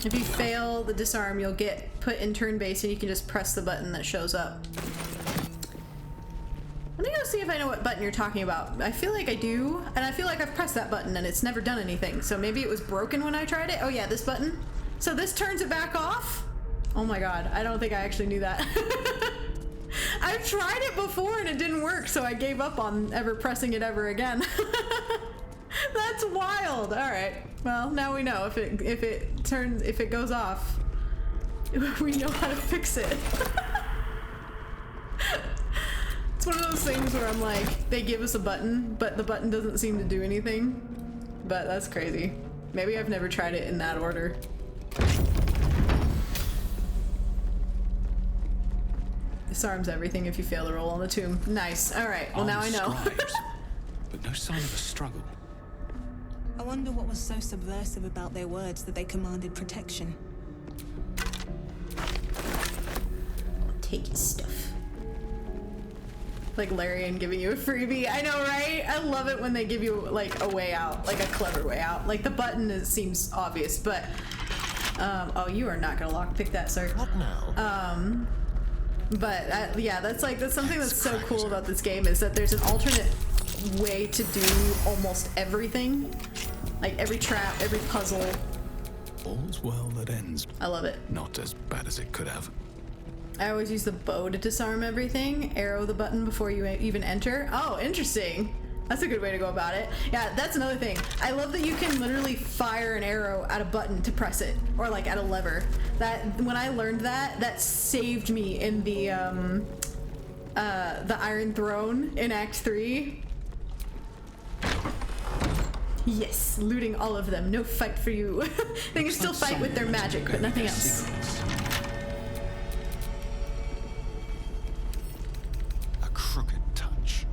S1: If you fail the disarm, you'll get put in turn base and you can just press the button that shows up. Let me go see if I know what button you're talking about. I feel like I do, and I feel like I've pressed that button and it's never done anything. So maybe it was broken when I tried it. Oh yeah, this button. So this turns it back off? Oh my god, I don't think I actually knew that. I've tried it before and it didn't work, so I gave up on ever pressing it ever again. That's wild. All right. Well, now we know if it goes off, we know how to fix it. It's one of those things where I'm like, they give us a button, but the button doesn't seem to do anything. But that's crazy. Maybe I've never tried it in that order. Disarms everything if you fail to roll on the tomb. Nice. All right. Well, now I know.
S3: Scribes, but no sign of a struggle.
S10: I wonder what was so subversive about their words that they commanded protection.
S1: Take his stuff. Like Larian giving you a freebie. I know, right? I love it when they give you like a way out, like a clever way out. Like the button seems obvious, but oh, you are not gonna lockpick that, sir.
S3: What now?
S1: But yeah, that's something that's so cool about this game is that there's an alternate way to do almost everything. Like every trap, every puzzle.
S3: All's well that ends.
S1: I love it.
S3: Not as bad as it could have.
S1: I always use the bow to disarm everything. Arrow the button before you even enter. Oh, interesting. That's a good way to go about it. Yeah, that's another thing. I love that you can literally fire an arrow at a button to press it, or like at a lever. That when I learned that, that saved me in the Iron Throne in Act 3. Yes, looting all of them. No fight for you. They can still fight with their magic, but nothing else.
S3: A crooked touch.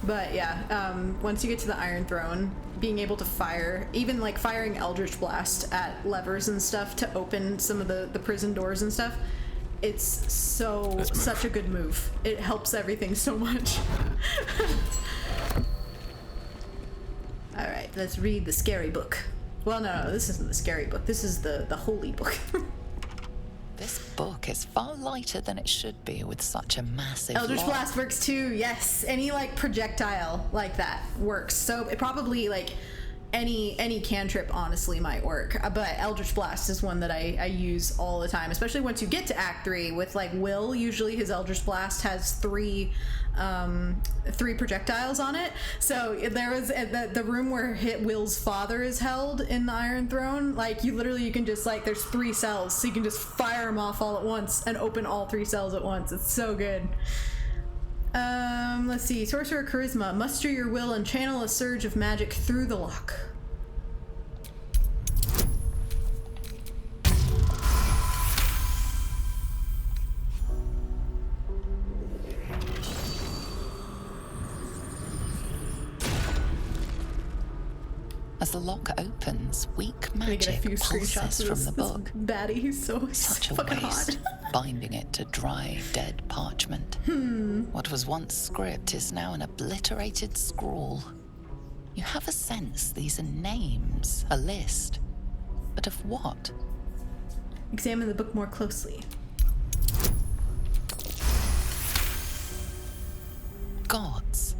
S1: But yeah, once you get to the Iron Throne, being able to fire, even like firing Eldritch Blast at levers and stuff to open some of the prison doors and stuff, it's such a good move. It helps everything so much. All right, let's read the scary book. Well, no, this isn't the scary book. This is the holy book.
S4: This book is far lighter than it should be with such a massive
S1: Eldritch
S4: log.
S1: Blast works too, yes. Any like projectile like that works. So it probably like any cantrip honestly might work, but Eldritch Blast is one that I use all the time, especially once you get to Act 3 with like Will. Usually his Eldritch Blast has three projectiles on it. So there was the room where Will's father is held in the Iron Throne. Like you can just like, there's 3 cells, so you can just fire them off all at once and open all 3 cells at once. It's so good. Let's see. Sorcerer Charisma. Muster your will and channel a surge of magic through the lock.
S4: As the lock opens, weak
S1: Get a
S4: magic
S1: few screenshots
S4: pulses
S1: of
S4: from
S1: this
S4: the book.
S1: Baddie, he's so
S4: Such a
S1: fucking
S4: waste,
S1: hot.
S4: binding it to dry, dead parchment. What was once script is now an obliterated scrawl. You have a sense these are names, a list. But of what?
S1: Examine the book more closely.
S4: Gods.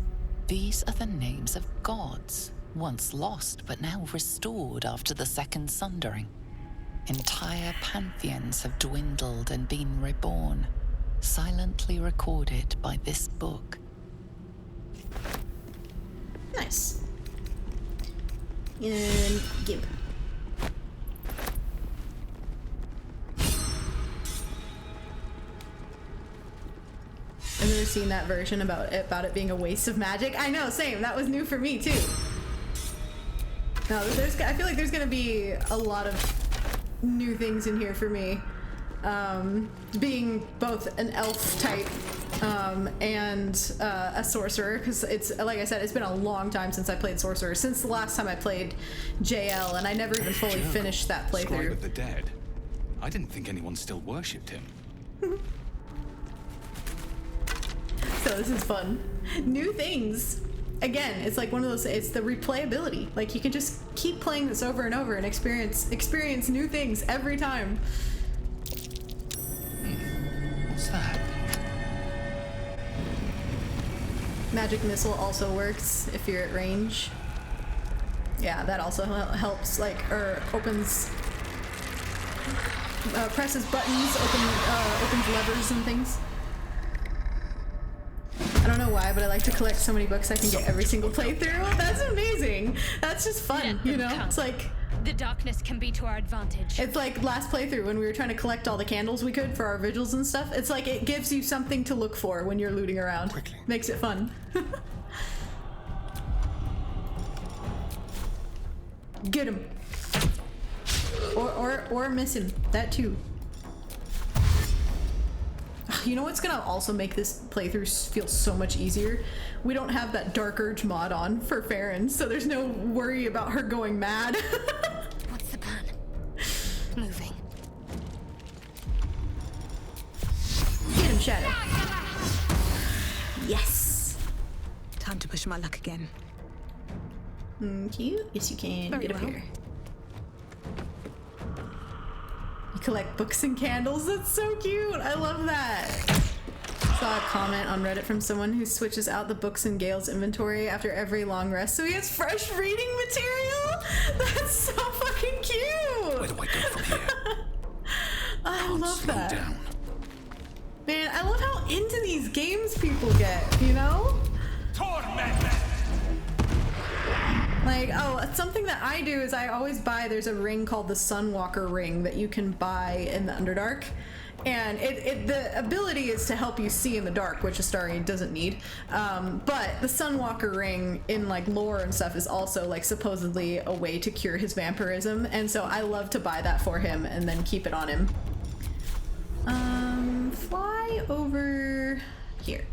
S4: These are the names of gods, once lost but now restored after the Second Sundering. Entire pantheons have dwindled and been reborn, silently recorded by this book.
S1: Nice. And Gib. I've never seen that version about it being a waste of magic. I know, same. That was new for me too. No, I feel like there's gonna be a lot of new things in here for me. Being both an elf type and a sorcerer, because it's, like I said, it's been a long time since I played sorcerer, since the last time I played Jael, and I never even fully finished that
S3: Scribe
S1: playthrough.
S3: of the dead. I didn't think anyone still worshipped him.
S1: So this is fun. New things. Again, it's like one of those, it's the replayability. Like you can just keep playing this over and over and experience new things every time.
S3: What's that?
S1: Magic missile also works if you're at range. Yeah, that also helps, like, or opens, presses buttons, opens levers and things. I don't know why, but I like to collect so many books I can get every single playthrough. That's amazing. That's just fun, you know? It's like,
S7: the darkness can be to our advantage.
S1: it's like last playthrough when we were trying to collect all the candles we could for our vigils and stuff. It's like it gives you something to look for when you're looting around.
S3: Quickly.
S1: Makes it fun. Get him. Or miss him. That too. You know what's gonna also make this playthrough feel so much easier? We don't have that Dark Urge mod on for Farron, so there's no worry about her going mad.
S7: What's the plan? Moving.
S1: Shadow. Yes.
S10: Time to push my luck again.
S1: Cute. Yes, you can.
S10: Very
S1: Get up
S10: well.
S1: here. You collect books and candles. That's so cute. I love that. Saw a comment on Reddit from someone who switches out the books in Gale's inventory after every long rest so he has fresh reading material. That's so fucking cute.
S3: Where do I go from here?
S1: I love
S3: Slow
S1: that.
S3: down.
S1: Man, I love how into these games people get, you know? Like, oh, something that I do is I always buy, there's a ring called the Sunwalker ring that you can buy in the Underdark. And the ability is to help you see in the dark, which Astarion doesn't need. But the Sunwalker ring in like lore and stuff is also like supposedly a way to cure his vampirism. And so I love to buy that for him and then keep it on him. Fly over here.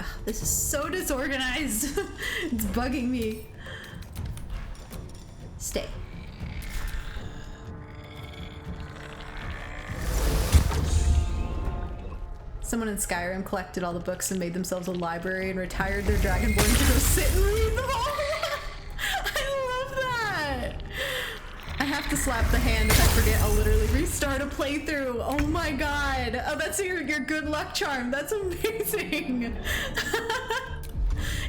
S1: Ugh, this is so disorganized. It's bugging me. Stay. Someone in Skyrim collected all the books and made themselves a library and retired their Dragonborn to go sit and read them all. I love that. I have to slap the hand if I forget. I'll literally restart a playthrough. Oh my god. Oh, that's your good luck charm. That's amazing.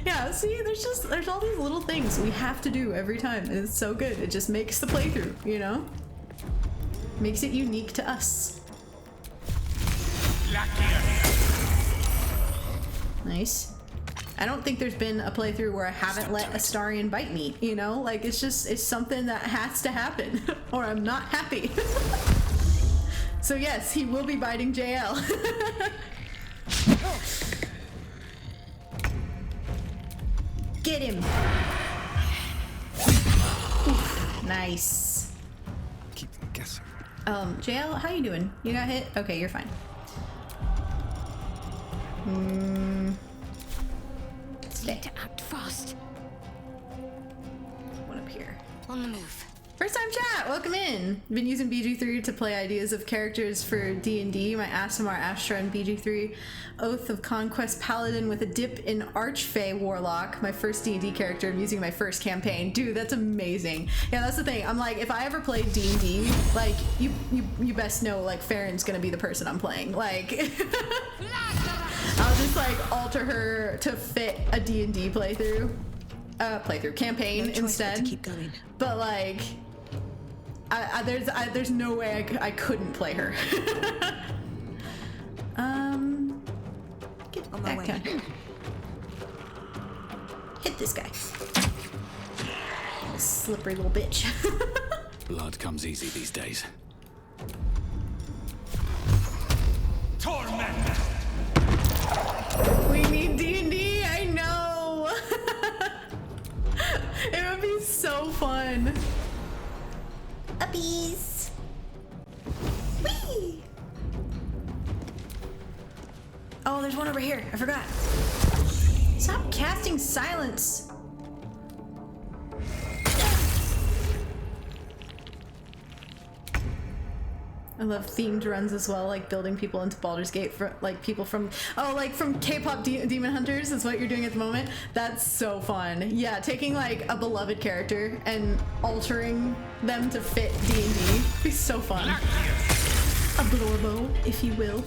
S1: Yeah, see, there's all these little things we have to do every time, and it's so good. It just makes the playthrough, you know? Makes it unique to us. Nice. I don't think there's been a playthrough where I haven't let Astarion bite me, you know? Like, it's something that has to happen, or I'm not happy. So yes, he will be biting Jael. Get him! Oof, nice.
S3: Keep them guessing.
S1: Jael, how you doing? You got hit? Okay, you're fine. Stay.
S7: Need to act fast.
S1: One up here.
S7: On the move.
S1: First time chat, welcome in. Been using BG3 to play ideas of characters for D&D. My Asimar Astra and BG3 Oath of Conquest Paladin with a dip in Archfey Warlock. My first D&D character. I'm using my first campaign. Dude, that's amazing. Yeah, that's the thing. I'm like, if I ever play D&D, like, you best know, like, Farron's gonna be the person I'm playing. Like, I'll just, like, alter her to fit a D&D playthrough. Campaign instead.
S10: To keep going.
S1: But, like, there's no way I couldn't play her. Get
S10: On my
S1: back
S10: way.
S1: down. Hit this guy. Slippery little bitch.
S3: Blood comes easy these days.
S12: Torment!
S1: We need D&D, I know. It would be so fun. Uppies. Whee! Oh, there's one over here. I forgot. Stop casting silence. I love themed runs as well, like building people into Baldur's Gate for like people from from K-pop Demon Hunters is what you're doing at the moment. That's so fun. Yeah, taking like a beloved character and altering them to fit D&D. Be so fun. A blorbo, if you will.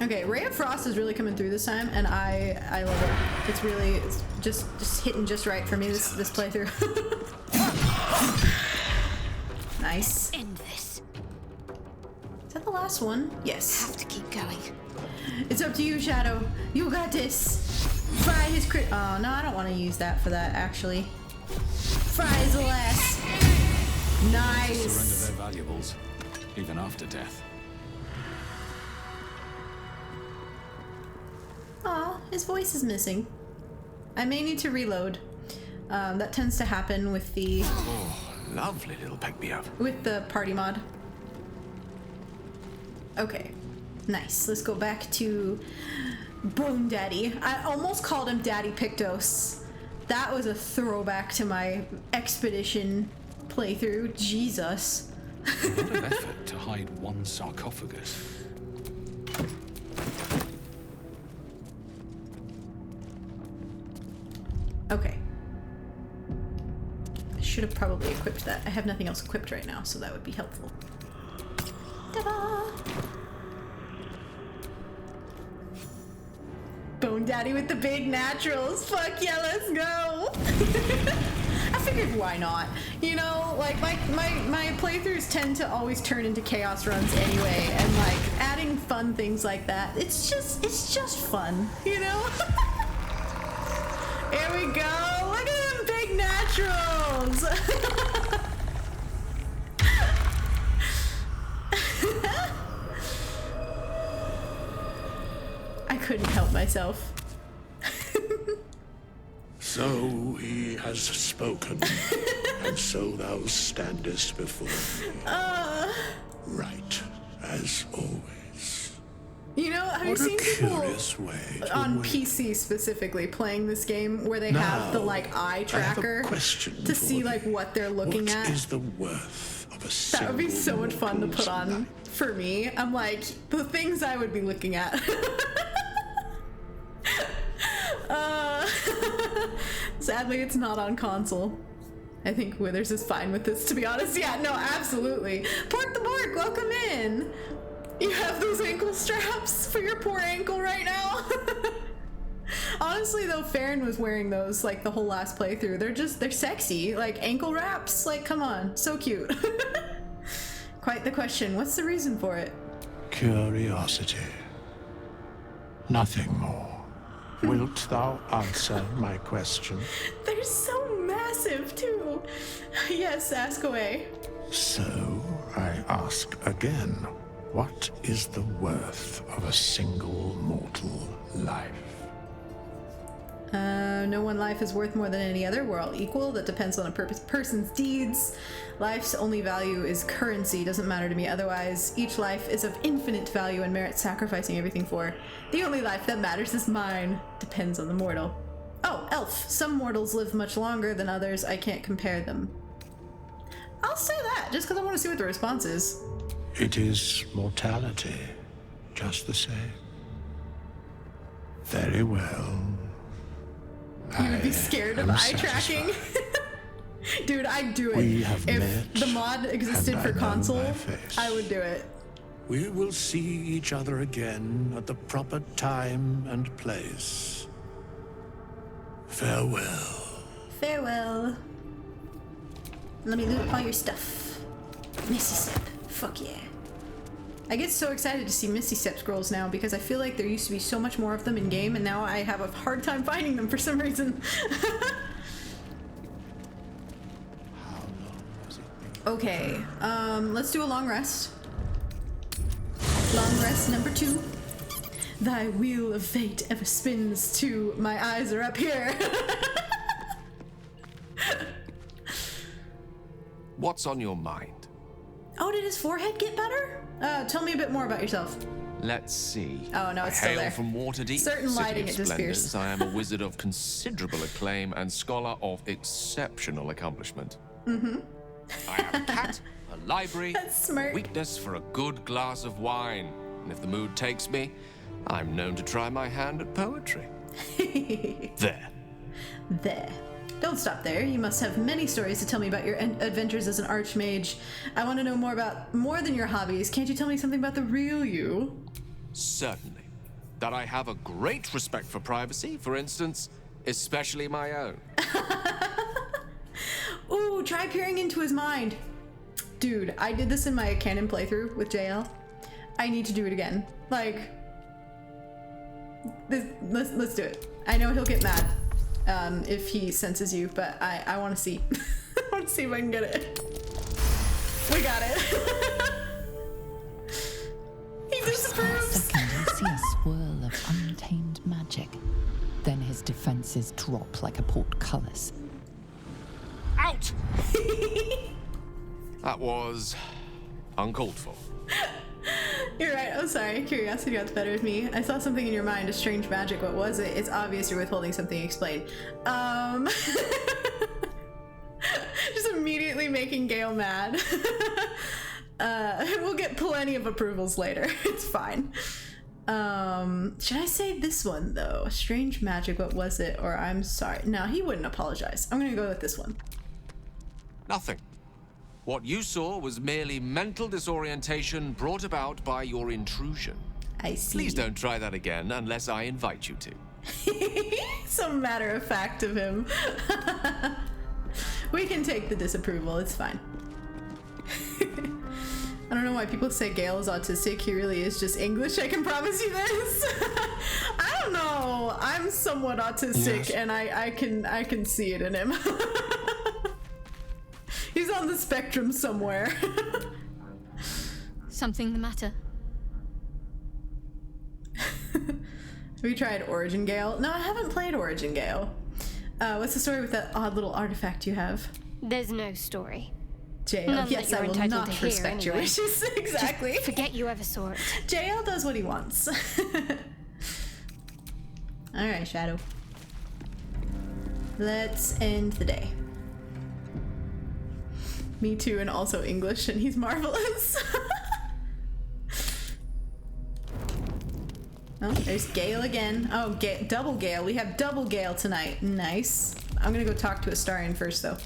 S1: Okay, Ray of Frost is really coming through this time, and I love it. It's just hitting just right for me this playthrough. Nice.
S7: End this.
S1: Is that the last one? Yes.
S7: Have to keep going.
S1: It's up to you, Shadow. You got this. Fry his crit. Oh, no, I don't want to use that for that, actually. Fry his ass. Nice.
S3: Surrender their valuables, even after death.
S1: Aw, his voice is missing. I may need to reload. That tends to happen with the...
S11: Oh, lovely little pick-me-up.
S1: With the party mod. Okay, nice. Let's go back to Bone Daddy. I almost called him Daddy Pictos. That was a throwback to my expedition playthrough. Jesus.
S3: A lot of effort to hide one sarcophagus.
S1: Okay. I should have probably equipped that. I have nothing else equipped right now, so that would be helpful. Ta-da! Bone Daddy with the big naturals. Fuck yeah, let's go! I figured why not? You know, like my playthroughs tend to always turn into chaos runs anyway, and like adding fun things like that, it's just fun, you know? Here we go! Look at them big naturals! I couldn't help myself.
S13: So he has spoken, and so thou standest before me. Right, as always.
S1: You know, have you seen people on PC specifically playing this game where they have the like eye tracker to see like what they're looking at?
S13: What is the worth of a
S1: That would be so much fun to put on for me. I'm like, the things I would be looking at. Sadly, it's not on console. I think Withers is fine with this, to be honest. Yeah, no, absolutely. Pork the Bork, welcome in. You have those ankle straps for your poor ankle right now. Honestly, though, Farron was wearing those like the whole last playthrough. They're sexy. Like ankle wraps. Like, come on, so cute. Quite the question. What's the reason for it?
S13: Curiosity. Nothing more. Wilt thou answer my question?
S1: They're so massive, too. Yes, ask away.
S13: So, I ask again, what is the worth of a single mortal life?
S1: No one life is worth more than any other. We're all equal. That depends on a person's deeds. Life's only value is currency. Doesn't matter to me otherwise. Each life is of infinite value and merits sacrificing everything for. The only life that matters is mine. Depends on the mortal. Oh, elf. Some mortals live much longer than others. I can't compare them. I'll say that, just because I want to see what the response is.
S13: It is mortality, just the same. Very well.
S1: You would be scared of eye tracking? Dude, I'd do it. If the mod existed for console, I would do it.
S13: We will see each other again at the proper time and place. Farewell.
S1: Farewell. Let me loot all your stuff. Missy Step. Fuck yeah. I get so excited to see Misty Step scrolls now because I feel like there used to be so much more of them in game and now I have a hard time finding them for some reason. Okay, let's do a long rest. Long rest number 2. Thy wheel of fate ever spins too. My eyes are up here.
S11: What's on your mind?
S1: Oh, did his forehead get better? Tell me a bit more about yourself.
S11: Let's see.
S1: Oh, no, it's
S11: I
S1: still there.
S11: hail from Waterdeep,
S1: Certain
S11: City
S1: lighting,
S11: of
S1: it disappears.
S11: Splendors. I am a wizard of considerable acclaim and scholar of exceptional accomplishment.
S1: Mm-hmm.
S11: I have a cat, a library,
S1: That's smart.
S11: a weakness for a good glass of wine. And if the mood takes me, I'm known to try my hand at poetry. There.
S1: There. Don't stop there. You must have many stories to tell me about your adventures as an archmage. I want to know more than your hobbies. Can't you tell me something about the real you?
S11: Certainly. That I have a great respect for privacy, for instance, especially my own.
S1: Ooh, try peering into his mind. Dude, I did this in my canon playthrough with Jael. I need to do it again. Like, let's do it. I know he'll get mad if he senses you, but I want to see. I want to see if I can get it. We got it. He disapproves.
S4: For a second, you see a swirl of untamed magic. Then his defenses drop like a portcullis.
S11: Out! That was uncalled for.
S1: You're right. I'm sorry. Curiosity got the better of me. I saw something in your mind, a strange magic. What was it? It's obvious you're withholding something. Explain. Just immediately really making Gale mad. We'll get plenty of approvals later. It's fine. Should I say this one though? Strange magic, what was it? Or I'm sorry. No, he wouldn't apologize. I'm gonna go with this one.
S11: Nothing. What you saw was merely mental disorientation brought about by your intrusion.
S1: I see.
S11: Please don't try that again unless I invite you to.
S1: So matter of fact of him. We can take the disapproval, it's fine. I don't know why people say Gale is autistic. He really is just English, I can promise you this. I don't know. I'm somewhat autistic, yes. And I can see it in him. He's on the spectrum somewhere.
S7: Something the matter?
S1: Have you tried Origin Gale? No, I haven't played Origin Gale. What's the story with that odd little artifact you have?
S7: There's no story.
S1: Jael,
S7: none
S1: yes,
S7: that
S1: I will not
S7: to
S1: respect
S7: hear,
S1: your
S7: anyway.
S1: wishes. Exactly.
S7: Just forget you ever saw it.
S1: Jael does what he wants. Alright, Shadow. Let's end the day. Me too, and also English, and he's marvelous. Oh, there's Gale again. Oh, double Gale. We have double Gale tonight. Nice. I'm gonna go talk to Astarion first, though.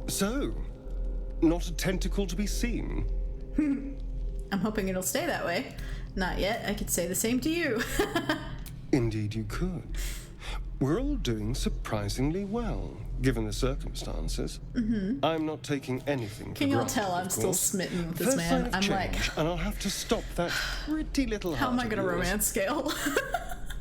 S9: So, not a tentacle to be seen?
S1: I'm hoping it'll stay that way. Not yet. I could say the same to you.
S9: Indeed you could. We're all doing surprisingly well, given the circumstances.
S1: Mm-hmm.
S9: I'm not taking anything
S1: Can y'all tell I'm still smitten with this man? I'm like...
S9: And I'll have to stop that pretty little
S1: How am I
S9: heart
S1: gonna
S9: of yours.
S1: romance Gale?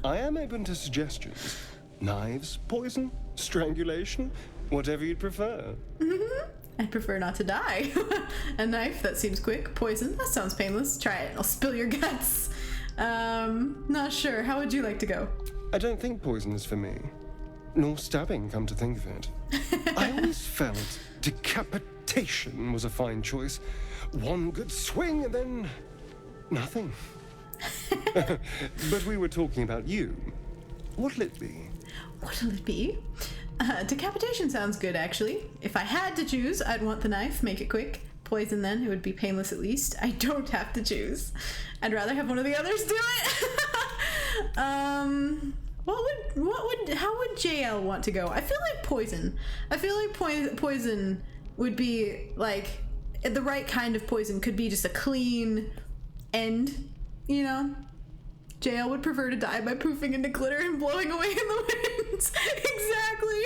S9: I am open to suggestions. Knives, poison, strangulation, whatever you'd prefer.
S1: Mm-hmm. I'd prefer not to die. A knife, that seems quick. Poison, that sounds painless. Try it, I'll spill your guts. Not sure. How would you like to go?
S9: I don't think poison is for me. Nor stabbing, come to think of it. I always felt decapitation was a fine choice. One good swing and then nothing. But we were talking about you. What'll it be?
S1: What'll it be? Decapitation sounds good, actually. If I had to choose, I'd want the knife, make it quick. Poison, then, it would be painless at least. I don't have to choose. I'd rather have one of the others do it. How would Jael want to go? I feel like poison. I feel like poison would be, like, the right kind of poison could be just a clean end, you know? Jael would prefer to die by poofing into glitter and blowing away in the winds. Exactly.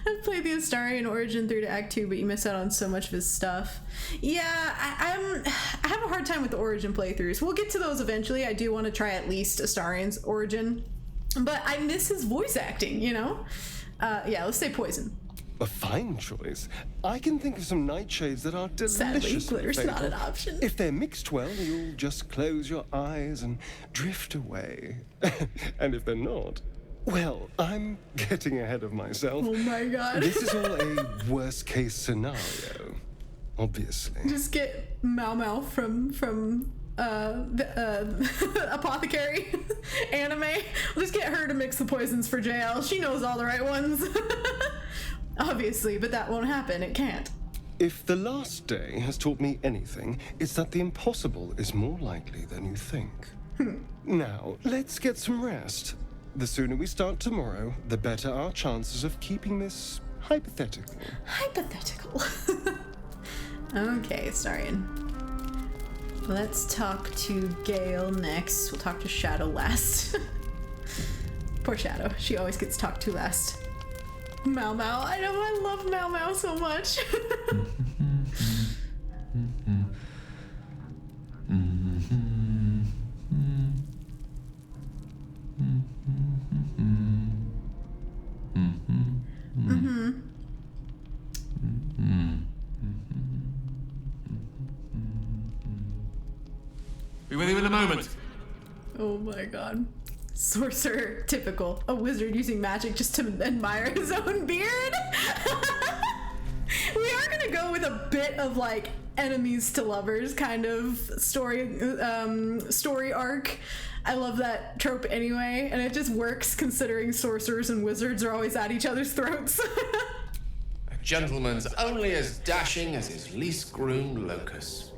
S1: I've played the Astarion Origin through to Act 2, but you miss out on so much of his stuff. Yeah, I have a hard time with the Origin playthroughs. We'll get to those eventually. I do want to try at least Astarion's Origin, but I miss his voice acting, you know? Yeah, let's say poison.
S9: A fine choice. I can think of some nightshades that are delicious.
S1: Sadly, glitter's not an option.
S9: If they're mixed well, you'll just close your eyes and drift away. And if they're not, well, I'm getting ahead of myself.
S1: Oh my god.
S9: This is all a worst case scenario, obviously.
S1: Just get Mau Mau from the Apothecary anime. We'll just get her to mix the poisons for Jael. She knows all the right ones. Obviously, but that won't happen. It can't.
S9: If the last day has taught me anything, it's that the impossible is more likely than you think. Now, let's get some rest. The sooner we start tomorrow, the better our chances of keeping this hypothetical.
S1: Hypothetical. Okay, Astarion. Let's talk to Gale next. We'll talk to Shadow last. Poor Shadow. She always gets talked to last. Mau Mau. I know, I love Mau Mau so much.
S12: Be with you in a moment.
S1: Oh my god. Sorcerer, typical. A wizard using magic just to admire his own beard. We are gonna go with a bit of like enemies to lovers kind of story arc. I love that trope anyway, and it just works considering sorcerers and wizards are always at each other's throats.
S12: A gentleman's only as dashing as his least groomed locus.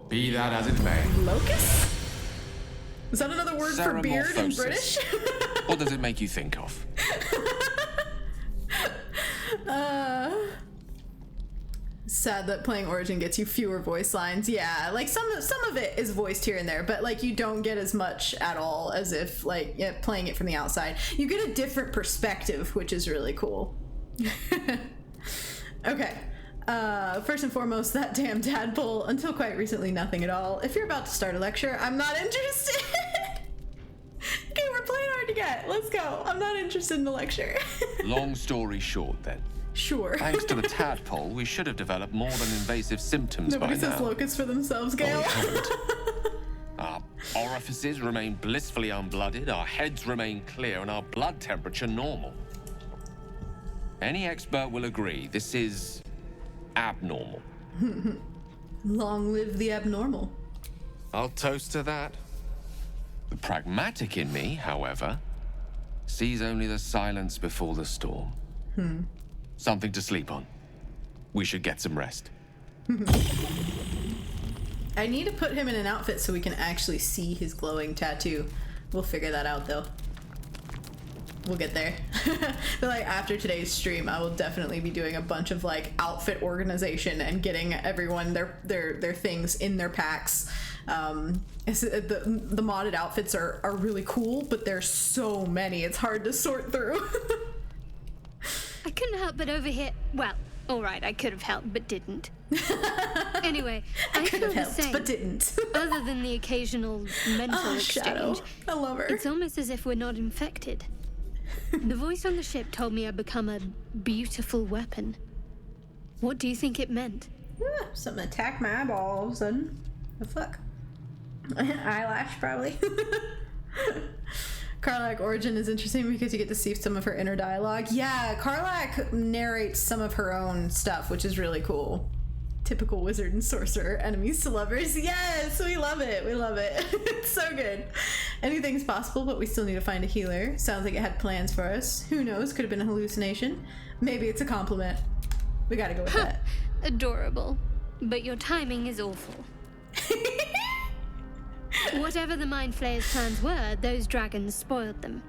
S12: Be that as it may.
S1: Locus? Is that another word for beard in British?
S12: What does it make you think of?
S1: Sad that playing Origin gets you fewer voice lines. Yeah, like some of it is voiced here and there, but like you don't get as much at all as if like playing it from the outside. You get a different perspective, which is really cool. Okay. First and foremost, that damn tadpole. Until quite recently, nothing at all. If you're about to start a lecture, I'm not interested. Okay, we're playing hard to get. Let's go. I'm not interested in the lecture.
S12: Long story short, then.
S1: Sure.
S12: Thanks to the tadpole, we should have developed more than invasive symptoms by now.
S1: Nobody says locusts for themselves, Gale.
S12: Our orifices remain blissfully unblooded, our heads remain clear, and our blood temperature normal. Any expert will agree this is abnormal.
S1: Long live the abnormal.
S12: I'll toast to that. The pragmatic in me, however, sees only the silence before the storm. Something to sleep on. We should get some rest.
S1: I need to put him in an outfit so we can actually see his glowing tattoo. We'll figure that out though. We'll get there. But like after today's stream, I will definitely be doing a bunch of like outfit organization and getting everyone their things in their packs. The modded outfits are really cool, but there's so many, it's hard to sort through.
S7: I couldn't help but overhear. Well, alright, I could have helped, but didn't. Anyway, I
S1: could
S7: feel
S1: have
S7: the
S1: helped,
S7: same.
S1: but didn't.
S7: Other than the occasional mental exchange.
S1: Shadow. I love her.
S7: It's almost as if we're not infected. The voice on the ship told me I'd become a beautiful weapon. What do you think it meant?
S1: Something attacked my eyeball all of a sudden. The fuck? Eyelash, probably. Karlach origin is interesting because you get to see some of her inner dialogue. Yeah, Karlach narrates some of her own stuff, which is really cool. Typical wizard and sorcerer, enemies to lovers. Yes, we love it. We love it. It's so good. Anything's possible, but we still need to find a healer. Sounds like it had plans for us. Who knows? Could have been a hallucination. Maybe it's a compliment. We gotta go with that.
S7: Adorable. But your timing is awful. Whatever the Mind Flayer's plans were, those dragons spoiled them.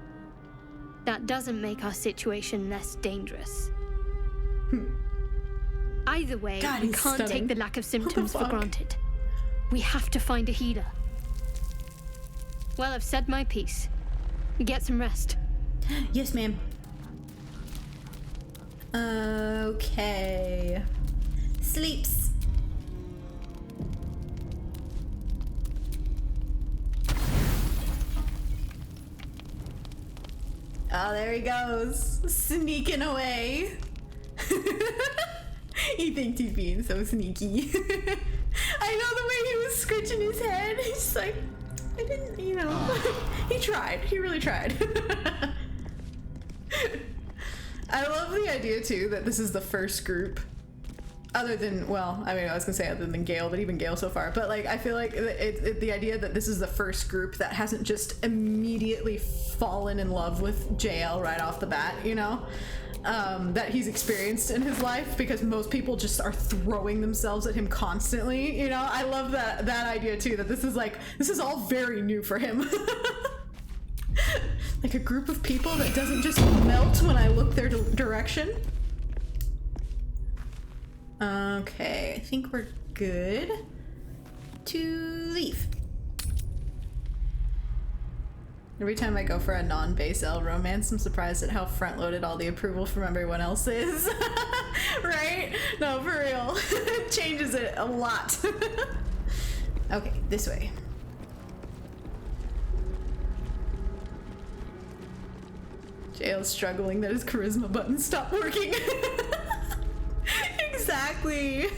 S7: That doesn't make our situation less dangerous. Either way,
S1: God,
S7: we
S1: he's
S7: can't
S1: stunning.
S7: take the lack of symptoms for
S1: fuck?
S7: granted. We have to find a healer. Well, I've said my piece. Get some rest.
S1: Yes, ma'am. Okay. Sleeps. Oh, there he goes. Sneaking away. He thinks he's being so sneaky. I know the way he was scratching his head. He's just like, I didn't, you know. He tried. He really tried. I love the idea, too, that this is the first group. Other than, well, I mean, I was gonna say other than Gale, but even Gale so far. But, like, I feel like the idea that this is the first group that hasn't just immediately fallen in love with Jael right off the bat, you know? That he's experienced in his life, because most people just are throwing themselves at him constantly, you know? I love that idea, too, that this is all very new for him. Like a group of people that doesn't just melt when I look their direction. Okay, I think we're good to leave. Every time I go for a non-base L romance, I'm surprised at how front-loaded all the approval from everyone else is. Right? No, for real. It changes it a lot. Okay, this way. Jael's struggling that his charisma button stopped working. Exactly. I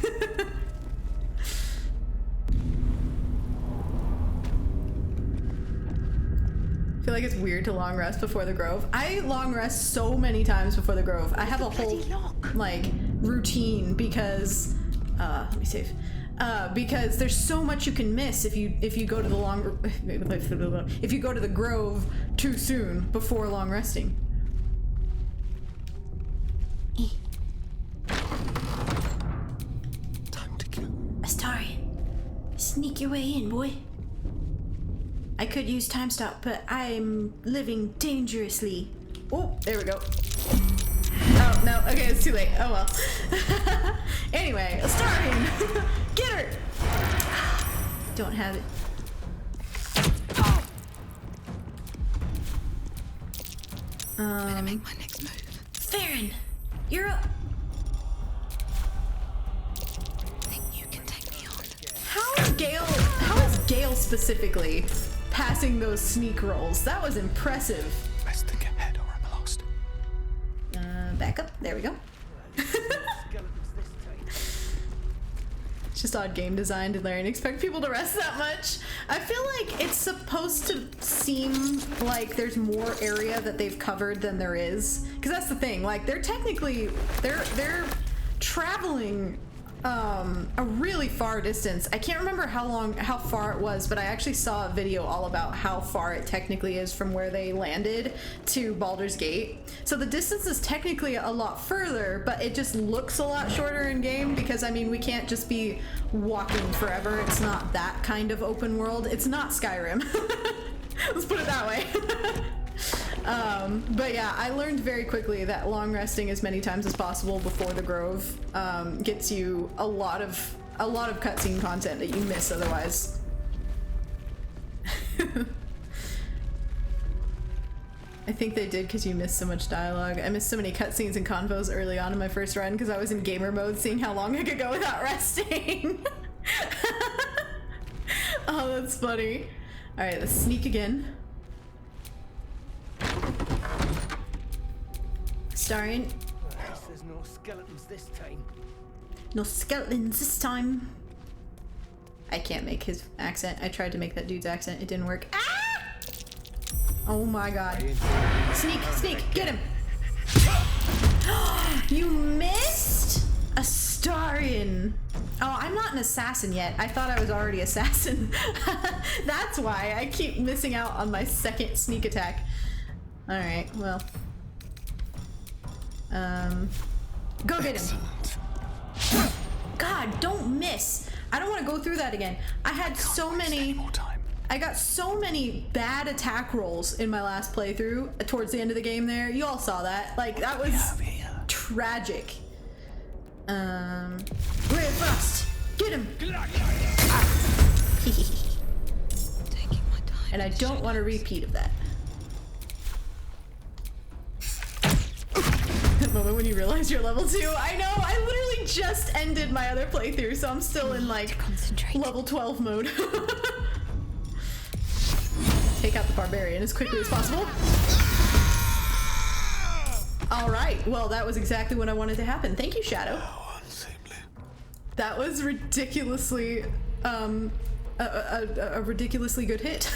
S1: feel like it's weird to long rest before the Grove. I long rest so many times before the Grove. I have a whole like routine because let me save. because there's so much you can miss if you go to the if you go to the grove too soon before long resting.
S9: Time to kill.
S1: Astarion, sneak your way in, boy. I could use time stop, but I'm living dangerously. Oh, there we go. Oh, no. Okay, it's too late. Oh, well. Anyway, Astarion! Get her! Don't have it.
S2: Better make my next move.
S1: Farron! You're up!
S2: Think you can take me on?
S1: How is Gale specifically passing those sneak rolls? That was impressive.
S3: Best think ahead or I'm lost.
S1: Back up. There we go. It's just odd game design. Did Larry expect people to rest that much? I feel like it's supposed to seem like there's more area that they've covered than there is. Because that's the thing. Like, they're technically... They're traveling a really far distance. I can't remember how far it was, but I actually saw a video all about how far it technically is from where they landed to Baldur's Gate. So the distance is technically a lot further, but it just looks a lot shorter in game because, I mean, we can't just be walking forever. It's not that kind of open world. It's not Skyrim. Let's put it that way. But yeah, I learned very quickly that long resting as many times as possible before the Grove gets you a lot of cutscene content that you miss otherwise. I think they did because you missed so much dialogue. I missed so many cutscenes and convos early on in my first run because I was in gamer mode seeing how long I could go without resting. Oh, that's funny. Alright, let's sneak again. Astarion.
S14: There's no skeletons this time.
S1: No skeletons this time. I can't make his accent. I tried to make that dude's accent. It didn't work. Ah! Oh my god. Sneak, sneak, get him. You missed? Astarion. Oh, I'm not an assassin yet. I thought I was already assassin. That's why I keep missing out on my second sneak attack. Alright, well. Go get him. God, don't miss. I don't want to go through that again. I had so many... I got so many bad attack rolls in my last playthrough towards the end of the game there. You all saw that. Like, that was tragic. Ray of Frost! Get him! And I don't want a repeat of that. That moment when you realize you're level 2. I know, I literally just ended my other playthrough, so I'm still in like level 12 mode. Take out the barbarian as quickly as possible. Alright, well that was exactly what I wanted to happen. Thank you, Shadow. That was ridiculously, a ridiculously good hit.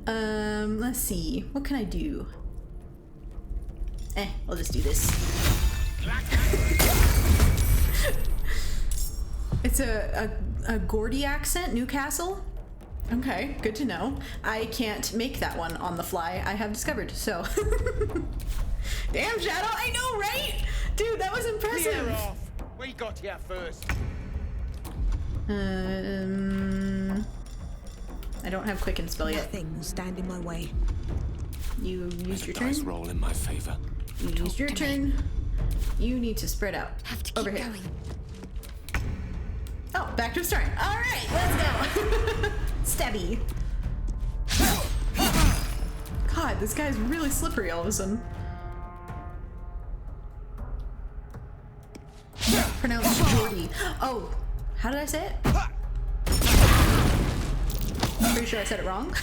S1: Let's see. What can I do? I'll just do this. It's a Gordy accent, Newcastle. Okay, good to know. I can't make that one on the fly, I have discovered, so. Damn, Shadow, I know, right? Dude, that was impressive.
S14: Clear off. We got here first.
S1: I don't have quicken spell yet.
S10: Nothing will stand in my way.
S1: You used your turn.
S3: Dice roll in my favor.
S1: You used your turn. You need to spread out.
S7: Have to keep
S1: over here.
S7: going.
S1: Oh, back to start. All right, let's go. Stabby. God, this guy's really slippery all of a sudden. Pronounced Jordy. Oh, how did I say it? I'm pretty sure I said it wrong.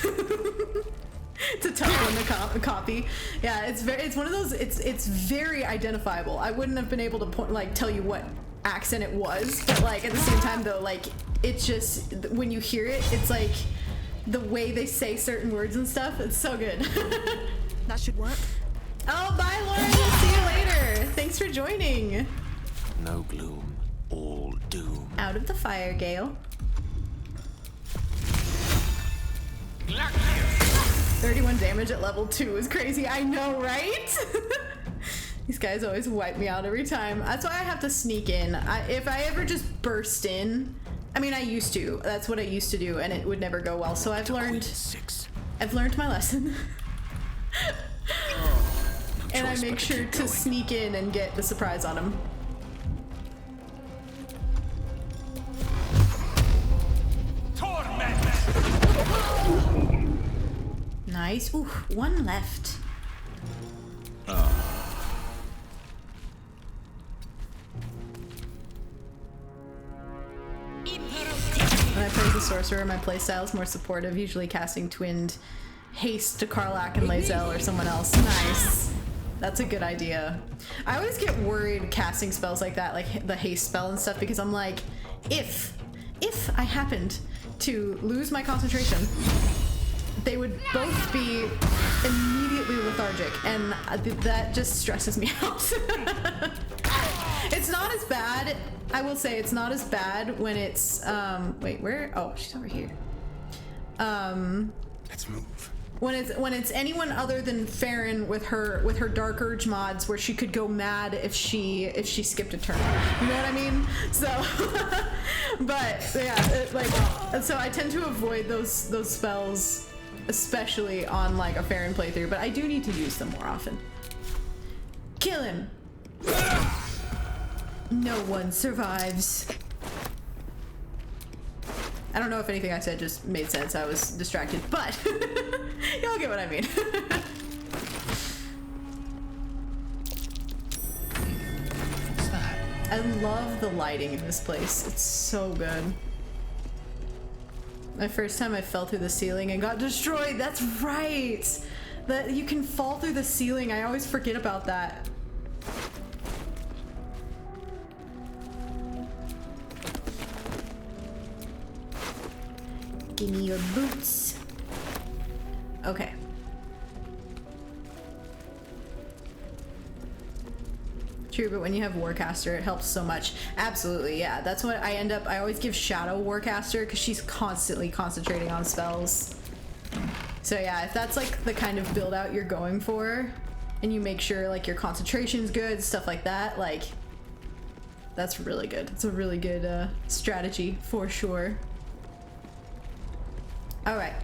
S1: It's a tough one to copy. Yeah, it's one of those. It's very identifiable. I wouldn't have been able to tell you what accent it was, but like at the same time though, like it's just when you hear it, it's like the way they say certain words and stuff. It's so good.
S10: That should work.
S1: Oh, bye, Lauren. See you later. Thanks for joining.
S3: No gloom, all doom.
S1: Out of the fire, Gale. 31 damage at level 2 is crazy. I know, right? These guys always wipe me out every time. That's why I have to sneak in. If I ever just burst in, I mean, I used to. That's what I used to do, and it would never go well. So I've learned my lesson. And I make sure to sneak in and get the surprise on him. Nice. Ooh, one left. When I play as a sorcerer, my playstyle is more supportive, usually casting twinned haste to Karlach and Lae'zel or someone else. Nice. That's a good idea. I always get worried casting spells like that, like the haste spell and stuff, because I'm like, if I happened to lose my concentration, they would both be immediately lethargic, and that just stresses me out. It's not as bad, I will say, it's not as bad when it's, wait, where? Oh, she's over here.
S3: Let's move.
S1: When it's anyone other than Farron with her Dark Urge mods, where she could go mad if she skipped a turn. You know what I mean? So, but yeah, so I tend to avoid those spells, especially on like a Farron playthrough. But I do need to use them more often. Kill him. No one survives. I don't know if anything I said just made sense. I was distracted, but y'all get what I mean.
S3: What's that?
S1: I love the lighting in this place. It's so good. My first time I fell through the ceiling and got destroyed. That's right. That you can fall through the ceiling. I always forget about that. Give me your boots. Okay. True, but when you have Warcaster, it helps so much. Absolutely, yeah. That's what I end up. I always give Shadow Warcaster because she's constantly concentrating on spells. So yeah, if that's like the kind of build out you're going for, and you make sure like your concentration's good, stuff like that, like that's really good. It's a really good strategy for sure. All right,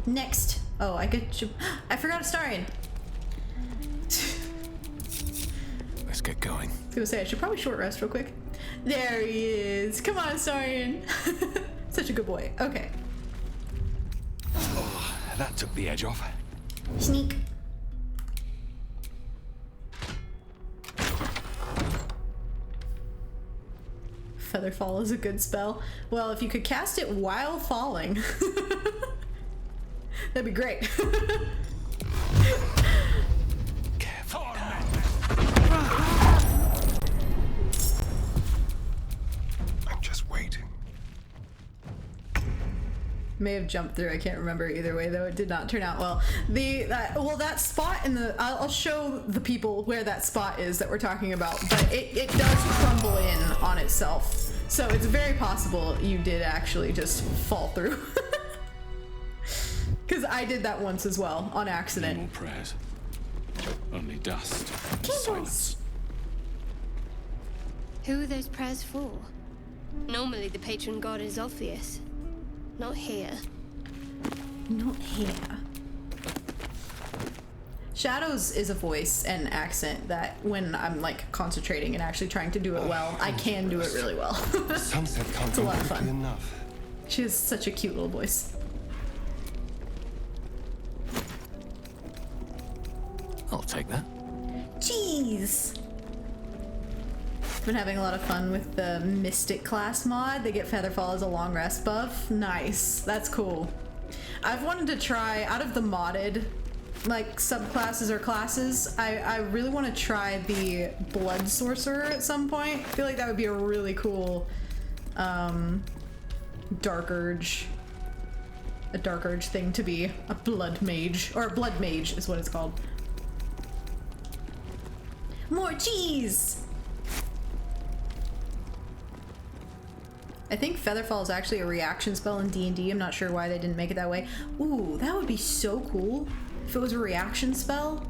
S1: next. Oh, I forgot Astarion.
S3: Let's get going.
S1: I was gonna say I should probably short rest real quick. There he is. Come on, Astarion. Such a good boy. Okay.
S3: Oh, that took the edge off.
S1: Sneak. Featherfall is a good spell. Well, if you could cast it while falling, that'd be great.
S3: Careful. I'm just waiting.
S1: May have jumped through. I can't remember either way, though. It did not turn out well. That spot in the... I'll show the people where that spot is that we're talking about, but it does crumble in on itself. So it's very possible you did actually just fall through. Because I did that once as well, on accident.
S15: No more prayers. Only dust.
S1: Silence.
S7: Who are those prayers for? Normally the patron god is obvious. Not here.
S1: Not here. Shadows is a voice and accent that when I'm like concentrating and actually trying to do it well, I can do it really well.
S9: Sunset can't
S1: It's a
S9: come
S1: lot of
S9: quickly
S1: fun.
S9: enough.
S1: She has such a cute little voice.
S3: I'll take that.
S1: Jeez. Been having a lot of fun with the Mystic class mod. They get Featherfall as a long rest buff. Nice. That's cool. I've wanted to try, out of the modded like subclasses or classes, I really want to try the Blood Sorcerer at some point. I feel like that would be a really cool Dark Urge. A Dark Urge thing to be. A Blood Mage. Or a Blood Mage is what it's called. More cheese! I think Featherfall is actually a reaction spell in D&D. I'm not sure why they didn't make it that way. Ooh, that would be so cool if it was a reaction spell.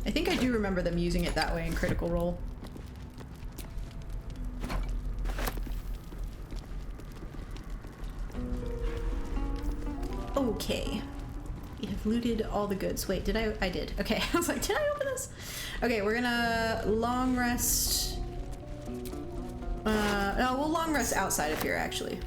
S1: I think I do remember them using it that way in Critical Role. Okay. We have looted all the goods. Wait, did I? I did. Okay, I was like, did I open this? Okay, we're gonna long rest. No, we'll long rest outside of here, actually.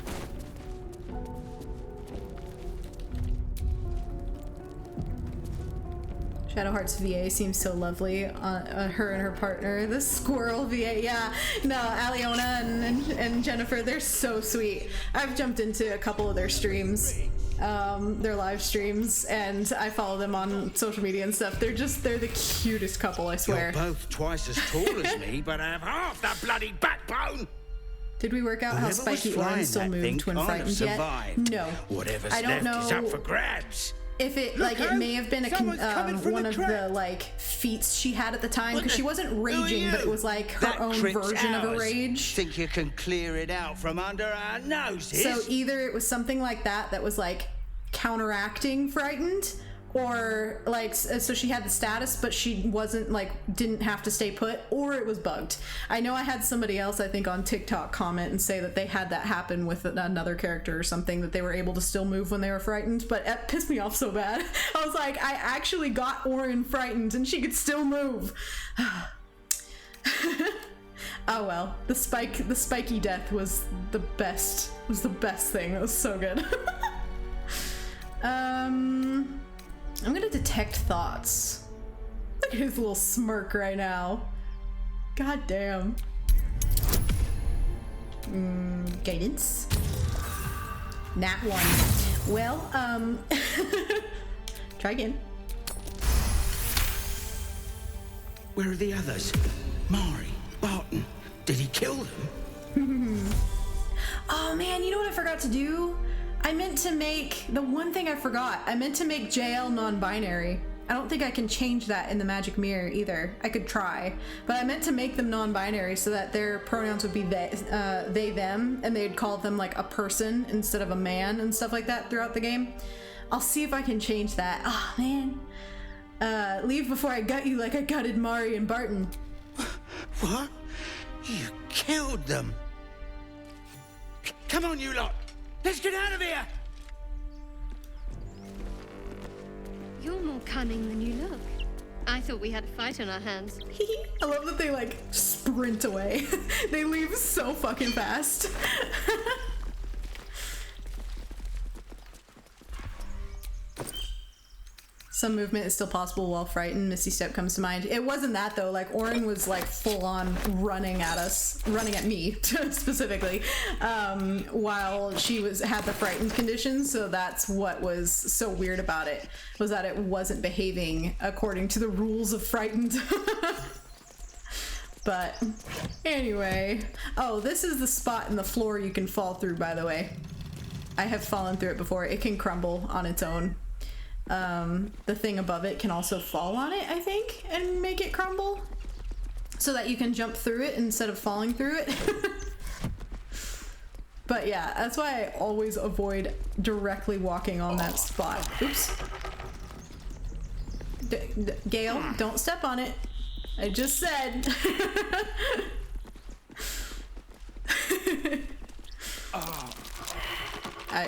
S1: Shadowheart's VA seems so lovely. Her and her partner, the squirrel VA. Yeah, no, Aliona and Jennifer, they're so sweet. I've jumped into a couple of their streams, their live streams, and I follow them on social media and stuff. They're the cutest couple, I swear.
S16: You're both twice as tall as me, but I have half the bloody backbone.
S1: Did we work out how Spiky Orange still moved when frightened yet? No.
S16: Whatever's
S1: I don't
S16: left
S1: know
S16: is up for grabs.
S1: if it it may have been one of the feats she had at the time, because she wasn't raging, but it was like her own version of a rage.
S16: Think you can clear it out from under our noses?
S1: So either it was something like that was like counteracting frightened, or like so she had the status but she wasn't didn't have to stay put, or it was bugged. I know I had somebody else I think on TikTok comment and say that they had that happen with another character or something, that they were able to still move when they were frightened, but it pissed me off so bad. I was like, I actually got Orin frightened and she could still move. Oh well, the spiky death was the best thing. It was so good. I'm gonna detect thoughts. Look at his little smirk right now. God damn. Guidance. Nat 1. Well, try again.
S16: Where are the others? Mari, Barton, did he kill them?
S1: Oh man, you know what I forgot to do? I meant to make, the one thing I forgot, I meant to make Jael non-binary. I don't think I can change that in the magic mirror either. I could try, but I meant to make them non-binary so that their pronouns would be they, them, and they'd call them like a person instead of a man and stuff like that throughout the game. I'll see if I can change that. Oh man. Leave before I gut you like I gutted Mari and Barton.
S16: What? You killed them? Come on, you lot! Let's get out of here!
S7: You're more cunning than you look. I thought we had a fight on our hands.
S1: I love that they sprint away. They leave so fucking fast. Some movement is still possible while frightened. Misty Step comes to mind. It wasn't that though. Orin was full on running at us, running at me specifically, while she had the frightened condition. So that's what was so weird about it, was that it wasn't behaving according to the rules of frightened. But anyway, oh, this is the spot in the floor you can fall through, by the way. I have fallen through it before. It can crumble on its own. The thing above it can also fall on it, I think, and make it crumble, so that you can jump through it instead of falling through it. But yeah, that's why I always avoid directly walking on that spot. Oops. Gale, don't step on it. I just said.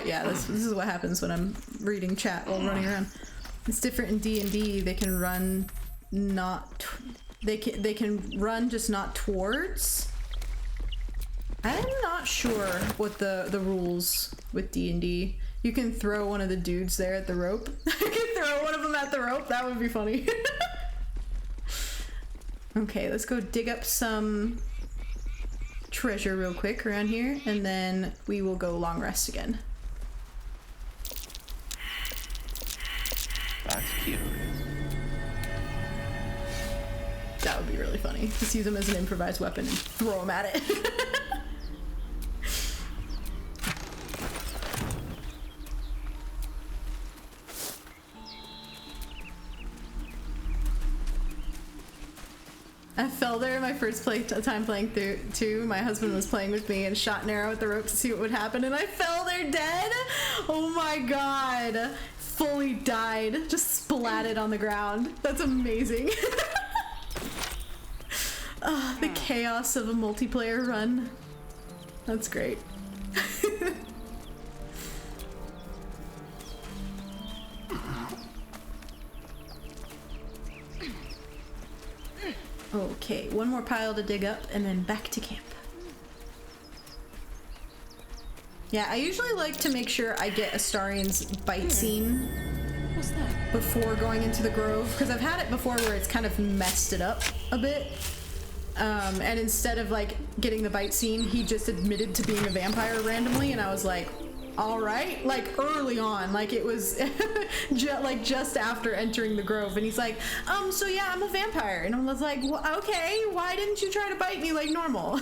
S1: Yeah, this is what happens when I'm reading chat while running around. It's different in D&D. They can run they can run just not towards. I'm not sure what the rules with D&D. You can throw one of the dudes there at the rope. I can throw one of them at the rope. That would be funny. Okay, let's go dig up some treasure real quick around here, and then we will go long rest again.
S12: That's curious.
S1: That would be really funny. Just use them as an improvised weapon and throw them at it. there my first time playing through too. My husband was playing with me and shot an arrow at the rope to see what would happen, and I fell there dead. Oh my god. Fully died. Just splatted on the ground. That's amazing. The chaos of a multiplayer run. That's great. Okay, one more pile to dig up and then back to camp. Yeah, I usually like to make sure I get Astarion's bite scene
S10: What's that?
S1: before going into the grove, because I've had it before where it's kind of messed it up a bit. And instead of like getting the bite scene, he just admitted to being a vampire randomly, and I was like, all right, like early on, like it was just after entering the grove, and he's like, so yeah, I'm a vampire, and I was like, well, okay, why didn't you try to bite me like normal?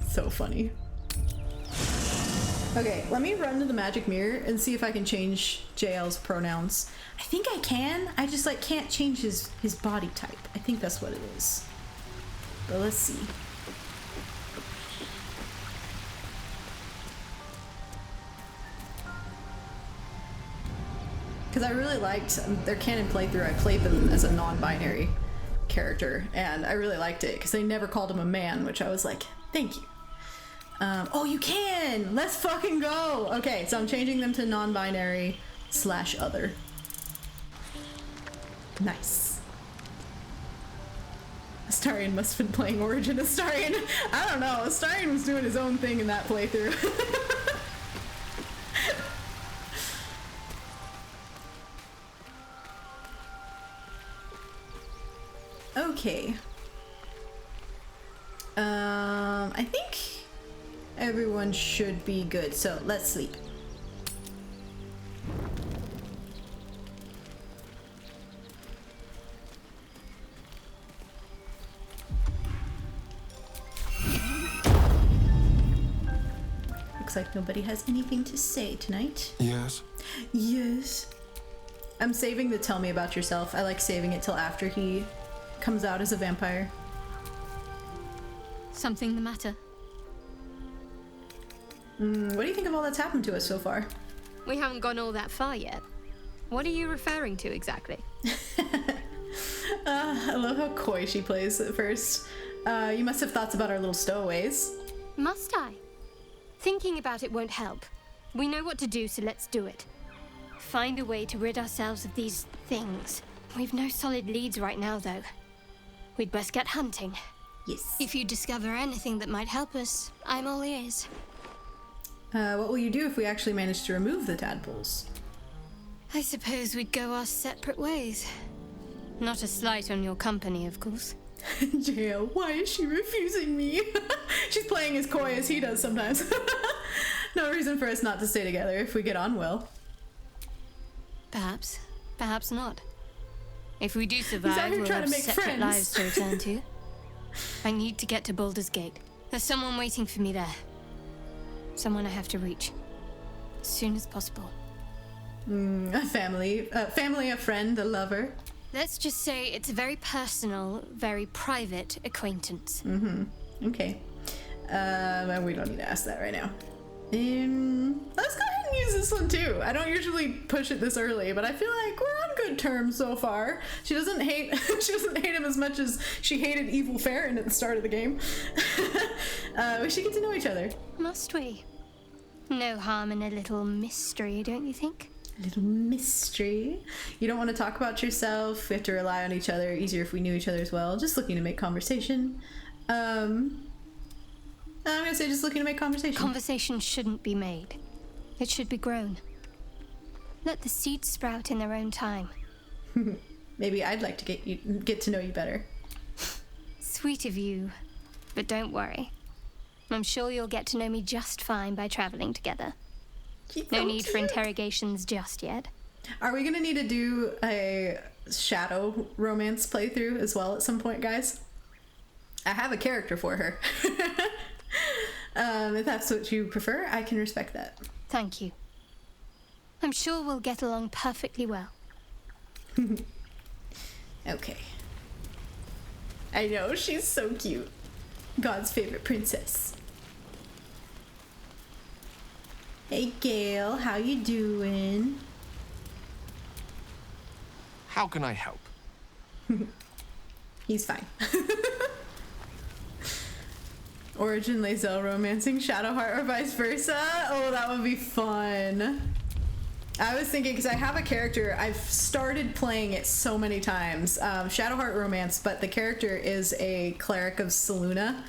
S1: So funny. Okay, let me run to the magic mirror and see if I can change Jael's pronouns. I think I can. I just like can't change his body type. I think that's what it is. But let's see. Because I really liked their canon playthrough. I played them as a non-binary character, and I really liked it because they never called him a man, which I was like, thank you. Oh, you can! Let's fucking go! Okay, so I'm changing them to non-binary / other. Nice. Astarion must have been playing Origin Astarion. I don't know. Astarion was doing his own thing in that playthrough. Okay. I think everyone should be good, so let's sleep. Looks like nobody has anything to say tonight.
S9: Yes?
S1: Yes. I'm saving the tell me about yourself. I like saving it till after he comes out as a vampire.
S7: Something the matter?
S1: What do you think of all that's happened to us so far?
S7: We haven't gone all that far yet. What are you referring to exactly?
S1: I love how coy she plays at first. You must have thoughts about our little stowaways.
S7: Must I? Thinking about it won't help. We know what to do, so let's do it. Find a way to rid ourselves of these things. We've no solid leads right now, though. We'd best get hunting.
S1: Yes.
S7: If you discover anything that might help us, I'm all ears.
S1: What will you do if we actually manage to remove the tadpoles?
S7: I suppose we'd go our separate ways. Not a slight on your company, of course.
S1: Jael, why is she refusing me? She's playing as coy as he does sometimes. No reason for us not to stay together if we get on well.
S7: Perhaps. Perhaps not. If we do survive,
S1: He's out here
S7: we'll
S1: trying
S7: have
S1: to make
S7: separate
S1: friends.
S7: lives to return to. I need to get to Baldur's Gate. There's someone waiting for me there. Someone I have to reach. As soon as possible.
S1: A family, a friend, a lover.
S7: Let's just say it's a very personal, very private acquaintance.
S1: Okay. We don't need to ask that right now. Let's go ahead and use this one too. I don't usually push it this early, but I feel like we're on good terms so far. She doesn't hate him as much as she hated Evil Farron at the start of the game. We should get to know each other.
S7: Must we? No harm in a little mystery, don't you think?
S1: A little mystery. You don't want to talk about yourself. We have to rely on each other. Easier if we knew each other as well. Just looking to make conversation. I'm gonna say just looking to make conversation.
S7: Conversation shouldn't be made. It should be grown. Let the seeds sprout in their own time.
S1: Maybe I'd like to get to know you better.
S7: Sweet of you, but don't worry. I'm sure you'll get to know me just fine by traveling together. No need for interrogations just yet.
S1: Are we gonna need to do a shadow romance playthrough as well at some point, guys? I have a character for her. If that's what you prefer, I can respect that.
S7: Thank you. I'm sure we'll get along perfectly well.
S1: Okay. I know, she's so cute. God's favorite princess. Hey Gale, how you doing?
S12: How can I help?
S1: He's fine. Origin Lae'zel romancing Shadowheart or vice versa? Oh, that would be fun. I was thinking, because I have a character, I've started playing it so many times, Shadowheart romance, but the character is a cleric of Selûne,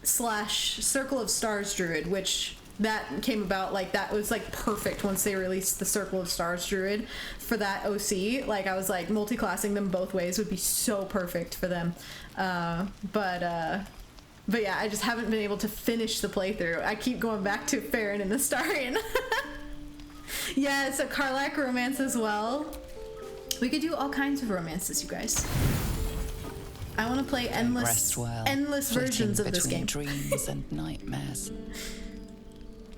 S1: / Circle of Stars druid, which that came about, like, that was like perfect once they released the Circle of Stars druid for that OC. Like, I was like, multi-classing them both ways would be so perfect for them. But yeah, I just haven't been able to finish the playthrough. I keep going back to Farron and Astarion. Yeah, it's a Karlach romance as well. We could do all kinds of romances, you guys. I want to play endless versions of this game.
S4: Dreams and nightmares.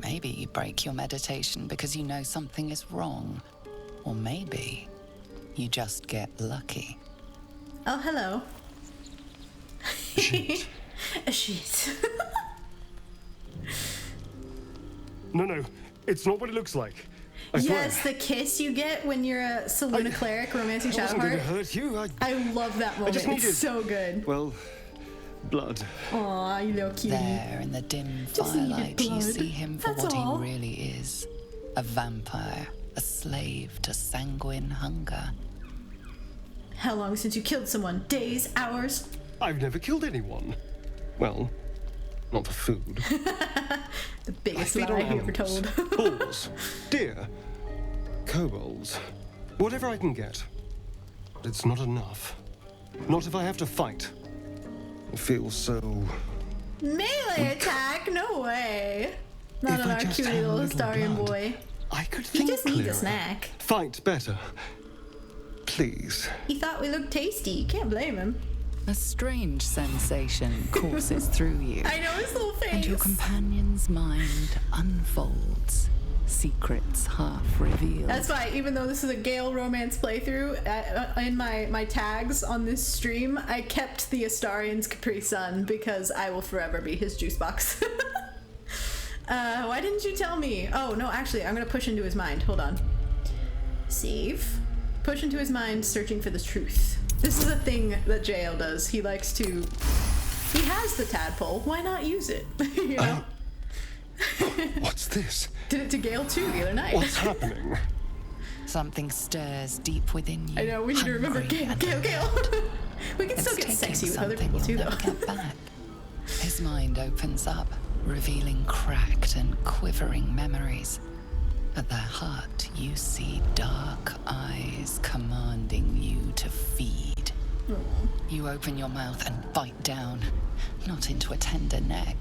S4: Maybe you break your meditation because you know something is wrong. Or maybe you just get lucky.
S1: Oh, hello.
S9: Shit.
S1: A shit.
S9: No, it's not what it looks like. I
S1: Yes,
S9: swear.
S1: the kiss you get when you're a Selûne cleric romancing
S9: I wasn't going to
S1: Shadowheart.
S9: hurt you.
S1: I love that moment.
S9: just needed-
S1: It's so good.
S9: Well, blood.
S1: Aw, you little cutie.
S4: There in the dim
S1: Just needed
S4: firelight, you
S1: blood.
S4: see him for
S1: That's
S4: what
S1: all.
S4: he really is. A vampire, a slave to sanguine hunger.
S1: How long since you killed someone? Days? Hours?
S9: I've never killed anyone. Well, not for food.
S1: The biggest
S9: I feed
S1: lie
S9: on
S1: you ever told.
S9: Bulls, deer, kobolds, whatever I can get. But it's not enough. Not if I have to fight. It feels so...
S1: Melee attack? No way. Not
S9: If
S1: on
S9: I
S1: our
S9: just
S1: cutie
S9: had a
S1: little
S9: little
S1: Astarion
S9: blood,
S1: boy.
S9: I could
S1: He
S9: think
S1: just needs a
S9: clearer.
S1: snack.
S9: Fight better. Please.
S1: He thought we looked tasty. You can't blame him.
S4: A strange sensation courses through you.
S1: I know his little face.
S4: And your companion's mind unfolds, secrets half revealed.
S1: That's why, even though this is a Gale romance playthrough, in my tags on this stream, I kept the Astarion's Capri Sun because I will forever be his juice box. Why didn't you tell me? Oh, no, actually, I'm gonna push into his mind. Hold on. Save. Push into his mind, searching for the truth. This is a thing that Jael does. He likes to... He has the tadpole. Why not use it? You know?
S9: What's this?
S1: Did it to Gale too the other night.
S9: What's happening?
S4: Something stirs deep within you.
S1: I know, we need to remember Gale. We can still get sexy with other people too, though.
S4: Get back. His mind opens up, revealing cracked and quivering memories. At their heart, you see dark eyes commanding you to feed. You open your mouth and bite down, not into a tender neck,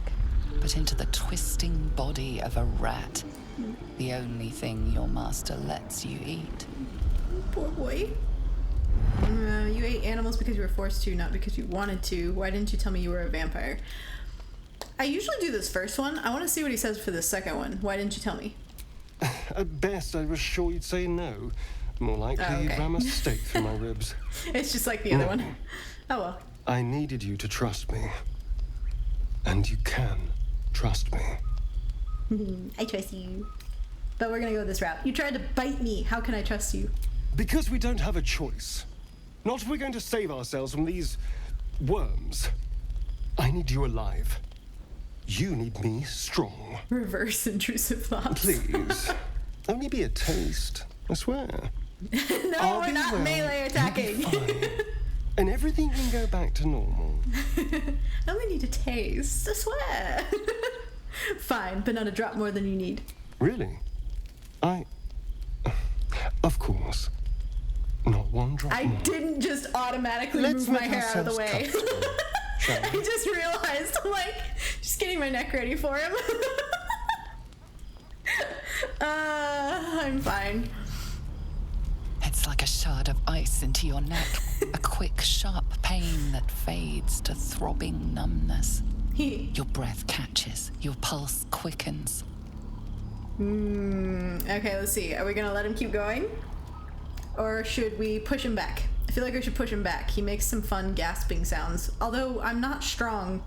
S4: but into the twisting body of a rat. The only thing your master lets you eat.
S1: Poor boy. You ate animals because you were forced to, not because you wanted to. Why didn't you tell me you were a vampire? I usually do this first one. I want to see what he says for the second one. Why didn't you tell me?
S9: At best, I was sure you'd say no. More likely,
S1: Oh, okay.
S9: you'd ram a stake through my ribs.
S1: It's just like the other one. Oh well.
S9: I needed you to trust me. And you can trust me.
S1: I trust you. But we're gonna go this route. You tried to bite me. How can I trust you?
S9: Because we don't have a choice. Not if we're going to save ourselves from these worms. I need you alive. You need me strong.
S1: Reverse intrusive thoughts.
S9: Please. Only be a taste, I swear.
S1: No,
S9: I'll
S1: we're
S9: be
S1: not
S9: well,
S1: melee attacking.
S9: And everything can go back to normal.
S1: I only need a taste. I swear. Fine, but not a drop more than you need.
S9: Really? Of course. Not one drop
S1: I
S9: more.
S1: didn't just automatically
S9: Let's
S1: move my
S9: make
S1: hair out of the
S9: ourselves
S1: way.
S9: comfortable, shall
S1: I
S9: we?
S1: just realized, I'm like, just getting my neck ready for him. I'm fine.
S4: It's like a shard of ice into your neck, a quick, sharp pain that fades to throbbing numbness. Your breath catches, your pulse quickens.
S1: Okay, let's see. Are we gonna let him keep going? or should we push him back? I feel like we should push him back. He makes some fun gasping sounds. Although I'm not strong.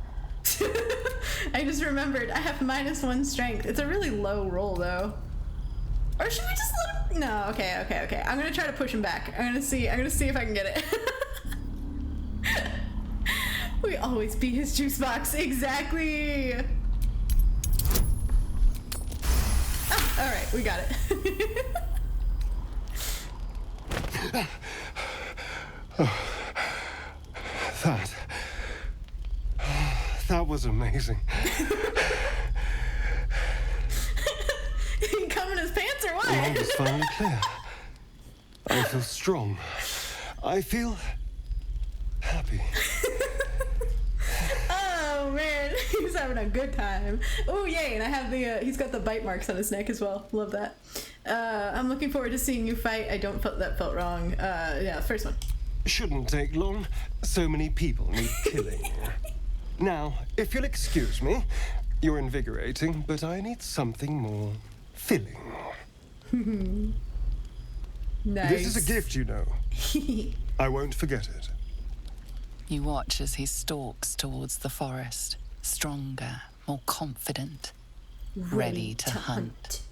S1: I just remembered I have -1 strength. It's a really low roll though. Or should we just let him? No, okay. I'm gonna try to push him back. I'm gonna see if I can get it. We always beat his juice box. Exactly. Oh, all right, we got it.
S9: That was amazing.
S1: He come in his pants or what?
S9: The mind is finally clear. I feel strong. I feel happy.
S1: Oh man, he's having a good time. Oh yay, and I have the he's got the bite marks on his neck as well. Love that. I'm looking forward to seeing you fight. I don't felt that felt wrong. Yeah, first one.
S9: Shouldn't take long. So many people need killing. Now, if you'll excuse me, you're invigorating, but I need something more filling.
S1: Nice.
S9: This is a gift, you know. I won't forget it.
S4: You watch as he stalks towards the forest, stronger, more confident, ready to hunt.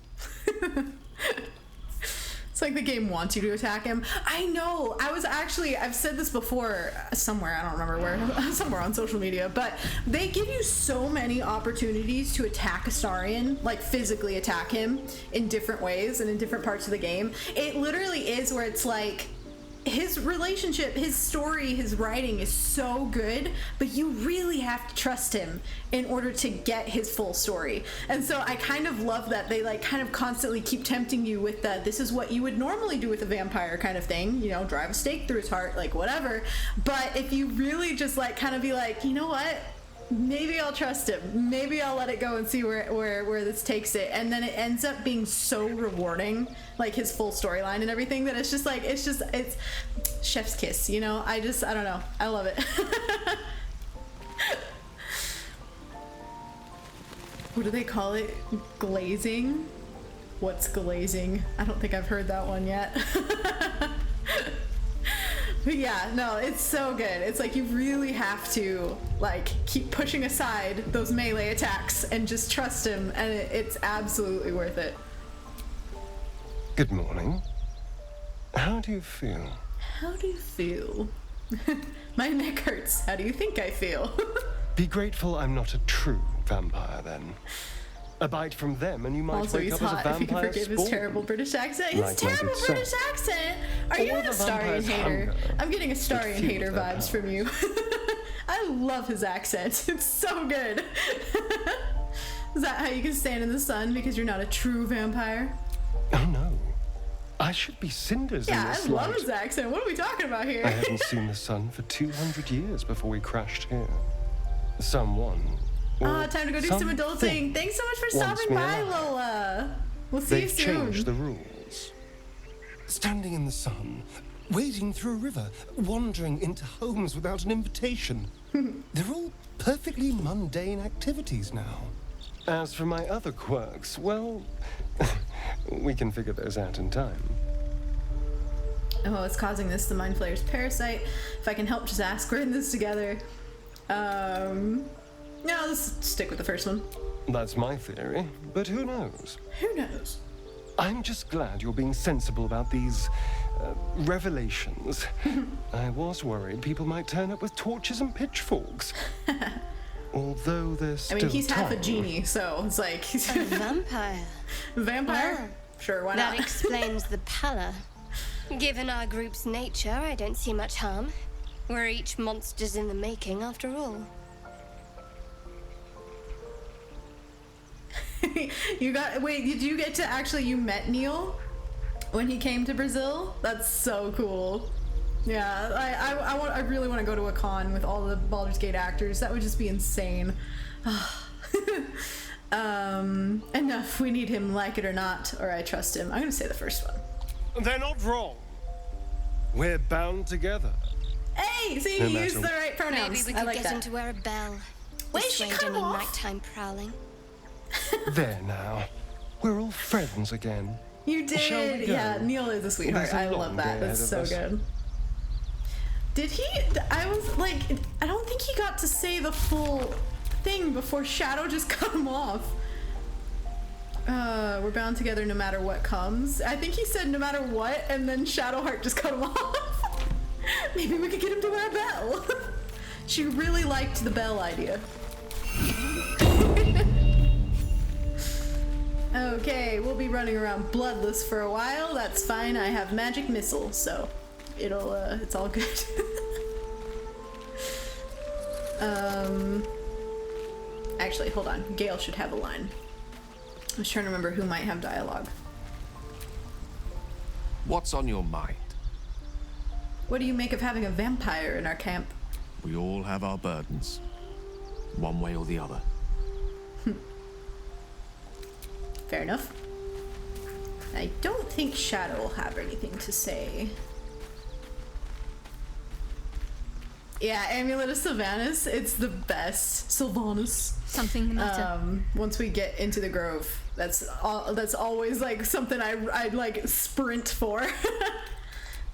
S1: It's like the game wants you to attack him. I know. I've said this before somewhere, I don't remember where, somewhere on social media, but they give you so many opportunities to attack Astarion, like physically attack him in different ways and in different parts of the game. It literally is where it's like, his relationship, his story, his writing is so good, but you really have to trust him in order to get his full story. And so I kind of love that they like kind of constantly keep tempting you with the, this is what you would normally do with a vampire kind of thing, you know, drive a stake through his heart, like whatever. But if you really just like kind of be like, you know what? Maybe I'll trust him. Maybe I'll let it go and see where this takes it. And then it ends up being so rewarding, like his full storyline and everything, that it's just like, it's chef's kiss, you know? I don't know. I love it. What do they call it? Glazing? What's glazing? I don't think I've heard that one yet. But yeah, no, it's so good. It's like you really have to like keep pushing aside those melee attacks and just trust him, and it's absolutely worth it.
S9: Good morning. How do you feel?
S1: How do you feel? My neck hurts. How do you think I feel?
S9: Be grateful I'm not a true vampire then. A bite from them and you might
S1: also,
S9: wake
S1: he's
S9: up as a
S1: hot
S9: vampire
S1: if you can forgive his terrible British accent. His terrible British accent! Are you an Astarion hater? I'm getting Astarion hater vibes from you. I love his accent. It's so good. Is that how you can stand in the sun because you're not a true vampire?
S9: Oh no. I should be cinders in this
S1: light. Yeah, I love
S9: light.
S1: his accent. What are we talking about here?
S9: I haven't seen the sun for 200 years before we crashed here. Someone...
S1: time to go do some adulting. Thanks so much for stopping by, Lola. We'll see you soon.
S9: They've changed the rules. Standing in the sun, wading through a river, wandering into homes without an invitation. They're all perfectly mundane activities now. As for my other quirks, well, we can figure those out in time.
S1: Oh, it's causing this, the Mind Flayer's parasite. If I can help, just ask. We're in this together. No, let's stick with the first one.
S9: That's my theory, but who knows?
S1: Who knows?
S9: I'm just glad you're being sensible about these revelations. I was worried people might turn up with torches and pitchforks. Although there's still
S1: he's
S9: time.
S1: half a genie, so it's like...
S7: A vampire.
S1: Vampire?
S7: Well,
S1: sure, why not?
S7: That explains the pallor. Given our group's nature, I don't see much harm. We're each monsters in the making, after all.
S1: Wait, did you get to actually, you met Neil when he came to Brazil? That's so cool. Yeah, I really want to go to a con with all the Baldur's Gate actors. That would just be insane. Enough. We need him, like it or not, or I trust him. I'm gonna say the first one.
S9: They're not wrong. We're bound together.
S1: Hey, see, you used the right pronouns.
S7: Maybe we could get him to wear a bell.
S1: Wait, she cut
S7: any nighttime prowling.
S9: There now. We're all friends again.
S1: You did. Yeah, Neil is a sweetheart. I love that. That's so good. Did he? I was like, I don't think he got to say the full thing before Shadow just cut him off. We're bound together no matter what comes. I think he said no matter what, and then Shadowheart just cut him off. Maybe we could get him to wear a bell. She really liked the bell idea. Okay, we'll be running around bloodless for a while. That's fine. I have magic missile, so it'll it's all good. Actually, hold on. Gale should have a line. I was trying to remember who might have dialogue.
S11: What's on your mind?
S1: What do you make of having a vampire in our camp?
S11: We all have our burdens, one way or the other.
S1: Fair enough. I don't think Shadow will have anything to say. Yeah, Amulet of Sylvanus, it's the best. Sylvanus.
S7: Something the matter.
S1: Once we get into the Grove, that's always like something I'd like sprint for.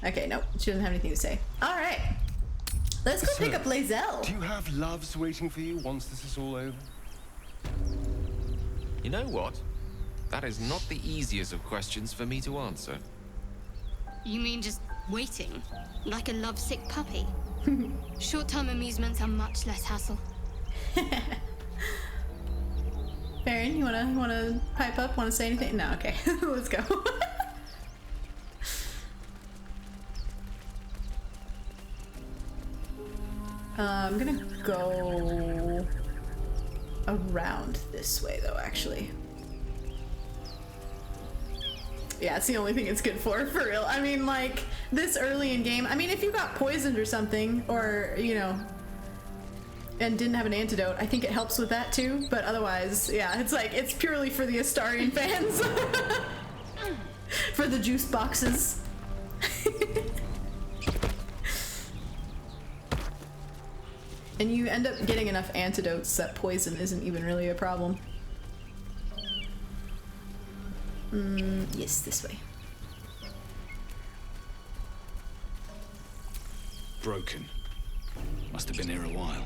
S1: Okay, nope, she doesn't have anything to say. All right, let's go pick up Lae'zel.
S9: Do you have loves waiting for you once this is all over?
S11: You know what? That is not the easiest of questions for me to answer.
S7: You mean just waiting? Like a lovesick puppy? Short-term amusements are much less hassle.
S1: Farron, you wanna pipe up? Wanna say anything? No, okay. Let's go. I'm gonna go around this way though, actually. Yeah, it's the only thing it's good for real. I mean, like, this early in game, I mean, if you got poisoned or something, or, you know, and didn't have an antidote, I think it helps with that too, but otherwise, yeah, it's like, it's purely for the Astarion fans. For the juice boxes. And you end up getting enough antidotes that poison isn't even really a problem. Yes, this way.
S15: Broken. Must have been here a while.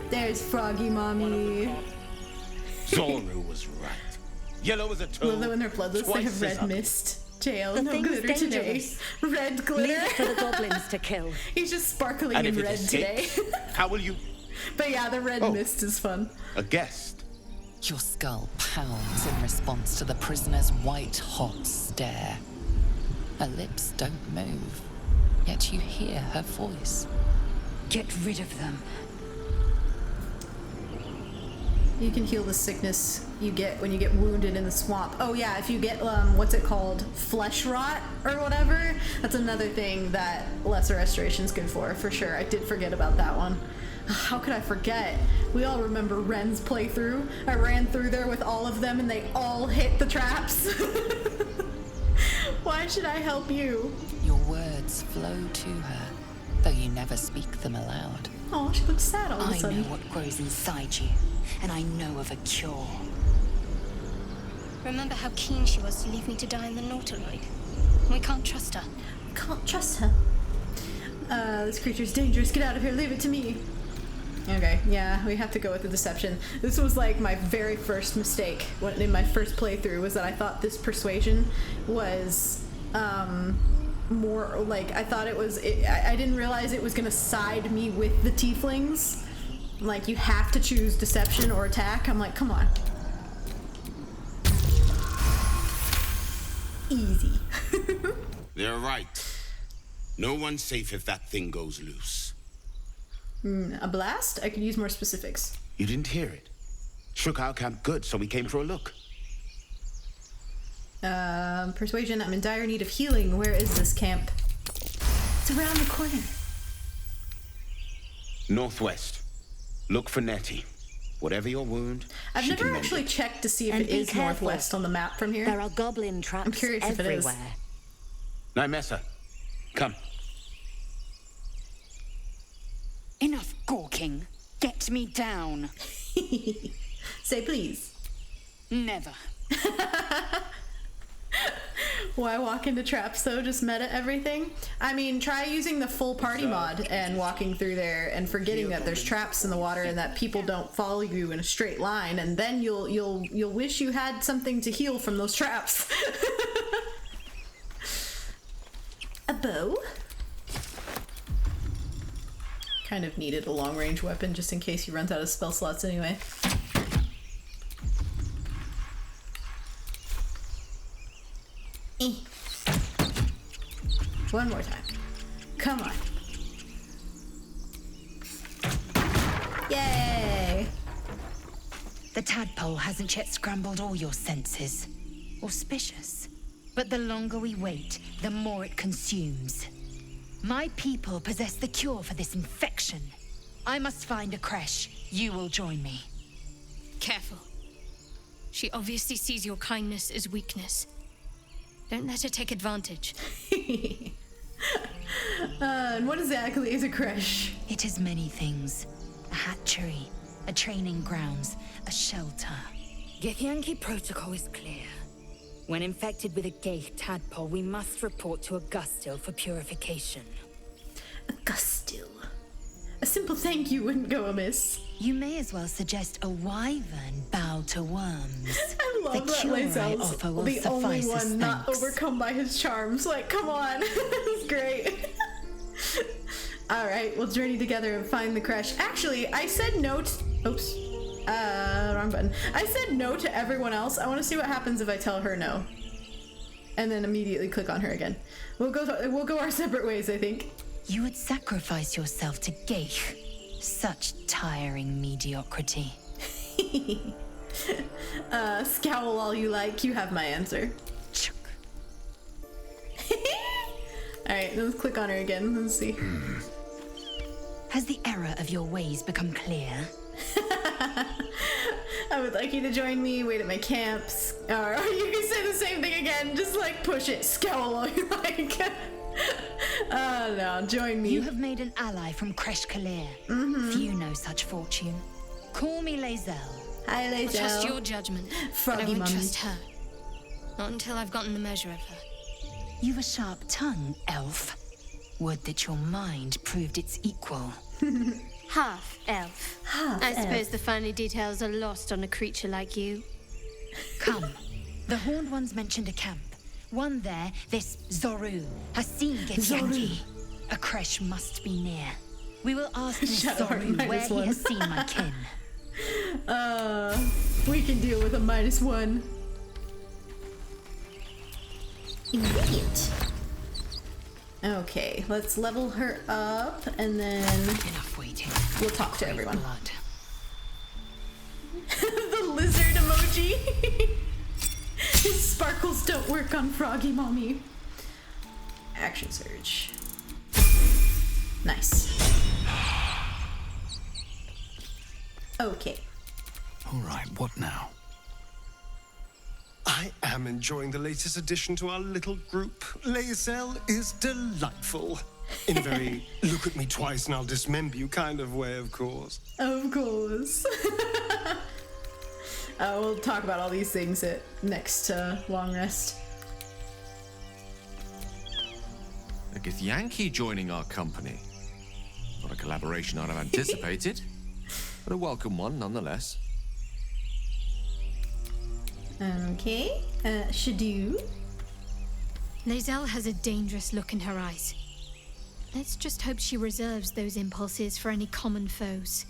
S1: There's Froggy Mommy.
S16: Zoru was right. Yellow as a toad.
S1: Love that when they're bloodless, they have red mist. Jael, no glitter today. Red glitter.
S2: Leave it for the goblins to kill.
S1: He's just sparkling in red today.
S16: How will you?
S1: But yeah, the red mist is fun.
S16: A guest.
S4: Your skull pounds in response to the prisoner's white-hot stare. Her lips don't move, yet you hear her voice.
S6: Get rid of them.
S1: You can heal the sickness you get when you get wounded in the swamp. Oh yeah, if you get, what's it called? Flesh rot or whatever? That's another thing that Lesser Restoration's good for sure. I did forget about that one. How could I forget? We all remember Ren's playthrough. I ran through there with all of them and they all hit the traps. Why should I help you?
S4: Your words flow to her, though you never speak them aloud.
S1: Oh, she looks sad all of a
S6: I
S1: sudden.
S6: know what grows inside you, and I know of a cure.
S7: Remember how keen she was to leave me to die in the Nautiloid? We can't trust her.
S1: Can't trust her. This creature's dangerous. Get out of here. Leave it to me. Okay, yeah, we have to go with the deception. This was like my very first mistake in my first playthrough, was that I thought this persuasion was more like, I thought it was, I didn't realize it was gonna side me with the tieflings. Like, you have to choose deception or attack. I'm like, come on. Easy.
S16: They're right. No one's safe if that thing goes loose.
S1: A blast? I could use more specifics.
S16: You didn't hear it. Shook our camp good, so we came for a look.
S1: Persuasion, I'm in dire need of healing. Where is this camp? It's around the corner.
S16: Northwest. Look for Nettie. Whatever your wound,
S1: I've never actually checked to see if it is northwest on the map from here.
S2: There are goblin traps
S1: I'm curious
S2: everywhere.
S1: if it is.
S16: Nymessa, come.
S6: Enough gawking. Get me down.
S1: Say please.
S2: Never.
S1: Why walk into traps though? Just meta everything? I mean, try using the full party mod and walking through there and forgetting that there's traps in the water and that people don't follow you in a straight line, and then you'll wish you had something to heal from those traps. A bow? Kind of needed a long range weapon just in case he runs out of spell slots anyway. One more time. Come on. Yay!
S6: The tadpole hasn't yet scrambled all your senses. Auspicious. But the longer we wait, the more it consumes. My people possess the cure for this infection. I must find a creche. You will join me.
S7: Careful. She obviously sees your kindness as weakness. Don't let her take advantage.
S1: And what exactly is a creche?
S6: It is many things. A hatchery, a training grounds, a shelter.
S17: Githyanki protocol is clear. When infected with a Gale tadpole, we must report to Augustil for purification.
S1: Augustil. A simple thank you wouldn't go amiss.
S6: You may as well suggest a wyvern bow to worms.
S1: I love that Lae'zel's the only one not overcome by his charms. Like, come on. It's great. Alright, we'll journey together and find the creche. Actually, I said no to... Oops. Wrong button. I said no to everyone else. I want to see what happens if I tell her no. And then immediately click on her again. We'll go our separate ways, I think.
S6: You would sacrifice yourself to Gale. Such tiring mediocrity.
S1: Scowl all you like. You have my answer. Alright, let's click on her again. Let's see.
S6: Has the error of your ways become clear?
S1: I would like you to join me, wait at my camps. Or you can say the same thing again, just like push it, scowl all you like. No, join me.
S6: You have made an ally from Creche Kalir. Few know such fortune. Call me Lae'zel.
S1: Hi, Lae'zel.
S7: I'll trust your judgment, but I won't trust her. Not until I've gotten the measure of her.
S6: You've a sharp tongue, elf. Would that your mind proved its equal.
S7: Half elf. I suppose the finer details are lost on a creature like you.
S6: Come. The Horned Ones mentioned a camp. One there, this Zoru, has seen Githyanki. A creche must be near. We will ask this Zoru where he has seen my kin.
S1: We can deal with a -1. Immediate. Okay, let's level her up and then
S6: enough waiting.
S1: We'll talk to everyone. The lizard emoji. His sparkles don't work on Froggy Mommy. Action surge. Nice. Okay.
S15: All right, what now?
S9: I am enjoying the latest addition to our little group. Lae'zel is delightful. In a very look at me twice and I'll dismember you kind of way, of course.
S1: Of course. We'll talk about all these things at next long rest.
S11: A Githyanki joining our company. Not a collaboration I'd have anticipated, but a welcome one nonetheless.
S1: Okay, Shadu.
S7: Lae'zel has a dangerous look in her eyes. Let's just hope she reserves those impulses for any common foes.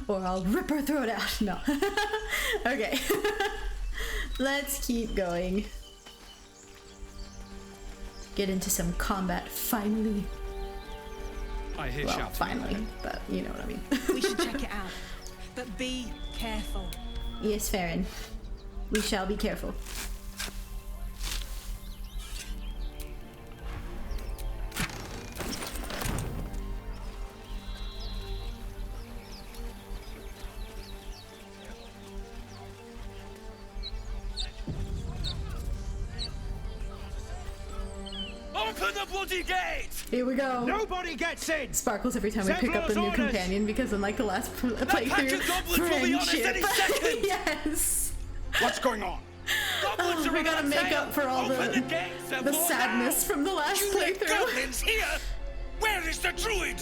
S1: Or I'll rip her throat out. No. Okay. Let's keep going. Get into some combat finally.
S15: I hear
S1: well,
S15: shouting.
S1: Finally, but you know what I mean.
S10: We should check it out. But be careful.
S1: Yes, Farron. We shall be careful.
S14: Open the bloody gate!
S1: Here we go.
S14: Nobody gets in!
S1: Sparkles every time we pick up a new companion because unlike the last playthrough, friendship. Yes.
S14: What's going on?
S1: Oh, we gotta make up for all the sadness from the last playthrough.
S14: Goblins here! Where is the druid?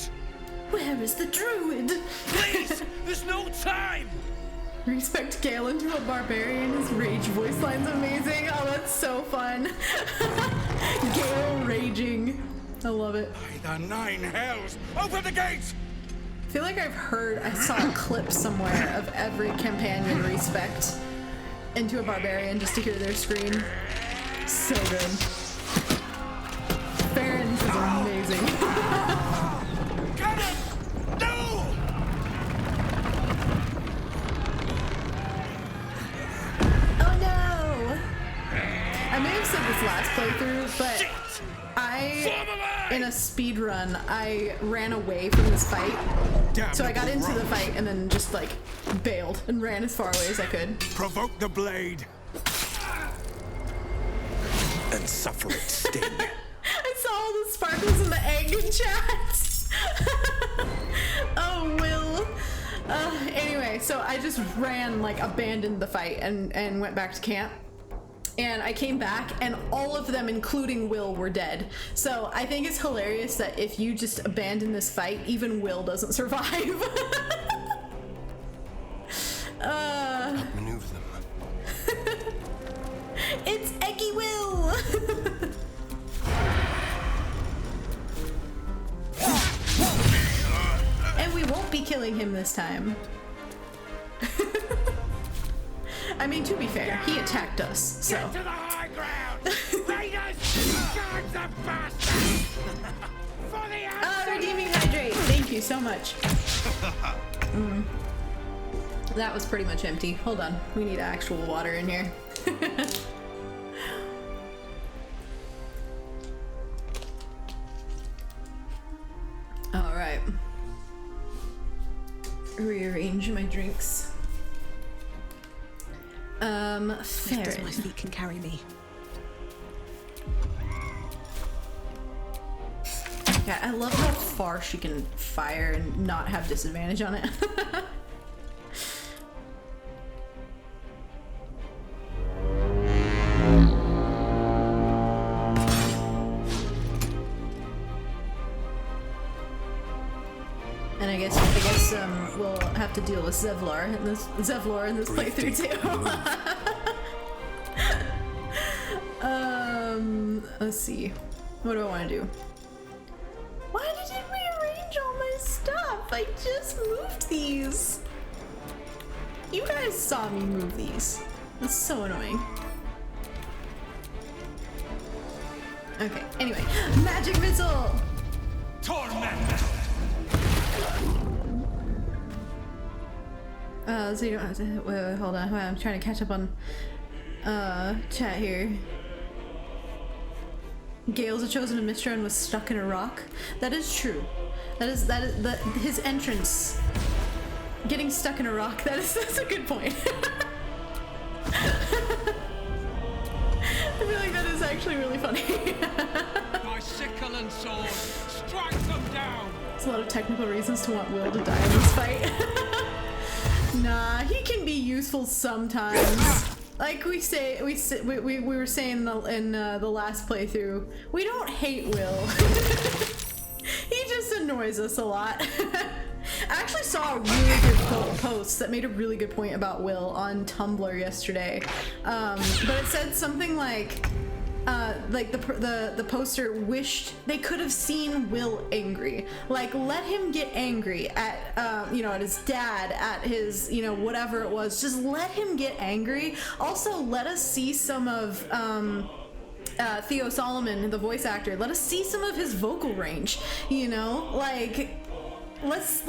S1: Where is the druid?
S14: Please, there's no time!
S1: Respect Gale into a barbarian. His rage voice line's amazing. Oh, that's so fun. Gale raging. I love it.
S14: By the 9 hells, open the gates!
S1: I feel like I saw a clip somewhere of every companion respect into a barbarian just to hear their scream. So good. Farron's is amazing.
S14: No!
S1: Oh no! I may have said this last playthrough, but in a speed run, I ran away from this fight. So I got into the fight and then just like bailed and ran as far away as I could.
S14: Provoke the blade.
S16: And suffer its sting.
S1: I saw all the sparkles in the egg in chat. Oh, Will. Anyway, so I just ran, like, abandoned the fight and went back to camp. And I came back, and all of them, including Will, were dead. So I think it's hilarious that if you just abandon this fight, even Will doesn't survive.
S9: Maneuver them.
S1: It's Eggy Will! And we won't be killing him this time. I mean, to be fair, he attacked us, so.
S14: Get to the high ground! Raiders! Guards the bastards! For the
S1: Redeeming Hydrate! Thank you so much. That was pretty much empty. Hold on, we need actual water in here. Alright. Rearrange my drinks. Farron.
S10: My feet can carry me.
S1: Yeah, I love how far she can fire and not have disadvantage on it. And I guess we'll have to deal with Zevlor in this playthrough too. Let's see. What do I want to do? Why did it rearrange all my stuff? I just moved these. You guys saw me move these. That's so annoying. Okay, anyway. Magic missile!
S14: Torment!
S1: So you don't have to. Wait, hold on. I'm trying to catch up on chat here. Gale's a chosen Mistral and was stuck in a rock. That is true. His entrance. Getting stuck in a rock. That's a good point. I feel like that is actually really funny.
S14: My sickle and sword, strike them down!
S1: There's a lot of technical reasons to want Will to die in this fight. Nah, he can be useful sometimes. Like we were saying in the last playthrough, we don't hate Will. He just annoys us a lot. I actually saw a really good post that made a really good point about Will on Tumblr yesterday. But it said something like the poster wished they could have seen Will angry. Like, let him get angry at at his dad, at his whatever it was. Just let him get angry. Also, let us see some of Theo Solomon, the voice actor. Let us see some of his vocal range. Let's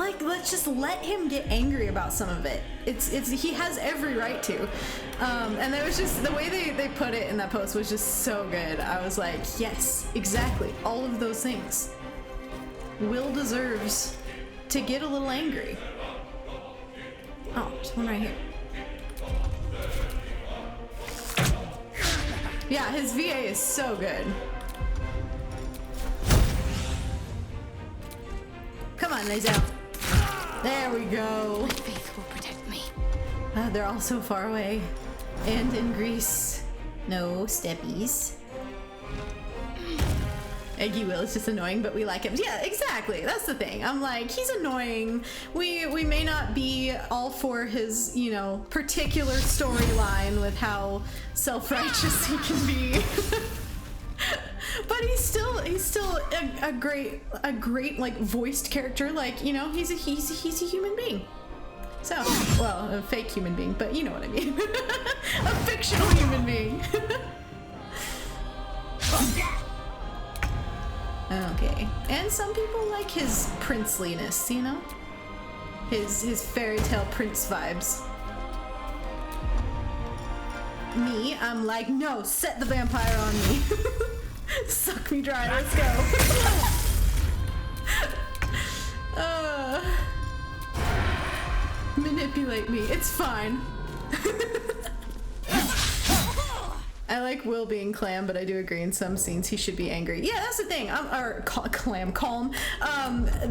S1: just let him get angry about some of it. He has every right to. And there was just the way they put it in that post was just so good. I was like, yes, exactly. All of those things. Will deserves to get a little angry. Oh, there's one right here. Yeah, his VA is so good. on, Lae'zel. There we go.
S7: My faith will protect me.
S1: They're all so far away. And in Greece. No steppies. Eggy Will is just annoying, but we like him. Yeah, exactly. That's the thing. I'm like, he's annoying. We may not be all for his, you know, particular storyline with how self-righteous he can be. But he's still a great like voiced character. Like, you know, he's a human being. So, well, a fake human being, but you know what I mean. A fictional human being. Okay. And some people like his princeliness, you know? His fairy tale prince vibes. Me, I'm like, no, set the vampire on me. Suck me dry, let's go. Manipulate me, it's fine. I like Will being calm, but I do agree in some scenes he should be angry. Yeah, that's the thing. Calm.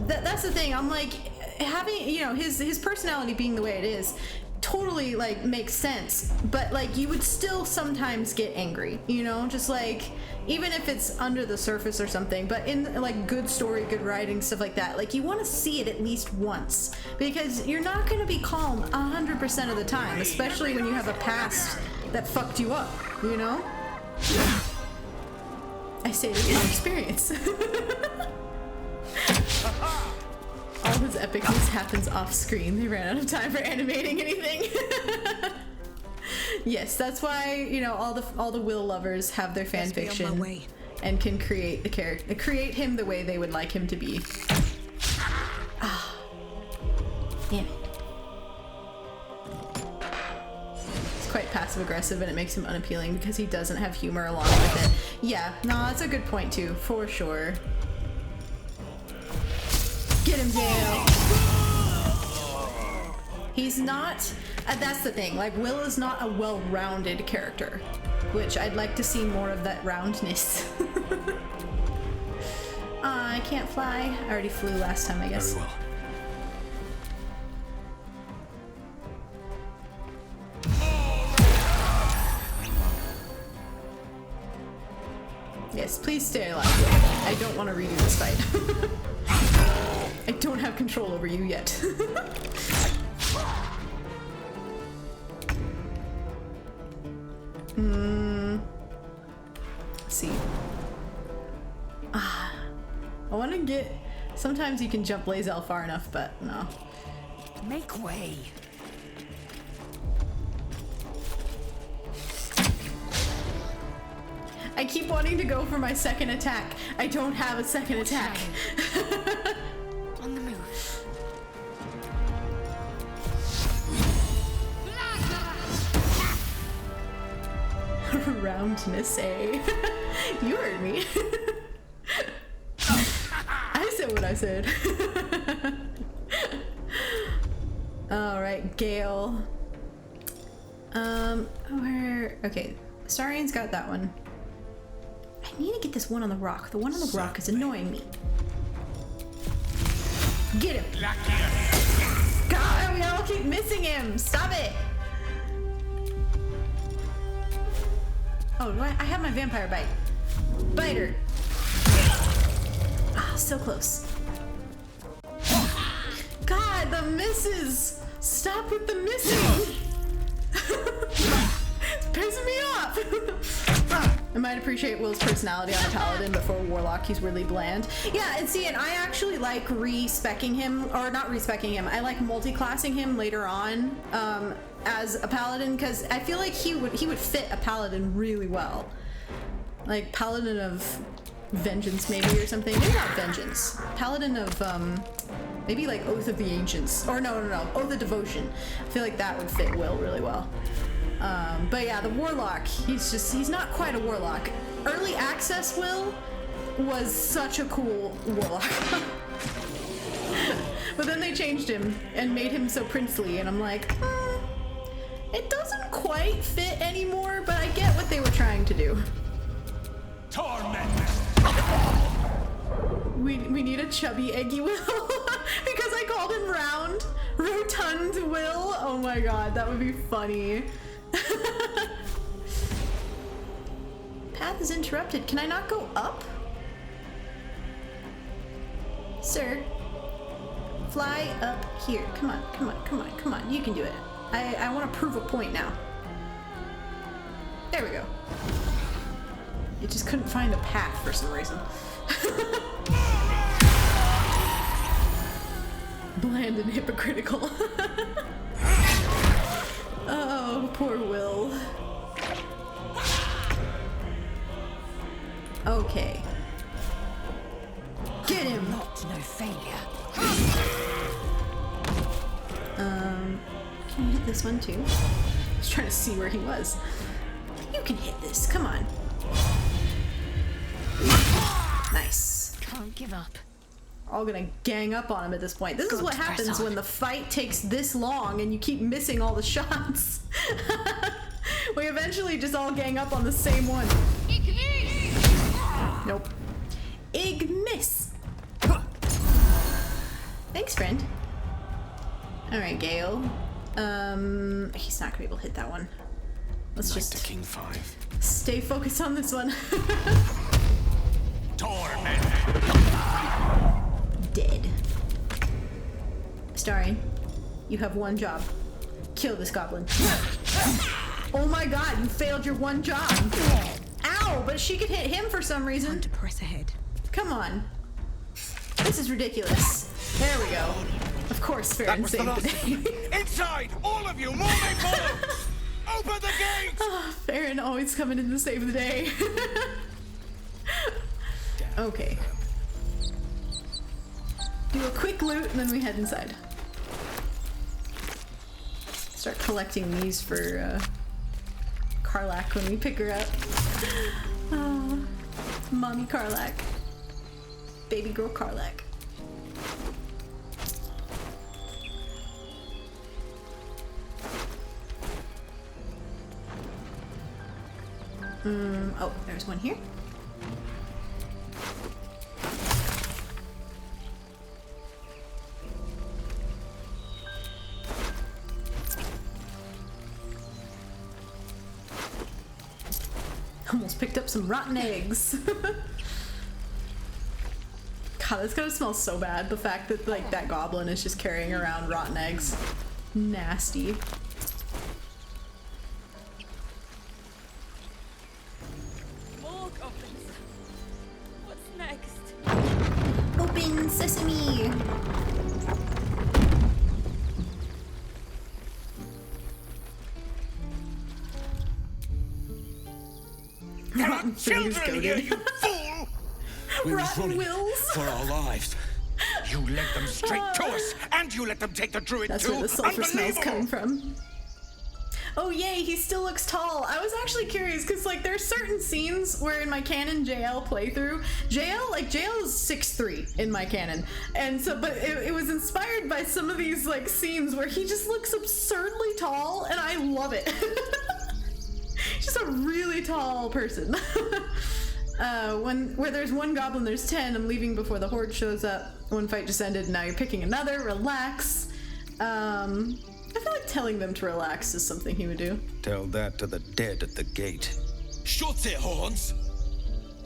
S1: That's the thing. I'm like, having, you know, his personality being the way it is totally like makes sense, but like you would still sometimes get angry, you know, just like even if it's under the surface or something. But in like good story, good writing, stuff like that, like you want to see it at least once, because you're not going to be calm 100% of the time, especially when you have a past that fucked you up, you know? I say this from experience. All his epicness happens off screen. They ran out of time for animating anything. Yes, that's why, you know, all the Will lovers have their fan fiction and can create the character, create him the way they would like him to be. Ah, damn it. It's quite passive aggressive, and it makes him unappealing because he doesn't have humor along with it. Yeah, no, that's a good point too, for sure. Get him, Jael. He's not, that's the thing, like Will is not a well-rounded character, which I'd like to see more of that roundness. I can't fly. I already flew last time, I guess.
S15: Very well.
S1: Yes, please stay alive. I don't want to redo this fight. I don't have control over you yet. Let's see. I want to get... Sometimes you can jump Lae'zel far enough, but no.
S2: Make way.
S1: I keep wanting to go for my second attack. I don't have a second attack.
S7: On the move.
S1: Roundness, eh? You heard me. I said what I said. Alright, Gale. Where... Okay, Astarion's got that one. I need to get this one on the rock. The one on the rock is annoying me. Get him! God, we all keep missing him! Stop it! Oh, do I have my vampire bite. Bite her! Ah, so close. God, the misses! Stop with the missing! It's pissing me off! I might appreciate Will's personality on a paladin, but for a warlock, he's really bland. Yeah, and see, and I actually like re-speccing him, or not re-speccing him, I like multi-classing him later on as a paladin, because I feel like he would fit a paladin really well. Like, Paladin of Vengeance, maybe, or something. Maybe not Vengeance. Paladin of, maybe like Oath of the Ancients. Or no, Oath of Devotion. I feel like that would fit Will really well. But yeah, the Warlock, he's not quite a Warlock. Early Access Will was such a cool Warlock. But then they changed him and made him so princely, and I'm like, it doesn't quite fit anymore, but I get what they were trying to do.
S14: Torment!
S1: We need a chubby Eggy Will. Because I called him round. Rotund Will. Oh my god, that would be funny. Path is interrupted. Can I not go up? Sir, fly up here. Come on, come on, come on, come on. You can do it. I want to prove a point now. There we go. It just couldn't find a path for some reason. Bland and hypocritical. Oh, poor Will. Okay. Get him!
S2: Not no failure.
S1: Can you hit this one too? I was trying to see where he was. You can hit this, come on. Nice.
S2: Can't give up.
S1: All gonna gang up on him at this point. This is what happens when the fight takes this long and you keep missing all the shots. We eventually just all gang up on the same one. Nope. Ignis. Thanks, friend. Alright, Gale. He's not gonna be able to hit that one. Let's
S3: Knight
S1: just
S3: to King 5.
S1: stay focused on this one. Dead. Astarion, you have one job. Kill this goblin. Oh my god, you failed your one job. Ow, but she could hit him for some reason.
S10: Time to press ahead.
S1: Come on. This is ridiculous. There we go. Of course, Farron saved the day.
S14: Inside! All of you! Move it forward! Open the gate!
S1: Oh, Farron always coming in to save the day. Okay. Do a quick loot and then we head inside. Start collecting these for Karlach when we pick her up. Oh, mommy Karlach. Baby girl Karlach. Oh, there's one here. Almost picked up some rotten eggs. God, that's gonna smell so bad. The fact that like that goblin is just carrying around rotten eggs. Nasty.
S17: More goblins. What's next?
S1: Open sesame.
S14: There are children here, you fool!
S16: We were
S1: Rotten
S16: running
S1: Wills.
S16: for our lives.
S14: You led them straight to us, and you let them take the druid
S1: That's
S14: too.
S1: where the sulfur smell's
S14: Unbelievable!
S1: coming from. Oh yay, he still looks tall. I was actually curious because like there's certain scenes where in my canon Jael playthrough, Jael is 6'3" in my canon, and so but it was inspired by some of these like scenes where he just looks absurdly tall, and I love it. Just a really tall person. Where there's one goblin, there's 10. I'm leaving before the horde shows up. One fight just ended, now you're picking another. Relax. I feel like telling them to relax is something he would do.
S16: Tell that to the dead at the gate.
S14: Shut it, horns!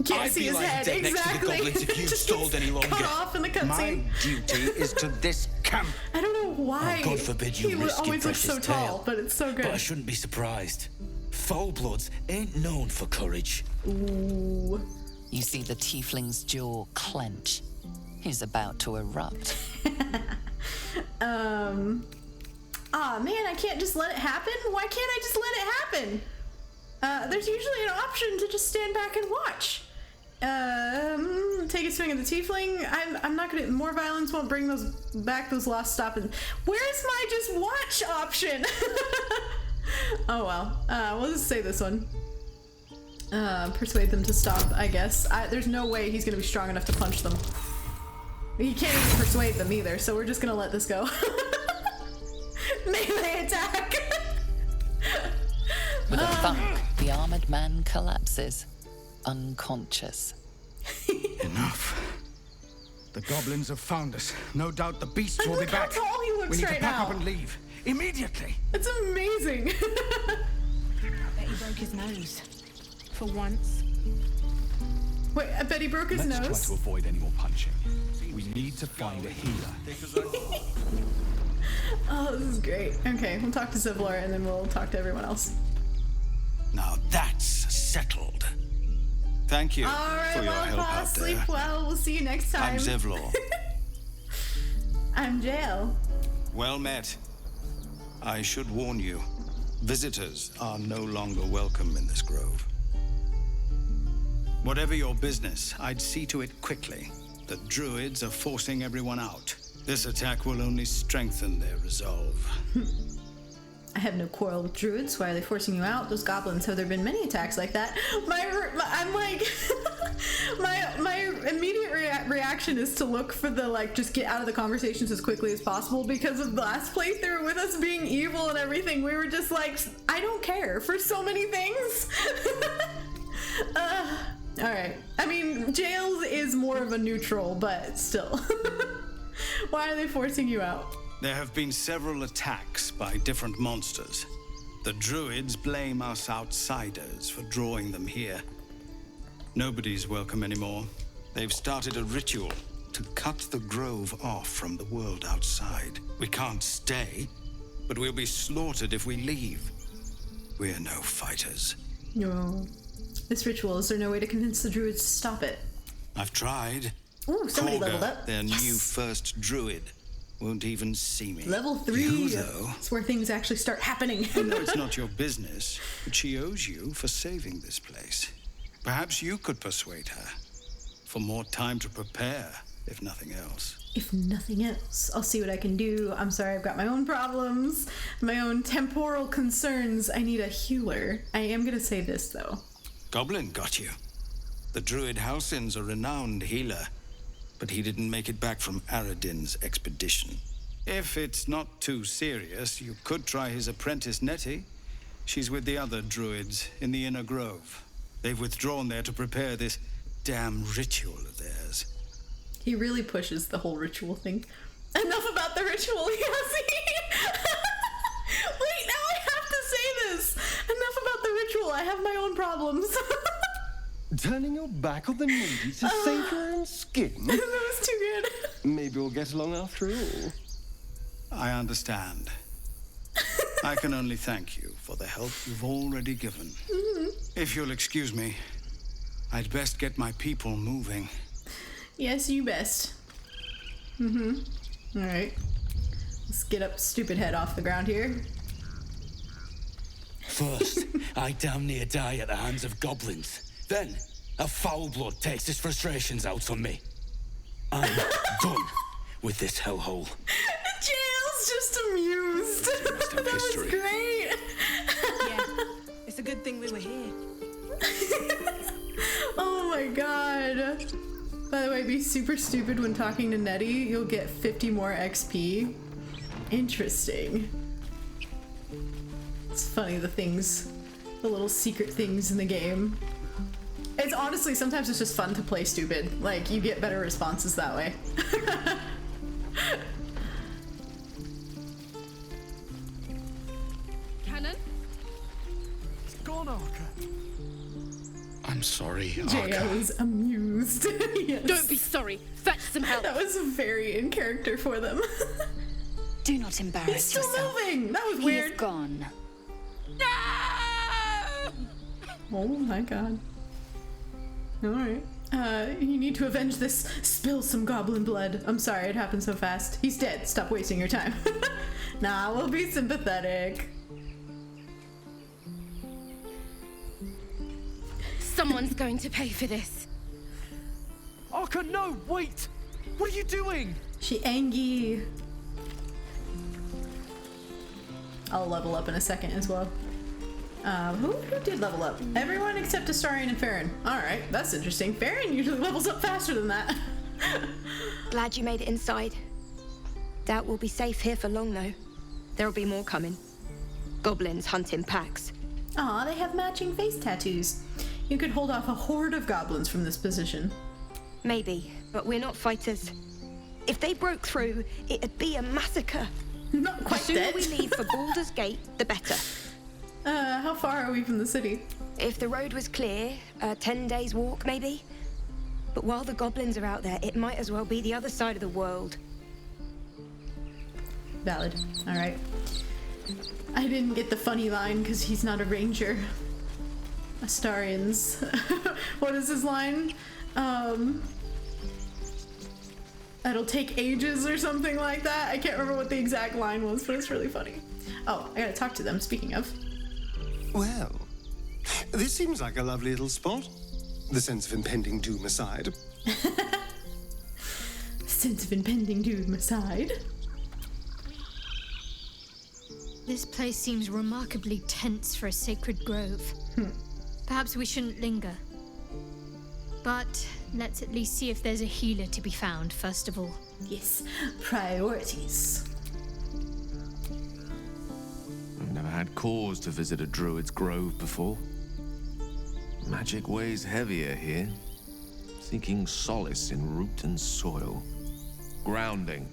S1: Can't
S16: I'd
S1: see
S16: be
S1: his
S16: lying
S1: head,
S16: dead
S1: exactly.
S16: next to the goblins if you
S1: Just
S16: stalled
S1: gets
S16: any longer.
S1: cut off in the
S16: My
S1: cutscene.
S16: duty is to this camp.
S1: I don't know why.
S16: Oh, God forbid you
S1: he
S16: risk your
S1: always looks
S16: precious
S1: so tall,
S16: tail.
S1: but it's so good.
S16: But I shouldn't be surprised. Foul-bloods ain't known for courage.
S1: Ooh.
S4: You see the tiefling's jaw clench. He's about to erupt.
S1: Aw, man, I can't just let it happen? Why can't I just let it happen? There's usually an option to just stand back and watch. Take a swing at the tiefling. I'm not gonna. More violence won't bring those lost stopping. Where's my just watch option? Oh well. We'll just say this one. Persuade them to stop, I guess. There's no way he's gonna be strong enough to punch them. He can't even persuade them either, so we're just gonna let this go. Melee attack!
S4: With a thunk, the armored man collapses, unconscious.
S16: Enough. The goblins have found us. No doubt the beasts will be
S1: Look how
S16: back.
S1: tall he looks
S16: We need
S1: right
S16: to pack
S1: now.
S16: up and leave. Immediately.
S1: It's amazing.
S10: I bet he broke his nose. For once.
S1: Wait, I bet he broke his
S15: Let's
S1: nose.
S15: try to avoid any more punching. We need to find a healer.
S1: Oh, this is great. Okay, we'll talk to Zivlor and then we'll talk to everyone else.
S18: Now that's settled. Thank you
S1: All right,
S18: for your
S1: well,
S18: help
S1: boss,
S18: out there.
S1: sleep well. We'll see you next time.
S18: I'm Zivlor.
S1: I'm Jael.
S18: Well met. I should warn you, visitors are no longer welcome in this grove. Whatever your business, I'd see to it quickly. The druids are forcing everyone out. This attack will only strengthen their resolve.
S1: I have no quarrel with druids. Why are they forcing you out? Those goblins, have there been many attacks like that? I'm like, my immediate reaction is to look for the, like, just get out of the conversations as quickly as possible, because of the last playthrough with us being evil and everything, we were just like, I don't care for so many things. Alright. I mean, Jael is more of a neutral, but still. Why are they forcing you out?
S18: There have been several attacks by different monsters. The druids blame us outsiders for drawing them here. Nobody's welcome anymore. They've started a ritual to cut the grove off from the world outside. We can't stay, but we'll be slaughtered if we leave. We're no fighters.
S1: No. This ritual, is there no way to convince the druids to stop it?
S18: I've tried.
S1: Ooh, somebody
S18: Korga,
S1: leveled up.
S18: their
S1: Yes.
S18: new first druid, won't even see me.
S1: Level 3.
S18: You, though,
S1: That's where things actually start happening.
S18: I know it's not your business, but she owes you for saving this place. Perhaps you could persuade her. For more time to prepare, if nothing else.
S1: If nothing else, I'll see what I can do. I'm sorry, I've got my own problems, my own temporal concerns. I need a healer. I am gonna say this, though.
S18: Goblin got you. The druid Halsin's a renowned healer, but he didn't make it back from Aradin's expedition. If it's not too serious, you could try his apprentice Nettie. She's with the other druids in the inner grove. They've withdrawn there to prepare this damn ritual of theirs.
S1: He really pushes the whole ritual thing. Enough about the ritual, Yassi! Wait, now I have to say this! Enough about the ritual, I have my own problems.
S9: Turning your back on the needy to save your own skin?
S1: That was too good.
S9: Maybe we'll get along after all.
S18: I understand. I can only thank you for the help you've already given.
S1: Mm-hmm.
S18: If you'll excuse me, I'd best get my people moving.
S1: Yes, you best. Mm-hmm. Alright. Let's get up stupid head off the ground here.
S16: First, I damn near die at the hands of goblins. Then, a foul blood takes his frustrations out on me. I'm done with this hellhole.
S1: Jael's just amused. That was great.
S10: Yeah, it's a good thing we were here.
S1: Oh my god. By the way, be super stupid when talking to Nettie. You'll get 50 more XP. Interesting. It's funny, the little secret things in the game. It's honestly, sometimes it's just fun to play stupid. Like, you get better responses that way.
S10: Cannon?
S15: It's gone, Arca.
S16: I'm sorry,
S1: Jael is amused. Yes.
S7: Don't be sorry. Fetch some help.
S1: That was very in character for them.
S17: Do not embarrass
S1: He's still
S17: yourself.
S1: moving! That was
S17: He
S1: weird.
S17: is gone.
S1: Oh my god. Alright. You need to avenge this. Spill some goblin blood. I'm sorry, it happened so fast. He's dead. Stop wasting your time. Nah, we'll be sympathetic.
S7: Someone's going to pay for this.
S15: Arca, no, wait! What are you doing?
S1: She angry. I'll level up in a second as well. Who did level up? Everyone except Astarion and Farron. Alright, that's interesting. Farron usually levels up faster than that.
S19: Glad you made it inside. Doubt we'll be safe here for long, though. There'll be more coming. Goblins hunt in packs.
S1: Aw, they have matching face tattoos. You could hold off a horde of goblins from this position.
S19: Maybe, but we're not fighters. If they broke through, it'd be a massacre.
S1: Not quite
S19: The sooner
S1: dead.
S19: we leave for Baldur's Gate, the better.
S1: How far are we from the city?
S19: If the road was clear, 10 days walk maybe. But while the goblins are out there, it might as well be the other side of the world.
S1: Valid. Alright. I didn't get the funny line because he's not a ranger. Astarions. What is his line? It'll take ages or something like that. I can't remember what the exact line was, but it's really funny. Oh, I gotta talk to them, speaking of.
S9: Well, this seems like a lovely little spot. The sense of impending doom aside.
S1: Sense of impending doom aside.
S7: This place seems remarkably tense for a sacred grove. Perhaps we shouldn't linger. But let's at least see if there's a healer to be found, first of all.
S1: Yes, priorities.
S12: I've never had cause to visit a druid's grove before. Magic weighs heavier here, seeking solace in root and soil. Grounding,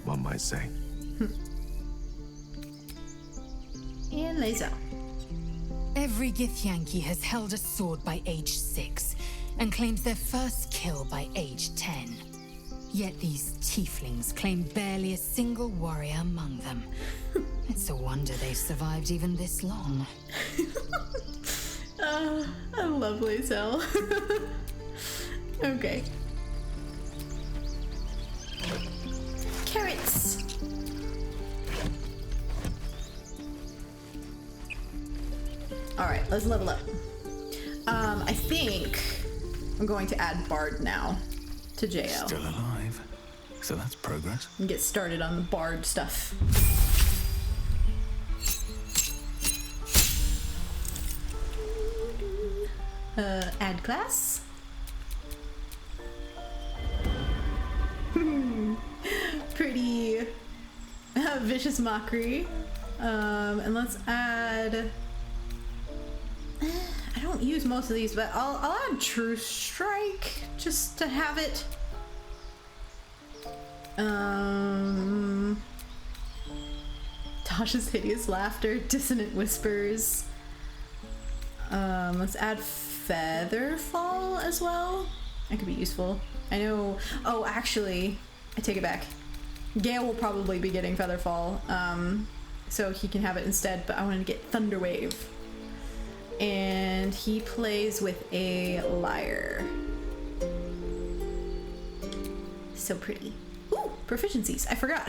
S12: one might say.
S1: And laser.
S17: Every Githyanki has held a sword by age 6 and claims their first kill by age 10. Yet these tieflings claim barely a single warrior among them. It's a wonder they've survived even this long.
S1: I love Lazel. Okay. Carrots. Alright, let's level up. I think I'm going to add Bard now to Jael.
S15: Still alive. So that's progress.
S1: And get started on the Bard stuff. Add class. Pretty vicious mockery. And let's add... I don't use most of these, but I'll add True Strike just to have it. Tasha's hideous laughter, dissonant whispers. Let's add Featherfall as well. That could be useful. I know. Oh, actually, I take it back. Gale will probably be getting Featherfall, so he can have it instead. But I want to get Thunderwave. And he plays with a lyre. So pretty. Ooh, proficiencies. I forgot.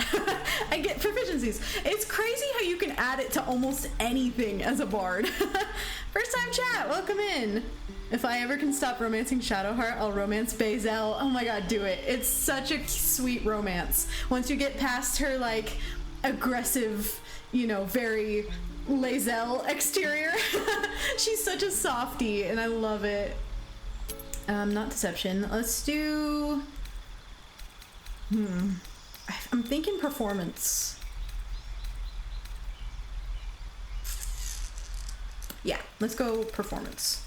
S1: I get proficiencies. It's crazy how you can add it to almost anything as a bard. First time chat, welcome in. If I ever can stop romancing Shadowheart, I'll romance Bazel. Oh my god, do it. It's such a sweet romance. Once you get past her, like, aggressive, you know, very... Lazel exterior. She's such a softie and I love it. Not deception. Let's do... I'm thinking performance. Yeah, let's go performance.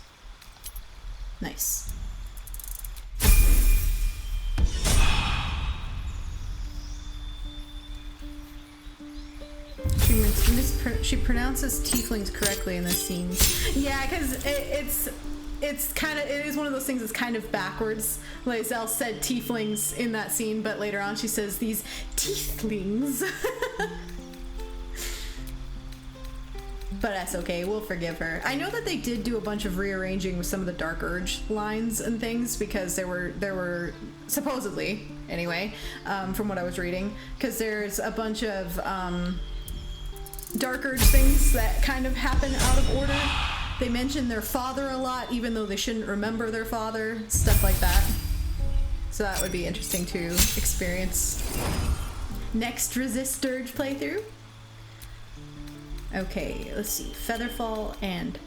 S1: Nice. She pronounces tieflings correctly in this scene. Yeah, because it is one of those things that's kind of backwards. Lazel said tieflings in that scene, but later on she says these tieflings. But that's okay, we'll forgive her. I know that they did do a bunch of rearranging with some of the Dark Urge lines and things because there were supposedly, anyway, from what I was reading, because there's a bunch of Dark Urge things that kind of happen out of order. They mention their father a lot, even though they shouldn't remember their father, stuff like that. So that would be interesting to experience. Next Resist Dirge playthrough. Okay, let's see. Featherfall and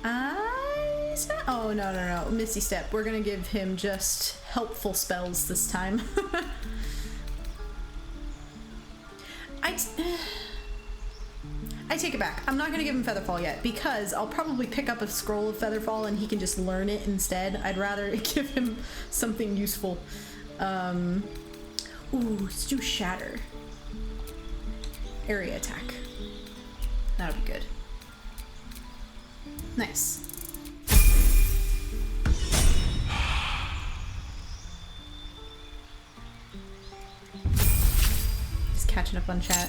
S1: Ice. Oh, no. Misty Step. We're gonna give him just helpful spells this time. I take it back. I'm not gonna give him Featherfall yet, because I'll probably pick up a scroll of Featherfall and he can just learn it instead. I'd rather give him something useful. Ooh, let's do Shatter. Area attack. That would be good. Nice. Just catching up on chat.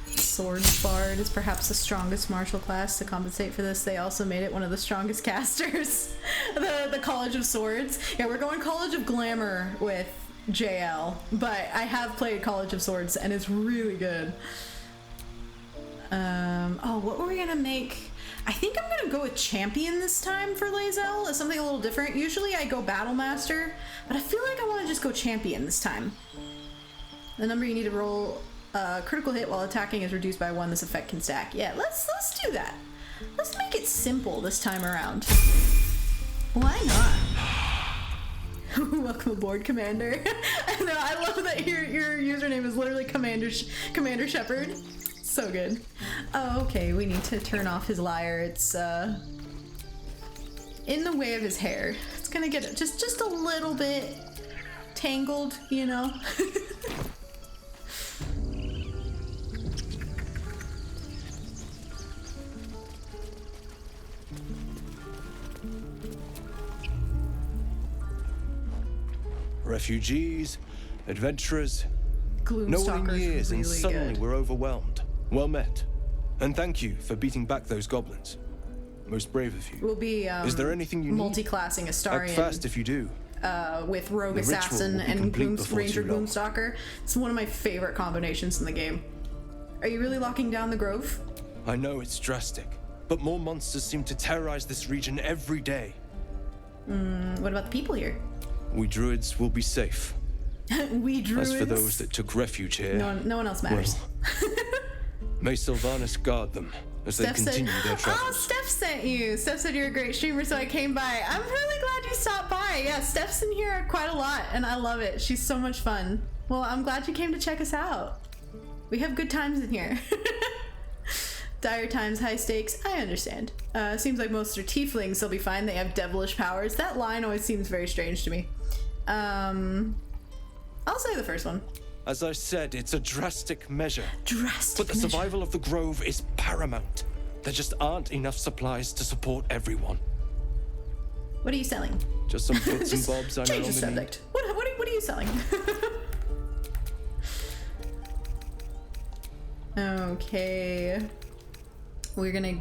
S1: Swords Bard is perhaps the strongest martial class. To compensate for this, they also made it one of the strongest casters. the College of Swords. Yeah, we're going College of Glamour with Jael, but I have played College of Swords and it's really good. Oh, what were we gonna make? I think I'm gonna go with Champion this time for Lae'zel as something a little different. Usually I go Battle Master, but I feel like I want to just go Champion this time. The number you need to roll critical hit while attacking is reduced by 1. This effect can stack. Yeah, let's do that. Let's make it simple this time around. Why not? Welcome aboard, Commander. No, I love that your username is literally Commander Shepard. So good. Oh, okay, we need to turn off his lyre. It's in the way of his hair. It's gonna get just a little bit tangled, you know.
S20: Refugees, adventurers. No one in
S1: Gloomstalker's
S20: years, and
S1: really
S20: suddenly
S1: good.
S20: we're overwhelmed. Well met. And thank you for beating back those goblins. Most brave of you.
S1: We'll be
S20: Is there anything you need?
S1: multi-classing Astarion.
S20: Act fast if you do.
S1: With Rogue
S20: The ritual
S1: Assassin
S20: will be
S1: and
S20: complete before
S1: Ranger
S20: too long.
S1: Gloomstalker. It's one of my favorite combinations in the game. Are you really locking down the Grove?
S20: I know it's drastic, but more monsters seem to terrorize this region every day.
S1: What about the people here?
S20: We druids will be safe.
S1: We druids?
S20: As for those that took refuge here,
S1: No one else matters.
S20: well, may Sylvanas guard them as they continue their travels.
S1: Oh, Steph sent you. Steph said you're a great streamer, so I came by. I'm really glad you stopped by. Yeah, Steph's in here quite a lot, and I love it. She's so much fun. Well, I'm glad you came to check us out. We have good times in here. Dire times, high stakes. I understand. Seems like most are tieflings. They'll be fine. They have devilish powers. That line always seems very strange to me. I'll say the first one.
S20: As I said, it's a drastic measure.
S1: Drastic
S20: But the survival of the Grove is paramount. There just aren't enough supplies to support everyone.
S1: What are you selling?
S20: Just some bits and bobs I no
S1: Change the
S20: longer
S1: subject. What are you selling? Okay. We're gonna...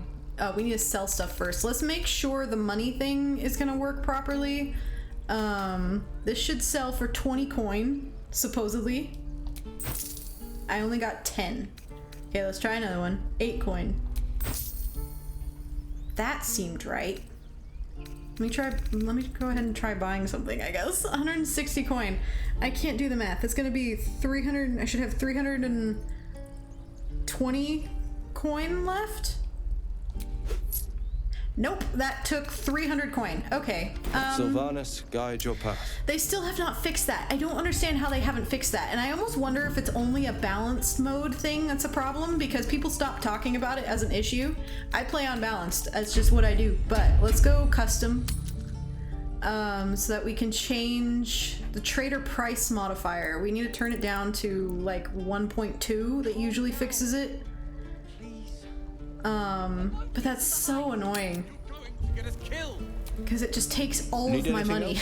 S1: we need to sell stuff first. Let's make sure the money thing is gonna work properly. This should sell for 20 coin, supposedly. I only got 10. Okay, let's try another one. 8 coin. That seemed right. Let me go ahead and try buying something, I guess. 160 coin. I can't do the math. It's gonna be 300. I should have 320 coin left. Nope, that took 300 coin. Okay.
S20: Sylvanas, guide your path.
S1: They still have not fixed that. I don't understand how they haven't fixed that. And I almost wonder if it's only a balanced mode thing that's a problem, because people stop talking about it as an issue. I play on balanced. That's just what I do. But let's go custom. So that we can change the trader price modifier. We need to turn it down to like 1.2. That usually fixes it. But that's so annoying. Because it just takes all of my money.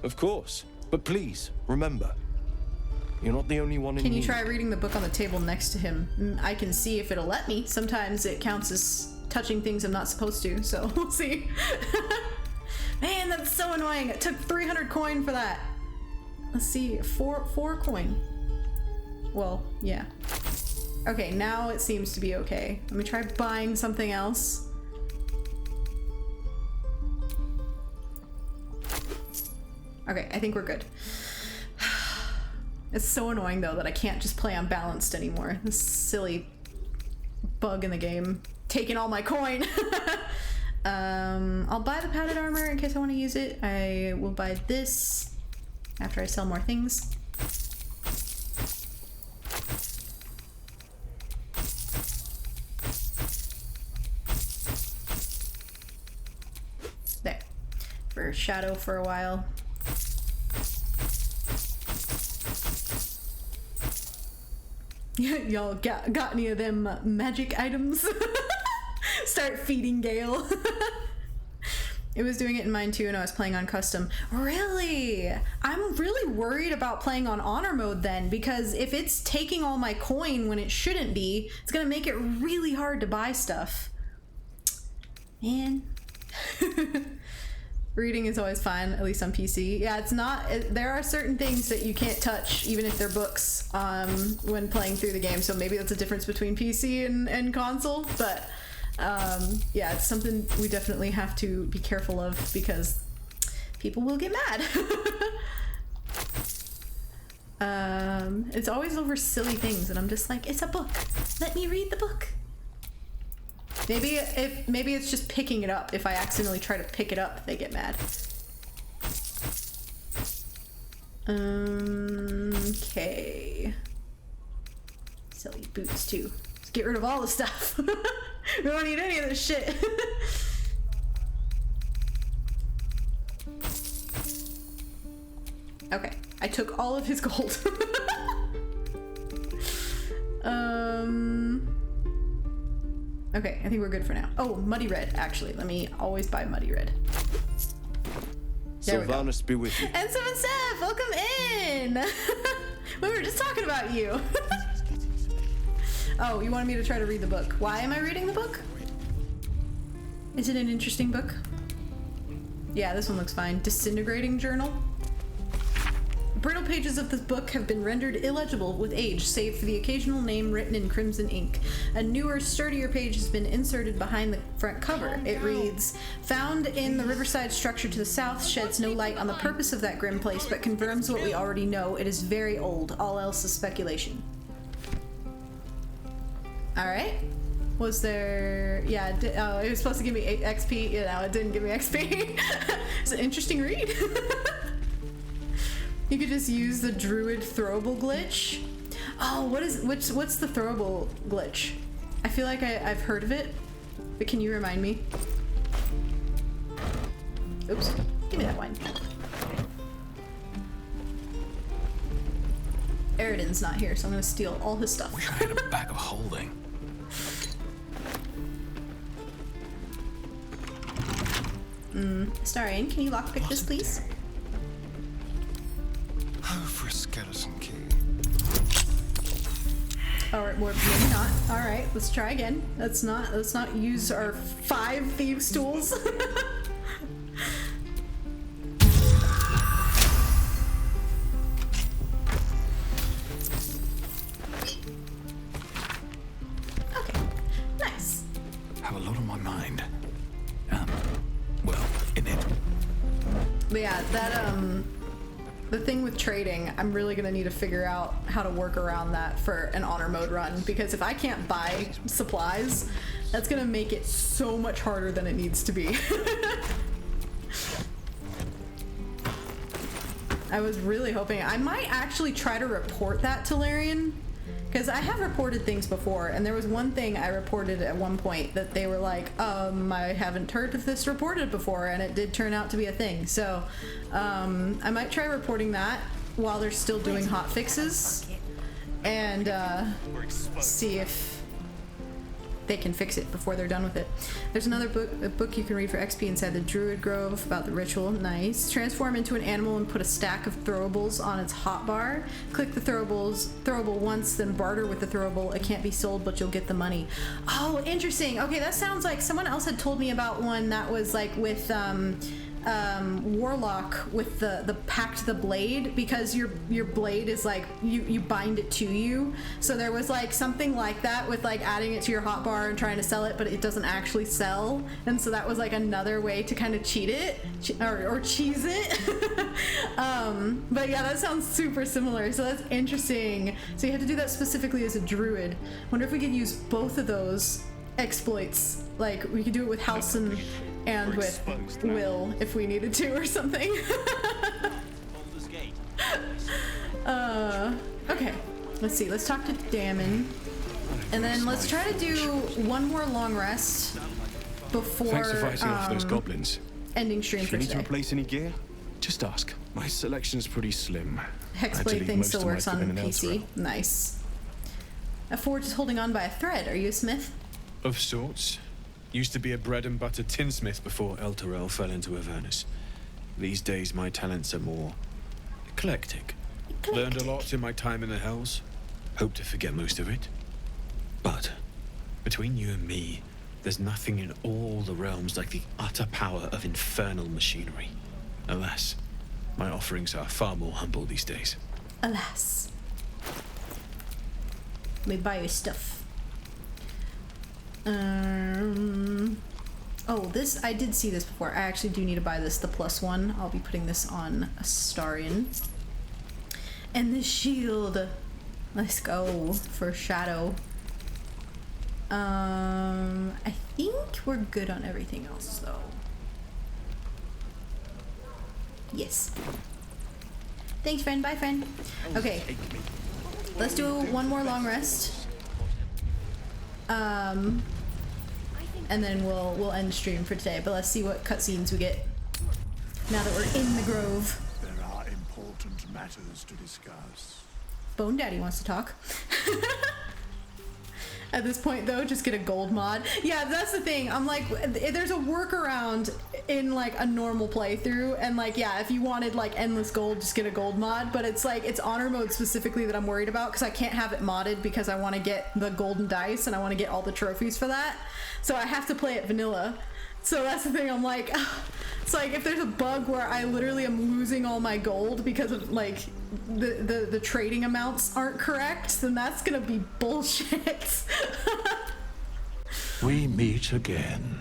S20: Of course. But please, remember, you're not the only one in
S1: Can you
S20: need.
S1: try reading the book on the table next to him? I can see if it'll let me. Sometimes it counts as touching things I'm not supposed to, so we'll see. Man, that's so annoying. It took 300 coin for that. Let's see, four coin. Well, yeah. Okay, now it seems to be okay. Let me try buying something else. Okay, I think we're good. It's so annoying though that I can't just play unbalanced anymore. This silly bug in the game taking all my coin. I'll buy the padded armor in case I want to use it. I will buy this after I sell more things. for Shadow for a while. Y'all got any of them magic items? Start feeding Gale. It was doing it in mine too, and I was playing on custom. Really? I'm really worried about playing on honor mode then, because if it's taking all my coin when it shouldn't be, it's gonna make it really hard to buy stuff. Man. Reading is always fine, at least on PC. Yeah, it's not, there are certain things that you can't touch, even if they're books, when playing through the game, so maybe that's a difference between PC and console, but yeah, it's something we definitely have to be careful of, because people will get mad. It's always over silly things, and I'm just like, it's a book. Let me read the book. Maybe it's just picking it up. If I accidentally try to pick it up, they get mad. Okay. Silly boots too. Let's get rid of all the stuff. We don't need any of this shit. Okay, I took all of his gold. Okay, I think we're good for now. Oh, Muddy Red, actually. Let me always buy Muddy Red.
S20: Sylvanus be with you.
S1: And Seven Seth, welcome in! We were just talking about you. Oh, you wanted me to try to read the book. Why am I reading the book? Is it an interesting book? Yeah, this one looks fine. Disintegrating Journal. The brittle pages of this book have been rendered illegible with age, save for the occasional name written in crimson ink. A newer, sturdier page has been inserted behind the front cover. It reads, "Found in the riverside structure to the south, sheds no light on the purpose of that grim place, but confirms what we already know. It is very old. All else is speculation." Alright. Was there... Yeah, it was supposed to give me 8 XP. You know, it didn't give me XP. It's an interesting read. You could just use the druid throwable glitch. Oh, what's the throwable glitch? I feel like I've heard of it, but can you remind me? Oops, give me that wine. Eridan's not here, so I'm gonna steal all his stuff.
S15: Wish I had a bag of holding.
S1: Astarion, can you lockpick this, please?
S9: Oh, for a skeleton key.
S1: Alright, maybe not. Alright, let's try again. Let's not use our 5 thieves' tools. Okay, nice.
S15: Have a lot on my mind. Well, in it.
S1: But yeah, that, the thing with trading, I'm really gonna need to figure out how to work around that for an honor mode run, because if I can't buy supplies, that's gonna make it so much harder than it needs to be. I was really hoping, I might actually try to report that to Larian, because I have reported things before, and there was one thing I reported at one point that they were like, I haven't heard of this reported before, and it did turn out to be a thing. So I might try reporting that while they're still doing hot fixes, and see if they can fix it before they're done with it. There's another book you can read for XP inside the Druid Grove about the ritual. Nice. Transform into an animal and put a stack of throwables on its hotbar. Click the throwable once, then barter with the throwable. It can't be sold, but you'll get the money. Oh, interesting. Okay, that sounds like someone else had told me about one that was like with Warlock with the Pact the Blade, because your blade is like you bind it to you. So there was like something like that with like adding it to your hotbar and trying to sell it, but it doesn't actually sell, and so that was like another way to kind of cheat it or cheese it. But yeah, that sounds super similar, so that's interesting. So you have to do that specifically as a druid. Wonder if we could use both of those exploits, like we could do it with Halson and with Will if we needed to or something. Okay, let's see, let's talk to Damon, and then let's try to do one more long rest before
S20: Thanks for fighting off those goblins.
S1: ending stream for
S20: Need
S1: today.
S20: to replace any gear?
S15: Just ask.
S20: My selection's pretty slim.
S1: Hexblade thing still works on PC. Nice. A forge is holding on by a thread. Are you a smith?
S20: Of sorts. Used to be a bread and butter tinsmith before El Terrell fell into Avernus. These days my talents are more eclectic. Learned a lot in my time in the Hells. Hope to forget most of it. But between you and me, there's nothing in all the realms like the utter power of infernal machinery. Alas, my offerings are far more humble these days.
S1: Alas. Let me buy you stuff. Oh, this, I did see this before. I actually do need to buy this, the +1. I'll be putting this on Astarion. And the shield. Let's go for Shadow. I think we're good on everything else, though. Yes. Thanks, friend. Bye, friend. Okay. Let's do one more long rest. And then we'll end stream for today. But let's see what cutscenes we get now that we're in the grove.
S13: There are important matters to discuss.
S1: Bone Daddy wants to talk. At this point, though, just get a gold mod. Yeah, that's the thing. I'm like, there's a workaround in like a normal playthrough, and like, yeah, if you wanted like endless gold, just get a gold mod. But it's like, it's honor mode specifically that I'm worried about, because I can't have it modded because I want to get the golden dice and I want to get all the trophies for that. So I have to play it vanilla. So that's the thing. I'm like, it's like if there's a bug where I literally am losing all my gold because of like the trading amounts aren't correct, then that's gonna be bullshit.
S13: We meet again.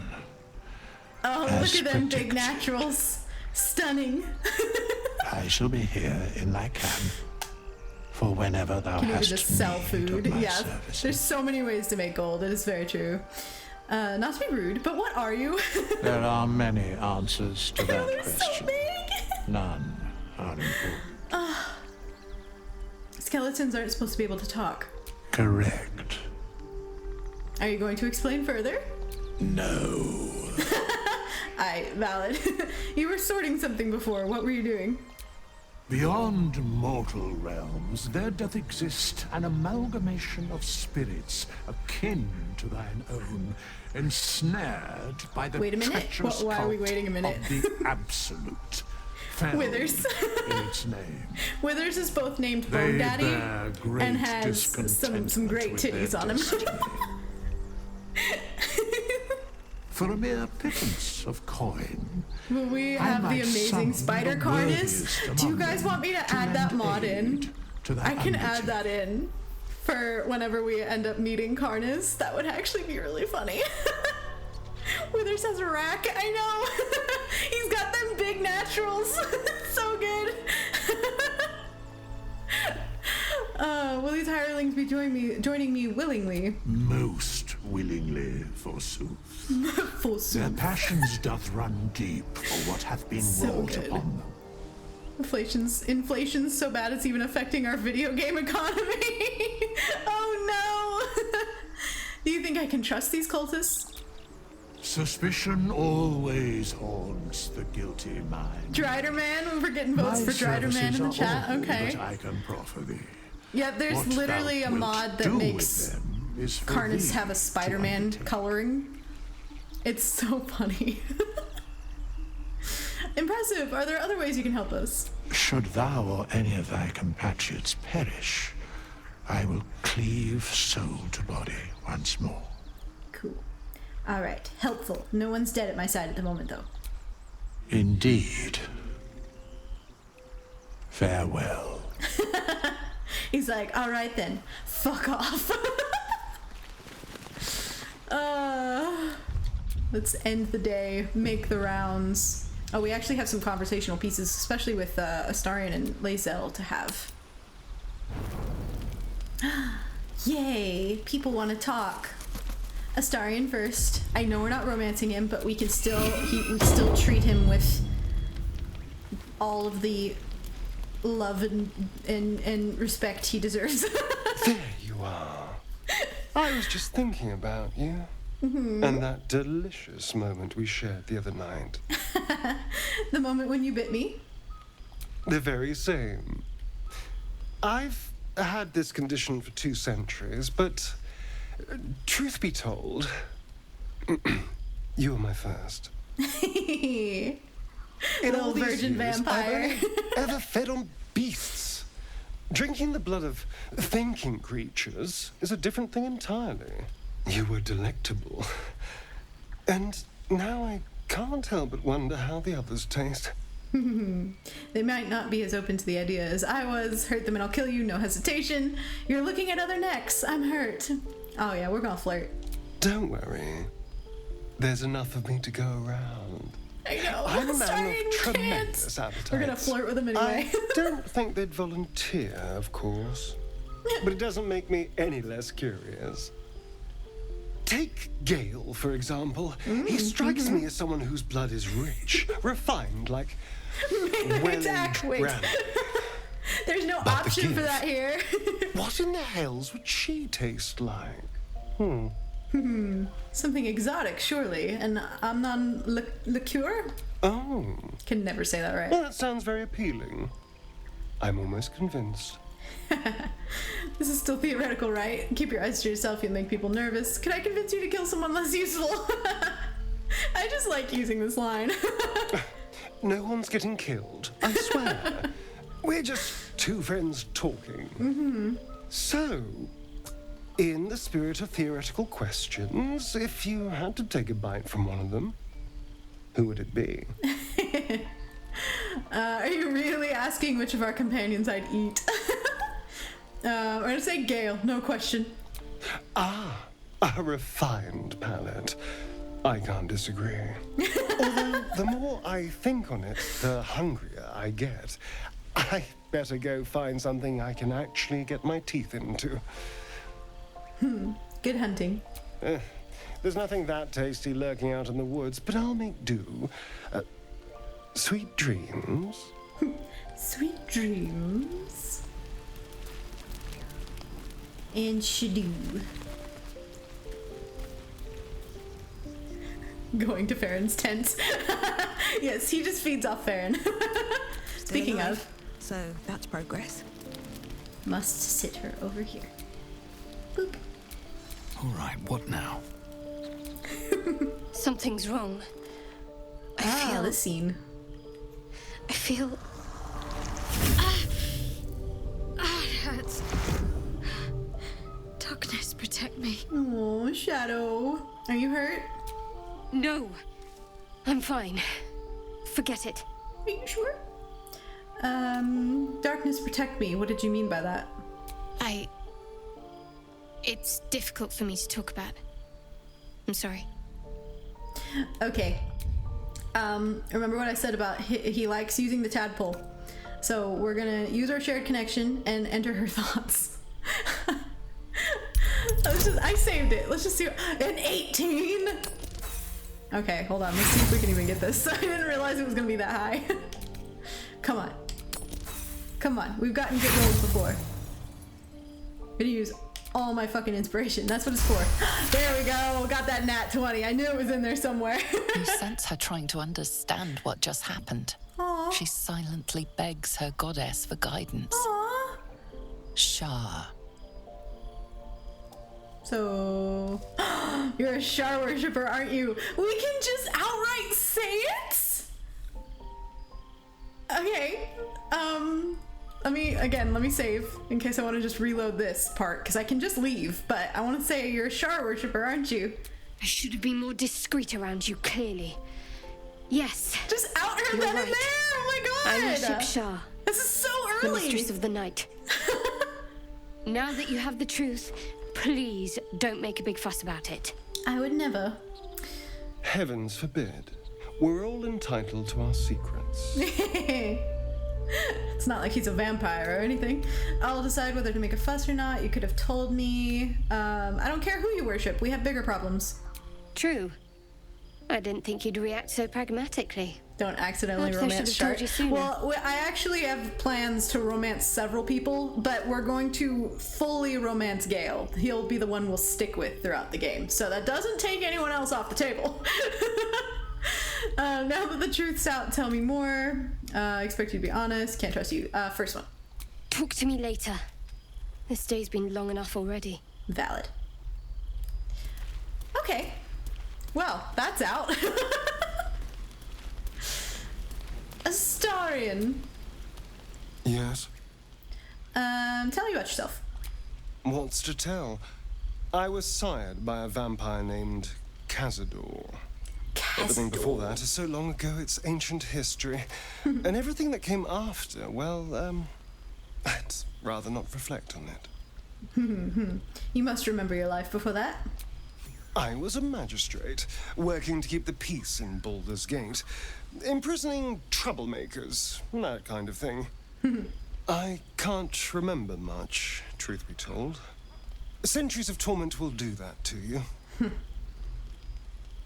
S1: Oh,
S13: As
S1: look at them
S13: predicted.
S1: big naturals. Stunning.
S13: I shall be here in thy camp for whenever thou
S1: Can you
S13: hast
S1: just sell
S13: need
S1: food?
S13: of my
S1: Yeah,
S13: services.
S1: there's so many ways to make gold. It is very true. Not to be rude, but what are you?
S13: There are many answers to that
S1: They're so
S13: question.
S1: big.
S13: None are important.
S1: Skeletons aren't supposed to be able to talk.
S13: Correct.
S1: Are you going to explain further?
S13: No.
S1: Valid. You were sorting something before. What were you doing?
S13: Beyond mortal realms, there doth exist an amalgamation of spirits akin to thine own, ensnared by the
S1: Wait a minute.
S13: treacherous
S1: Why are we
S13: cult
S1: waiting a minute?
S13: of the absolute. Found
S1: Withers.
S13: in its name.
S1: Withers is both named
S13: They
S1: Bone Daddy
S13: bear great
S1: and has some great
S13: discontentment with
S1: titties
S13: their
S1: on him.
S13: destiny. For a mere pittance of coin,
S1: Will we
S13: I
S1: have the
S13: might
S1: amazing
S13: summon
S1: spider
S13: the
S1: carnage?
S13: worthiest
S1: Do you
S13: among
S1: guys
S13: them
S1: want me to
S13: to
S1: add that
S13: lend
S1: mod in?
S13: aid to the
S1: I can add
S13: unwitting.
S1: that in for whenever we end up meeting Karnas. That would actually be really funny. Withers has a rack. I know. He's got them big naturals. So good. Will these hirelings be joining me willingly?
S13: Most willingly, forsooth. Their passions doth run deep for what hath been
S1: So
S13: wrought
S1: good.
S13: upon them.
S1: Inflation's so bad it's even affecting our video game economy. Oh no. Do you think I can trust these cultists?
S13: Suspicion always haunts the guilty mind.
S1: Driderman, we're getting votes
S13: My
S1: for Driderman
S13: services
S1: in the
S13: are
S1: chat.
S13: all
S1: Okay.
S13: that I can proffer thee.
S1: Yeah, there's
S13: What
S1: literally
S13: thou
S1: a
S13: wilt
S1: mod
S13: do
S1: that
S13: with
S1: makes
S13: them is for
S1: Karnas
S13: thee
S1: have a
S13: to
S1: Spider-Man
S13: undertake.
S1: coloring. It's so funny. Impressive. Are there other ways you can help us?
S13: Should thou or any of thy compatriots perish, I will cleave soul to body once more.
S1: Cool. All right. Helpful. No one's dead at my side at the moment, though.
S13: Indeed. Farewell.
S1: He's like, all right then, fuck off. Let's end the day, make the rounds. Oh, we actually have some conversational pieces, especially with Astarion and Lae'zel to have. Yay, people want to talk. Astarion first. I know we're not romancing him, but we can still, we still treat him with all of the love and respect he deserves.
S9: There you are. I was just thinking about you.
S1: Mhm.
S9: And that delicious moment we shared the other night.
S1: The moment when you bit me?
S9: The very same. I've had this condition for 2 centuries, but truth be told, you were my first.
S1: Little virgin vampire.
S9: I've only ever fed on beasts. Drinking the blood of thinking creatures is a different thing entirely. You were delectable. And now I can't help but wonder how the others taste.
S1: They might not be as open to the idea as I was. Hurt them and I'll kill you, no hesitation. You're looking at other necks, I'm hurt. Oh yeah, we're gonna flirt.
S9: Don't worry. There's enough of me to go around.
S1: I know.
S9: I'm a man
S1: Sorry,
S9: of tremendous appetite.
S1: We're gonna flirt with them anyway.
S9: I don't think they'd volunteer, of course. But it doesn't make me any less curious. Take Gale, for example. He strikes me as someone whose blood is rich, refined, like well-aged brandy.
S1: There's no
S9: But
S1: option for that here.
S9: What in the hells would she taste like?
S1: Something exotic, surely. An Amnon liqueur?
S9: Oh.
S1: Can never say that right.
S9: Well, that sounds very appealing. I'm almost convinced.
S1: This is still theoretical, right? Keep your eyes to yourself, you'll make people nervous. Can I convince you to kill someone less useful? I just like using this line.
S9: No one's getting killed, I swear. We're just 2 friends talking. So, in the spirit of theoretical questions, if you had to take a bite from one of them, who would it be?
S1: Are you really asking which of our companions I'd eat? I'm gonna say Gale, no question.
S9: Ah, a refined palate. I can't disagree. Although, the more I think on it, the hungrier I get. I better go find something I can actually get my teeth into.
S1: Good hunting.
S9: There's nothing that tasty lurking out in the woods, but I'll make do. Sweet dreams.
S1: Sweet dreams. And Shadoo. Going to Farron's tent. Yes, he just feeds off Farron. Speaking of.
S10: So that's progress.
S1: Must sit her over here. Boop.
S15: All right, what now?
S7: Something's wrong. I feel
S1: this scene.
S7: I feel... it hurts. Darkness, protect me.
S1: Oh, Shadow. Are you hurt?
S7: No. I'm fine. Forget it.
S1: Are you sure? Darkness, protect me. What did you mean by that?
S7: It's difficult for me to talk about. I'm sorry.
S1: Okay. Remember what I said about he likes using the tadpole. So we're gonna use our shared connection and enter her thoughts. I saved it. Let's just see. An 18? Okay, hold on. Let's see if we can even get this. I didn't realize it was gonna be that high. Come on. Come on. We've gotten good rolls before. I'm gonna use all my fucking inspiration. That's what it's for. There we go. Got that nat 20. I knew it was in there somewhere.
S4: You sense her trying to understand what just happened.
S1: Aww.
S4: She silently begs her goddess for guidance.
S1: Aww.
S4: Shah.
S1: So, you're a Shah worshiper, aren't you? We can just outright say it? Okay. Let me save in case I want to just reload this part, because I can just leave, but I want to say you're a Shah worshiper, aren't you?
S7: I should have been more discreet around you, clearly. Yes.
S1: Just out her then and there! Oh my god!
S7: I worship Shah.
S1: This is so
S7: The
S1: early!
S7: mistress of the night. Now that you have the truth, please don't make a big fuss about it.
S1: I would never.
S9: Heavens forbid. We're all entitled to our secrets.
S1: It's not like he's a vampire or anything. I'll decide whether to make a fuss or not. You could have told me. I don't care who you worship. We have bigger problems.
S7: True. I didn't think you'd react so pragmatically.
S1: Don't accidentally
S7: Perhaps I
S1: romance
S7: should have told you sooner.
S1: Well, I actually have plans to romance several people, but we're going to fully romance Gale. He'll be the one we'll stick with throughout the game. So that doesn't take anyone else off the table. Now that the truth's out, tell me more. Expect you to be honest. Can't trust you. First one.
S7: Talk to me later. This day's been long enough already.
S1: Valid. Okay. Well, that's out. Astarion.
S9: Yes?
S1: Tell me about yourself.
S9: What's to tell? I was sired by a vampire named Cazador. Everything before that is so long ago, it's ancient history. And everything that came after, well, I'd rather not reflect on it.
S1: You must remember your life before that.
S9: I was a magistrate, working to keep the peace in Baldur's Gate, imprisoning troublemakers, that kind of thing. I can't remember much, truth be told. Centuries of torment will do that to you.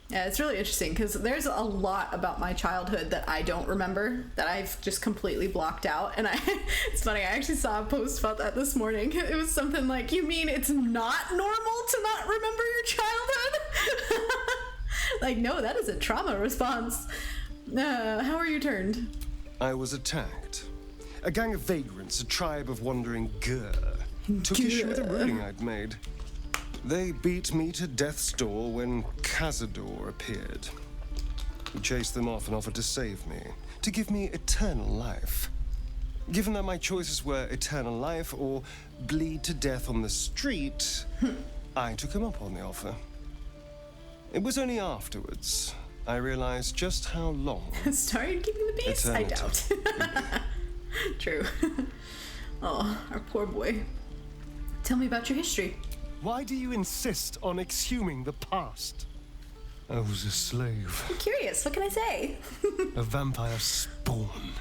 S1: Yeah, it's really interesting because there's a lot about my childhood that I don't remember, that I've just completely blocked out. And it's funny, I actually saw a post about that this morning. It was something like, you mean it's not normal to not remember your childhood? Like, no, that is a trauma response. How were you turned?
S9: I was attacked. A gang of vagrants, a tribe of wandering Gur, took issue with a ruling I'd made. They beat me to death's door when Cazador appeared. He chased them off and offered to save me, to give me eternal life. Given that my choices were eternal life or bleed to death on the street, I took him up on the offer. It was only afterwards I realized just how long.
S1: Started keeping the peace? I doubt. True. Oh, our poor boy. Tell me about your history.
S9: Why do you insist on exhuming the past? I was a slave.
S1: I'm curious. What can I say?
S9: A vampire spawn.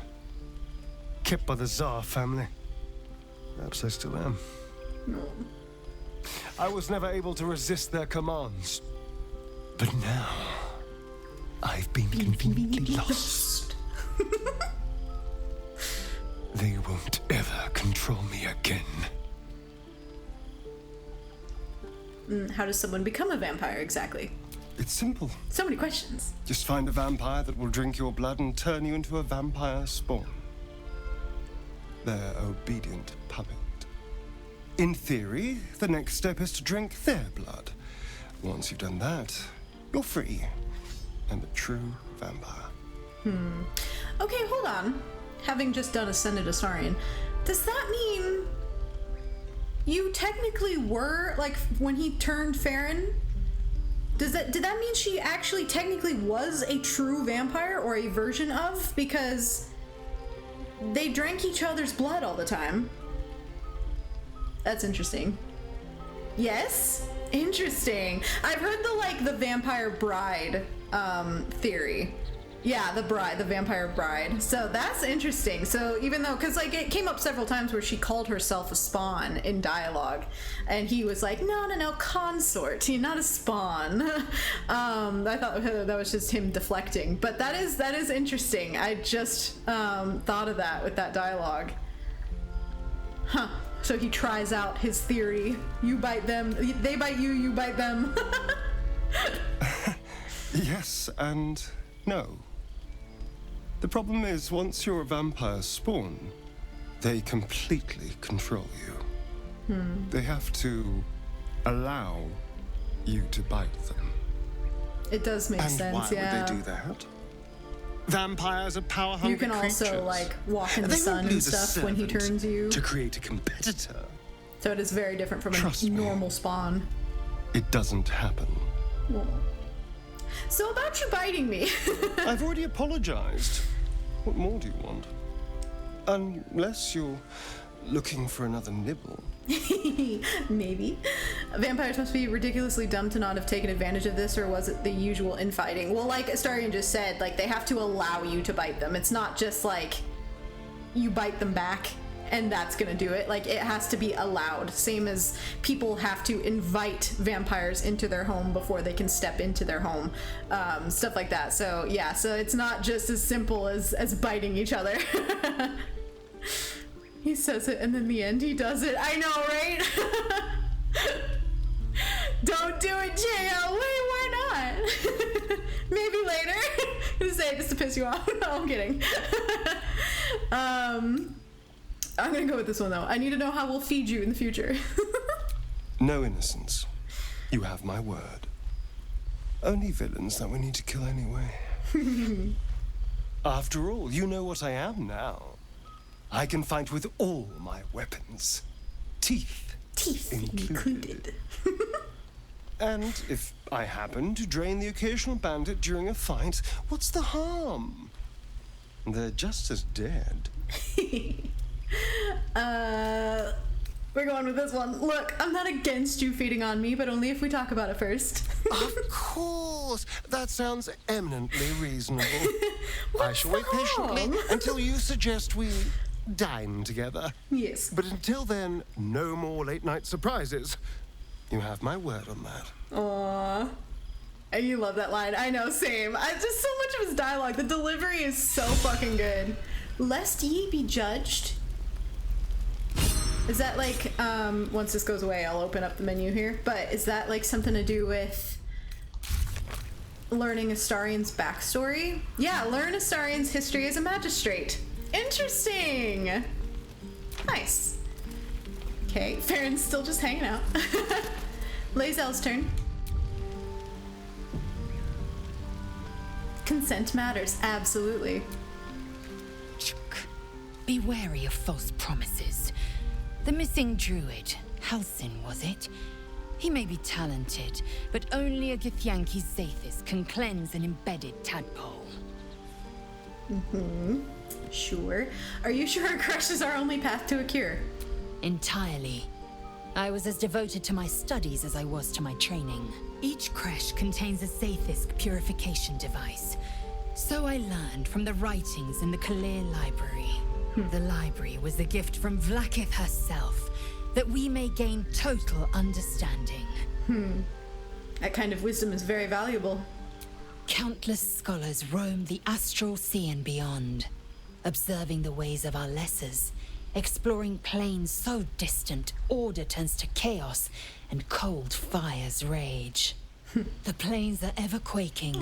S9: Kept by the Tsar family. Perhaps I still am.
S1: No.
S9: I was never able to resist their commands. But now, I've been conveniently lost. They won't ever control me again.
S1: How does someone become a vampire exactly?
S9: It's simple.
S1: So many questions.
S9: Just find a vampire that will drink your blood and turn you into a vampire spawn. Their obedient puppet. In theory, the next step is to drink their blood. Once you've done that, you're free and a true vampire.
S1: Okay, hold on. Having just done Ascended Astarion, does that mean you technically were, like, when he turned Farron? Did that mean she actually technically was a true vampire or a version of? Because they drank each other's blood all the time. That's interesting. Yes? Interesting. I've heard the vampire bride theory. Yeah, the vampire bride. So that's interesting. So even though, because it came up several times where she called herself a spawn in dialogue, and he was like, no, consort, you're not a spawn. I thought that was just him deflecting, but that is interesting. I just thought of that with that dialogue. Huh. So he tries out his theory. You bite them, they bite you, you bite them.
S9: Yes and no. The problem is, once you're a vampire spawn, they completely control you. They have to allow you to bite them.
S1: It does make sense,
S9: why
S1: yeah.
S9: would they do that? Vampires are power-hungry
S1: You can
S9: creatures.
S1: also, walk in the sun and stuff when he turns you.
S9: To create a competitor.
S1: So it is very different from a normal spawn.
S9: It doesn't happen.
S1: Well. So about you biting me.
S9: I've already apologized. What more do you want? Unless you're looking for another nibble.
S1: Maybe. Vampires must be ridiculously dumb to not have taken advantage of this, or was it the usual infighting? Well, like Astarion just said, they have to allow you to bite them. It's not just you bite them back and that's gonna do it. It has to be allowed. Same as people have to invite vampires into their home before they can step into their home. Stuff like that. So yeah, so it's not just as simple as biting each other. He says it and then in the end he does it. I know, right? Don't do it, Jael. Wait, why not? Maybe later. I'm gonna say it just to piss you off. No, I'm kidding. I'm gonna go with this one though. I need to know how we'll feed you in the future.
S9: No innocence. You have my word. Only villains that we need to kill anyway. After all, you know what I am now. I can fight with all my weapons. Teeth included. And if I happen to drain the occasional bandit during a fight, what's the harm? They're just as dead.
S1: We're going with this one. Look, I'm not against you feeding on me, but only if we talk about it first.
S9: Of course. That sounds eminently reasonable. I shall wait patiently until you suggest we dine together.
S1: Yes.
S9: But until then, no more late-night surprises. You have my word on that.
S1: Aww. You love that line. I know, same. Just so much of his dialogue. The delivery is so fucking good. Lest ye be judged. Is that like, once this goes away, I'll open up the menu here, but is that like something to do with learning Astarion's backstory? Yeah, learn Astarion's history as a magistrate. Interesting! Nice. Okay, Farron's still just hanging out. Lae'zel's turn. Consent matters, absolutely.
S17: Be wary of false promises. The missing druid, Halsin, was it? He may be talented, but only a Githyanki Zathis can cleanse an embedded tadpole.
S1: Mm-hmm. Sure. Are you sure a crush is our only path to a cure?
S17: Entirely. I was as devoted to my studies as I was to my training. Each creche contains a Zathis purification device. So I learned from the writings in the Kalir Library. The library was the gift from Vlaakith herself, that we may gain total understanding.
S1: That kind of wisdom is very valuable.
S17: Countless scholars roam the astral sea and beyond, observing the ways of our lessers, exploring planes so distant order turns to chaos and cold fires rage. The planes are ever quaking,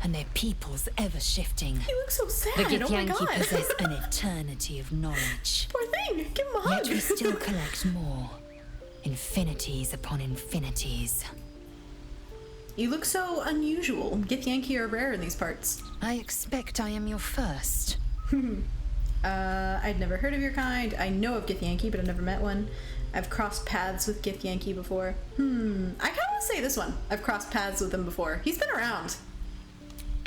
S17: and their peoples ever shifting.
S1: You look so sad.
S17: The
S1: Oh my
S17: Githyanki
S1: god.
S17: possess an eternity of knowledge.
S1: Poor thing. Give him a hug.
S17: Yet we still collect more. Infinities upon infinities.
S1: You look so unusual. Githyanki are rare in these parts.
S17: I expect I am your first.
S1: I'd never heard of your kind. I know of Githyanki, but I've never met one. I've crossed paths with Githyanki before. I kind of want to say this one. I've crossed paths with him before. He's been around.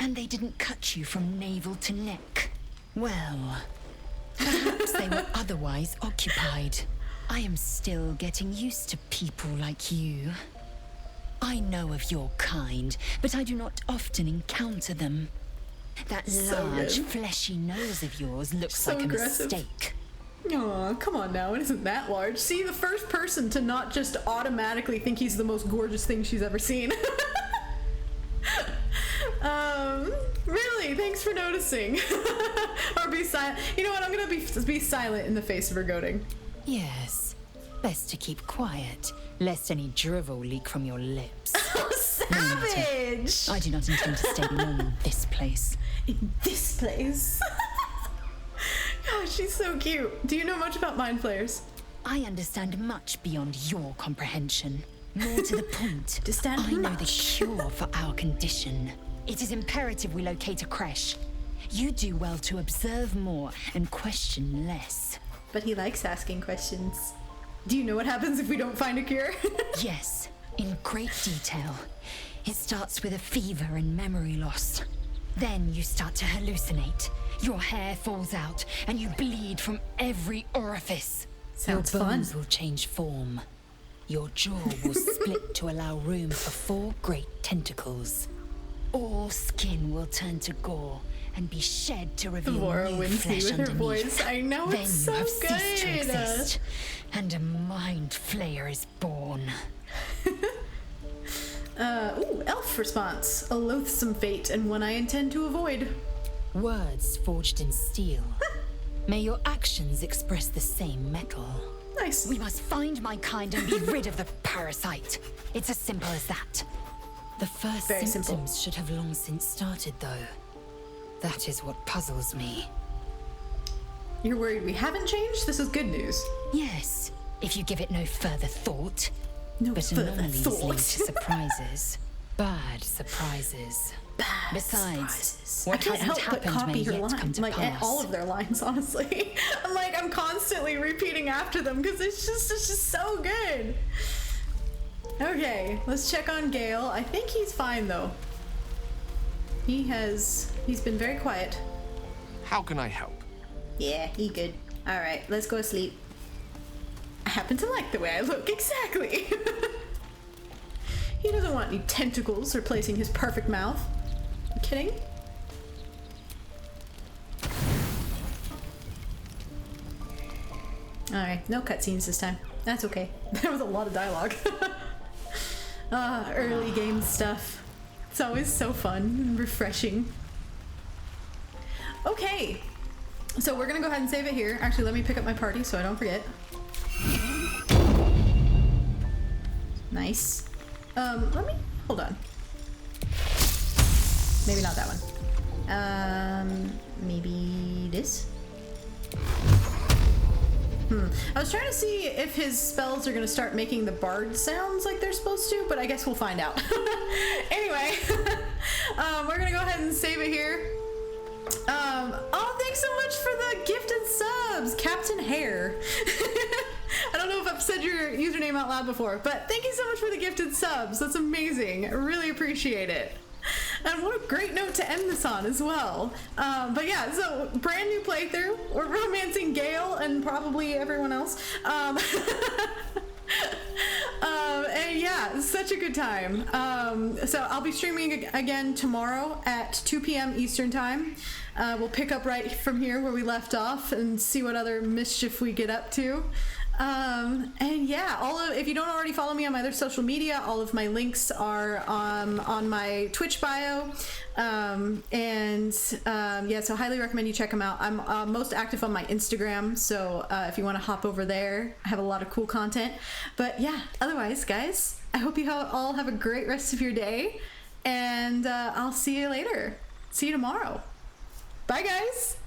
S17: And they didn't cut you from navel to neck. Well, perhaps they were otherwise occupied. I am still getting used to people like you. I know of your kind, but I do not often encounter them. That
S1: So
S17: large,
S1: good.
S17: fleshy nose of yours looks
S1: So
S17: like
S1: aggressive.
S17: a mistake.
S1: Aw, come on now. It isn't that large. See, the first person to not just automatically think he's the most gorgeous thing she's ever seen. Really, thanks for noticing. Or be silent. You know what? I'm gonna be silent in the face of her goading.
S17: Yes, best to keep quiet, lest any drivel leak from your lips.
S1: Oh, savage!
S17: I do not intend to stay long in this place.
S1: In this place? Gosh, she's so cute. Do you know much about mind flayers?
S17: I understand much beyond your comprehension. More to the point, I know the cure for our condition. It is imperative we locate a creche. You do well to observe more and question less.
S1: But he likes asking questions. Do you know what happens if we don't find a cure?
S17: Yes, in great detail. It starts with a fever and memory loss. Then you start to hallucinate. Your hair falls out and you bleed from every orifice.
S1: Sounds
S17: Your
S1: fun.
S17: bones will change form. Your jaw will split to allow room for 4 great tentacles. All skin will turn to gore and be shed to reveal
S1: Laura
S17: new
S1: wins me
S17: flesh
S1: with her
S17: underneath.
S1: voice. I know,
S17: then
S1: it's
S17: you
S1: so
S17: have ceased to
S1: good.
S17: exist, and a mind flayer is born.
S1: Elf response. A loathsome fate and one I intend to avoid.
S17: Words forged in steel. May your actions express the same metal.
S1: Nice.
S17: We must find my kind and be rid of the parasite. It's as simple as that. The first symptoms should have long since started, though. That is what puzzles me.
S1: You're worried we haven't changed? This is good news.
S6: Yes, if you give it no further thought.
S1: No
S6: but
S1: further
S6: anomalies
S1: thought.
S6: lead to surprises.
S17: Bad surprises.
S6: Besides,
S1: I
S6: what
S1: can't
S6: hasn't
S1: help but
S6: happened
S1: copy
S6: may
S1: her
S6: yet come
S1: lines,
S6: to
S1: like
S6: pass.
S1: all of their lines, honestly. I'm constantly repeating after them because it's just so good. Okay, let's check on Gale. I think he's fine though. He's been very quiet.
S11: How can I help?
S1: Yeah, he good. All right, let's go to sleep. I happen to like the way I look, exactly. He doesn't want any tentacles replacing his perfect mouth. You kidding? Alright, no cutscenes this time. That's okay. There was a lot of dialogue. Early game stuff. It's always so fun and refreshing. Okay, so we're gonna go ahead and save it here. Actually, let me pick up my party so I don't forget. Nice. Let me, hold on. Maybe not that one. Maybe this? I was trying to see if his spells are gonna start making the bard sounds like they're supposed to, but I guess we'll find out. Anyway, we're gonna go ahead and save it here. Oh, thanks so much for the gifted subs, Captain Hare. I don't know if I've said your username out loud before, but thank you so much for the gifted subs. That's amazing. I really appreciate it. And what a great note to end this on as well. But yeah, so brand new playthrough. We're romancing Gale and probably everyone else. And yeah, such a good time. So I'll be streaming again tomorrow at 2 p.m. Eastern time. We'll pick up right from here where we left off and see what other mischief we get up to. And yeah, if you don't already follow me on my other social media, all of my links are on my Twitch bio. Yeah, so highly recommend you check them out. I'm most active on my Instagram, so if you want to hop over there, I have a lot of cool content. But yeah, otherwise, guys, I hope you all have a great rest of your day, and I'll see you later. See you tomorrow. Bye, guys.